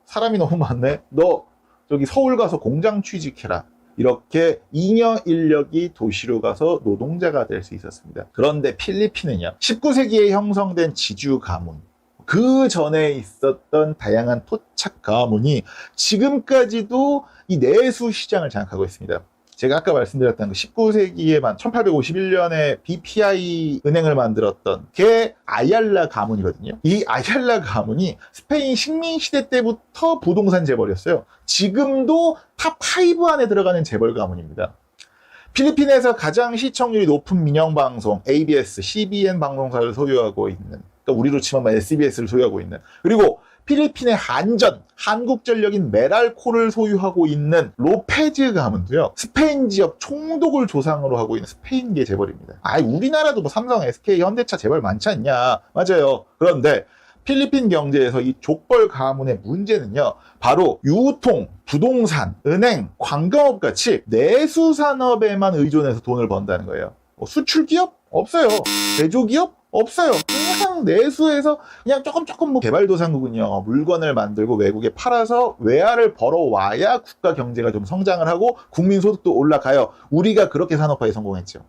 사람이 너무 많네. 너 저기 서울 가서 공장 취직해라. 이렇게 잉여 인력이 도시로 가서 노동자가 될 수 있었습니다. 그런데 필리핀은요, 19세기에 형성된 지주 가문, 그 전에 있었던 다양한 토착 가문이 지금까지도 이 내수 시장을 장악하고 있습니다. 제가 아까 말씀드렸던 그 19세기에만 1851년에 BPI 은행을 만들었던 게 아얄라 가문이거든요. 이 아얄라 가문이 스페인 식민 시대 때부터 부동산 재벌이었어요. 지금도 탑5 안에 들어가는 재벌 가문입니다. 필리핀에서 가장 시청률이 높은 민영방송 ABS, CBN 방송사를 소유하고 있는, 그러니까 우리로 치면 SBS를 소유하고 있는, 그리고 필리핀의 한전, 한국전력인 메랄코를 소유하고 있는 로페즈 가문도요, 스페인 지역 총독을 조상으로 하고 있는 스페인계 재벌입니다. 우리나라도 뭐 삼성, SK, 현대차 재벌 많지 않냐? 맞아요. 그런데 필리핀 경제에서 이 족벌 가문의 문제는요, 바로 유통, 부동산, 은행, 관광업 같이 내수 산업에만 의존해서 돈을 번다는 거예요. 수출 기업? 없어요. 제조기업? 없어요. 그냥 내수에서 그냥 조금 뭐 개발도상국은요, 물건을 만들고 외국에 팔아서 외화를 벌어와야 국가 경제가 좀 성장을 하고 국민 소득도 올라가요. 우리가 그렇게 산업화에 성공했죠.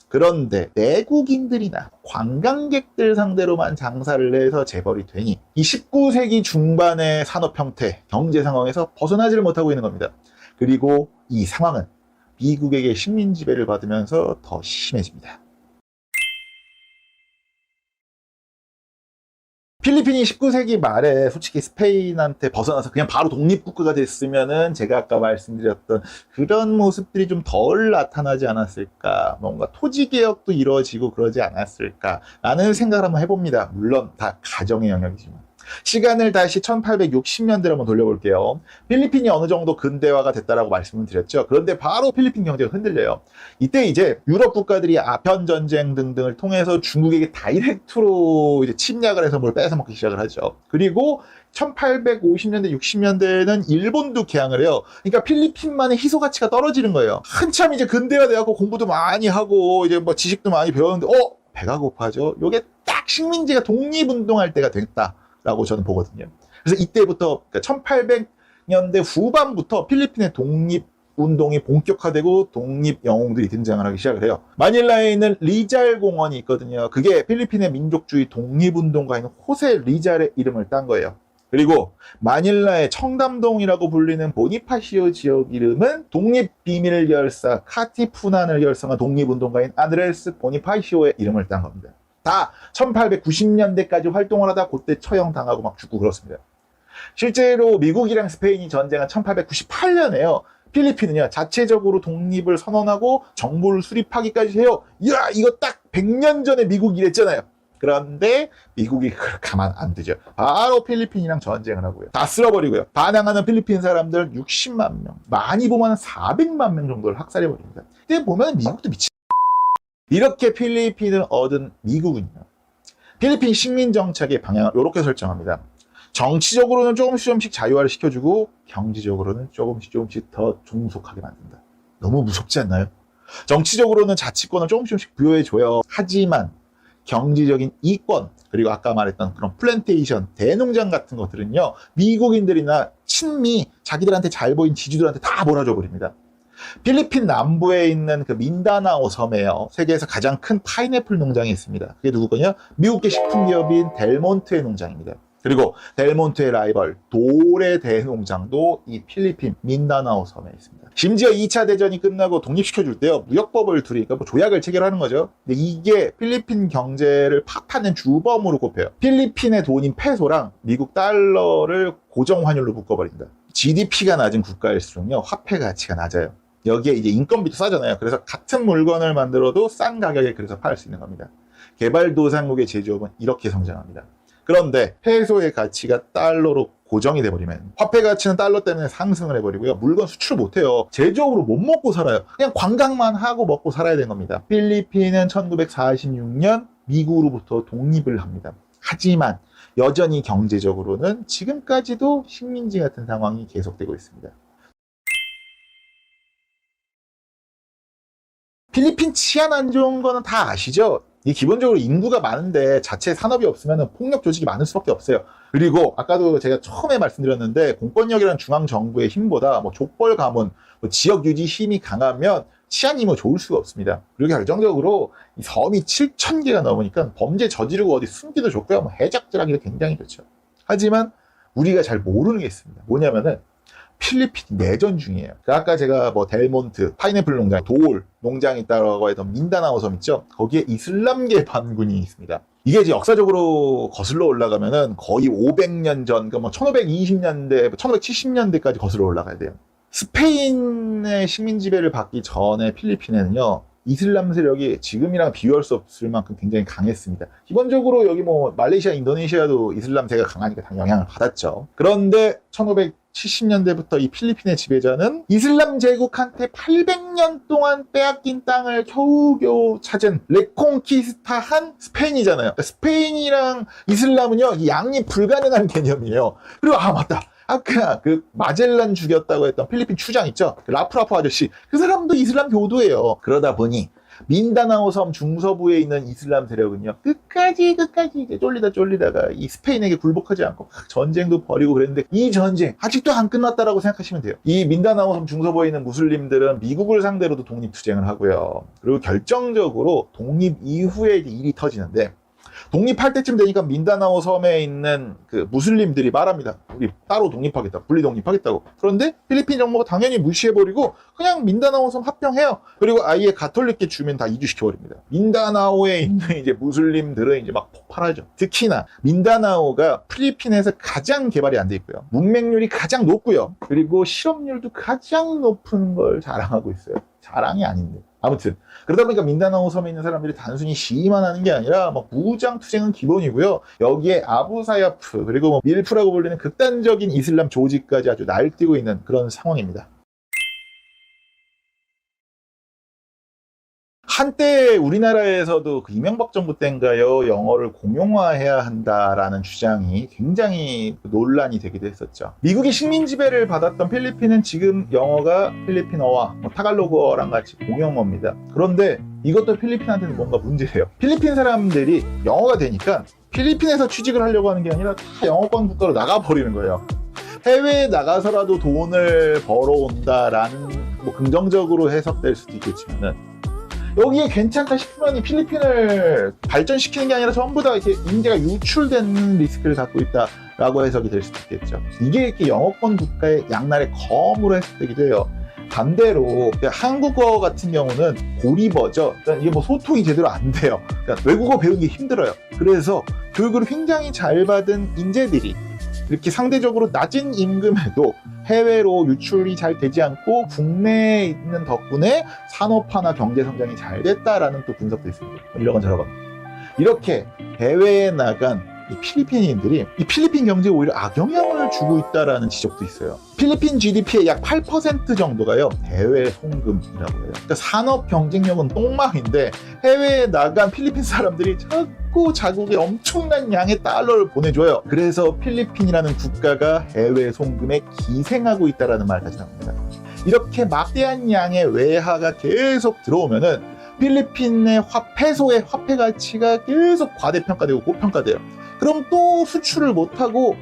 그런데 내국인들이나 관광객들 상대로만 장사를 해서 재벌이 되니 이 19세기 중반의 산업 형태, 경제 상황에서 벗어나지를 못하고 있는 겁니다. 그리고 이 상황은 미국에게 식민 지배를 받으면서 더 심해집니다. 필리핀이 19세기 말에 솔직히 스페인한테 벗어나서 그냥 바로 독립국가가 됐으면은 제가 아까 말씀드렸던 그런 모습들이 좀 덜 나타나지 않았을까, 뭔가 토지개혁도 이루어지고 그러지 않았을까라는 생각을 한번 해봅니다. 물론 다 가정의 영역이지만. 시간을 다시 1860년대로 한번 돌려볼게요. 필리핀이 어느 정도 근대화가 됐다라고 말씀을 드렸죠. 그런데 바로 필리핀 경제가 흔들려요. 이때 이제 유럽 국가들이 아편 전쟁 등등을 통해서 중국에게 다이렉트로 이제 침략을 해서 뭘 뺏어먹기 시작을 하죠. 그리고 1850년대, 60년대에는 일본도 개항을 해요. 그러니까 필리핀만의 희소 가치가 떨어지는 거예요. 한참 이제 근대화돼갖고 공부도 많이 하고 이제 뭐 지식도 많이 배웠는데, 배가 고파져. 요게 딱 식민지가 독립운동할 때가 됐다. 라고 저는 보거든요. 그래서 이때부터, 그러니까 1800년대 후반부터 필리핀의 독립운동이 본격화되고 독립 영웅들이 등장을 하기 시작을 해요. 마닐라에 있는 리잘 공원이 있거든요. 그게 필리핀의 민족주의 독립운동가인 호세 리잘의 이름을 딴 거예요. 그리고 마닐라의 청담동이라고 불리는 보니파시오 지역 이름은 독립비밀 열사 카티푸난을 결성한 독립운동가인 아드레스 보니파시오의 이름을 딴 겁니다. 다 1890년대까지 활동을 하다 그때 처형당하고 막 죽고 그렇습니다. 실제로 미국이랑 스페인이 전쟁한 1898년에요. 필리핀은요, 자체적으로 독립을 선언하고 정부를 수립하기까지 해요. 이야, 이거 딱 100년 전에 미국이 이랬잖아요. 그런데 미국이 가만 안 두죠. 바로 필리핀이랑 전쟁을 하고요. 다 쓸어버리고요. 반항하는 필리핀 사람들 60만 명, 많이 보면 400만 명 정도를 학살해버립니다. 근데 보면 미국도 미치. 이렇게 필리핀을 얻은 미국은요, 필리핀 식민 정책의 방향을 이렇게 설정합니다. 정치적으로는 조금씩 자유화를 시켜주고 경제적으로는 조금씩 더 종속하게 만든다. 너무 무섭지 않나요? 정치적으로는 자치권을 조금씩 부여해줘요. 하지만 경제적인 이권, 그리고 아까 말했던 그런 플랜테이션, 대농장 같은 것들은요, 미국인들이나 친미, 자기들한테 잘 보인 지주들한테 다 몰아줘 버립니다. 필리핀 남부에 있는 그 민다나오 섬에요, 세계에서 가장 큰 파인애플 농장이 있습니다. 그게 누구거든요? 미국계 식품기업인 델몬트의 농장입니다. 그리고 델몬트의 라이벌 도레 대농장도 이 필리핀 민다나오 섬에 있습니다. 심지어 2차 대전이 끝나고 독립시켜줄 때요, 무역법을 둘이, 그러니까 조약을 체결하는 거죠. 근데 이게 필리핀 경제를 파파는 주범으로 꼽혀요. 필리핀의 돈인 페소랑 미국 달러를 고정 환율로 묶어버린다. GDP가 낮은 국가일수록요, 화폐 가치가 낮아요. 여기에 이제 인건비도 싸잖아요. 그래서 같은 물건을 만들어도 싼 가격에 그래서 팔 수 있는 겁니다. 개발도상국의 제조업은 이렇게 성장합니다. 그런데 페소의 가치가 달러로 고정이 돼버리면 화폐 가치는 달러 때문에 상승을 해버리고요, 물건 수출을 못해요. 제조업으로 못 먹고 살아요. 그냥 관광만 하고 먹고 살아야 되는 겁니다. 필리핀은 1946년 미국으로부터 독립을 합니다. 하지만 여전히 경제적으로는 지금까지도 식민지 같은 상황이 계속되고 있습니다. 필리핀 치안 안 좋은 거는 다 아시죠? 이 기본적으로 인구가 많은데 자체 산업이 없으면 폭력 조직이 많을 수밖에 없어요. 그리고 아까도 제가 처음에 말씀드렸는데, 공권력이라는 중앙정부의 힘보다 뭐 족벌 가문, 뭐 지역 유지 힘이 강하면 치안이 뭐 좋을 수가 없습니다. 그리고 결정적으로 이 섬이 7,000개가 넘으니까 범죄 저지르고 어디 숨기도 좋고요, 뭐 해적질하기도 굉장히 좋죠. 하지만 우리가 잘 모르는 게 있습니다. 뭐냐면은 필리핀 내전 중이에요. 아까 제가 뭐 델몬트, 파인애플 농장, 도올 농장이 있다고 했던 민다나오 섬 있죠? 거기에 이슬람계 반군이 있습니다. 이게 이제 역사적으로 거슬러 올라가면은 거의 500년 전, 그러니까 뭐 1520년대, 1570년대까지 거슬러 올라가야 돼요. 스페인의 식민 지배를 받기 전에 필리핀에는요, 이슬람 세력이 지금이랑 비교할 수 없을 만큼 굉장히 강했습니다. 기본적으로 여기 뭐 말레이시아, 인도네시아도 이슬람세가 강하니까 다 영향을 받았죠. 그런데 1570년대부터 이 필리핀의 지배자는 이슬람 제국한테 800년 동안 빼앗긴 땅을 겨우겨우 찾은 레콩키스타한 스페인이잖아요. 그러니까 스페인이랑 이슬람은요, 양립 불가능한 개념이에요. 그리고 맞다. 아까 그 마젤란 죽였다고 했던 필리핀 추장 있죠? 그 라프라프 아저씨. 그 사람도 이슬람 교도예요. 그러다 보니 민다나오 섬 중서부에 있는 이슬람 세력은요, 끝까지 이제 쫄리다가 이 스페인에게 굴복하지 않고 전쟁도 벌이고 그랬는데, 이 전쟁 아직도 안 끝났다라고 생각하시면 돼요. 이 민다나오 섬 중서부에 있는 무슬림들은 미국을 상대로도 독립투쟁을 하고요. 그리고 결정적으로 독립 이후에 일이 터지는데, 독립할 때쯤 되니까 민다나오 섬에 있는 그 무슬림들이 말합니다. 우리 따로 독립하겠다. 분리 독립하겠다고. 그런데 필리핀 정부가 당연히 무시해버리고 그냥 민다나오 섬 합병해요. 그리고 아예 가톨릭계 주민 다 이주시켜버립니다. 민다나오에 있는 이제 무슬림들은 이제 막 폭발하죠. 특히나 민다나오가 필리핀에서 가장 개발이 안 돼 있고요. 문맹률이 가장 높고요. 그리고 실업률도 가장 높은 걸 자랑하고 있어요. 자랑이 아닌데. 아무튼 그러다 보니까 민다나오 섬에 있는 사람들이 단순히 시위만 하는 게 아니라 막 무장 투쟁은 기본이고요. 여기에 아부사야프 그리고 뭐 밀프라고 불리는 극단적인 이슬람 조직까지 아주 날뛰고 있는 그런 상황입니다. 한때 우리나라에서도 그 이명박 정부 때인가요, 영어를 공용화해야 한다라는 주장이 굉장히 논란이 되기도 했었죠. 미국이 식민 지배를 받았던 필리핀은 지금 영어가 필리핀어와 타갈로그어랑 같이 공용어입니다. 그런데 이것도 필리핀한테는 뭔가 문제예요. 필리핀 사람들이 영어가 되니까 필리핀에서 취직을 하려고 하는 게 아니라 다 영어권 국가로 나가버리는 거예요. 해외에 나가서라도 돈을 벌어온다라는 뭐 긍정적으로 해석될 수도 있겠지만은, 여기에 괜찮다 싶으면 필리핀을 발전시키는 게 아니라 전부 다 이렇게 인재가 유출되는 리스크를 갖고 있다라고 해석이 될 수도 있겠죠. 이게 이렇게 영어권 국가의 양날의 검으로 해석되기도 해요. 반대로 한국어 같은 경우는 고리버죠. 그러니까 이게 뭐 소통이 제대로 안 돼요. 그러니까 외국어 배우기 힘들어요. 그래서 교육을 굉장히 잘 받은 인재들이 이렇게 상대적으로 낮은 임금에도 해외로 유출이 잘 되지 않고 국내에 있는 덕분에 산업화나 경제 성장이 잘 됐다라는 또 분석도 있습니다. 이런 저런. 이렇게 해외에 나간 이 필리핀인들이 이 필리핀 경제에 오히려 악영향을 주고 있다라는 지적도 있어요. 필리핀 GDP의 약 8% 정도가요, 해외 송금이라고 해요. 그러니까 산업 경쟁력은 똥망인데 해외에 나간 필리핀 사람들이 자꾸 자국에 엄청난 양의 달러를 보내줘요. 그래서 필리핀이라는 국가가 해외 송금에 기생하고 있다라는 말까지 나옵니다. 이렇게 막대한 양의 외화가 계속 들어오면은 필리핀의 페소의 화폐 가치가 계속 과대평가되고 고평가돼요. 그럼 또 수출을 못하고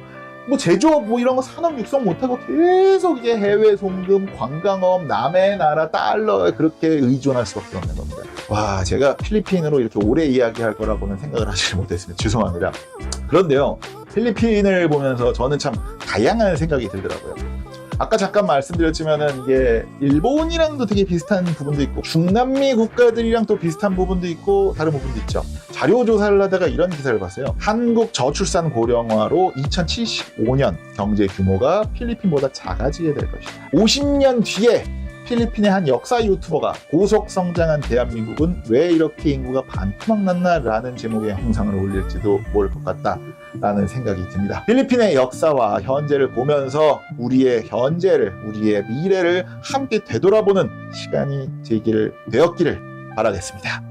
뭐 제조업 뭐 이런 거 산업 육성 못하고 계속 이제 해외 송금, 관광업, 남의 나라 달러에 그렇게 의존할 수밖에 없는 겁니다. 와, 제가 필리핀으로 이렇게 오래 이야기할 거라고는 생각을 하지 못했습니다. 죄송합니다. 그런데요, 필리핀을 보면서 저는 참 다양한 생각이 들더라고요. 아까 잠깐 말씀드렸지만은 이게 일본이랑도 되게 비슷한 부분도 있고 중남미 국가들이랑 또 비슷한 부분도 있고 다른 부분도 있죠. 자료 조사를 하다가 이런 기사를 봤어요. 한국 저출산 고령화로 2075년 경제 규모가 필리핀보다 작아지게 될 것이다. 50년 뒤에 필리핀의 한 역사 유튜버가 고속 성장한 대한민국은 왜 이렇게 인구가 반토막 났나라는 제목의 영상을 올릴지도 모를 것 같다라는 생각이 듭니다. 필리핀의 역사와 현재를 보면서 우리의 현재를, 우리의 미래를 함께 되돌아보는 시간이 되었기를 바라겠습니다.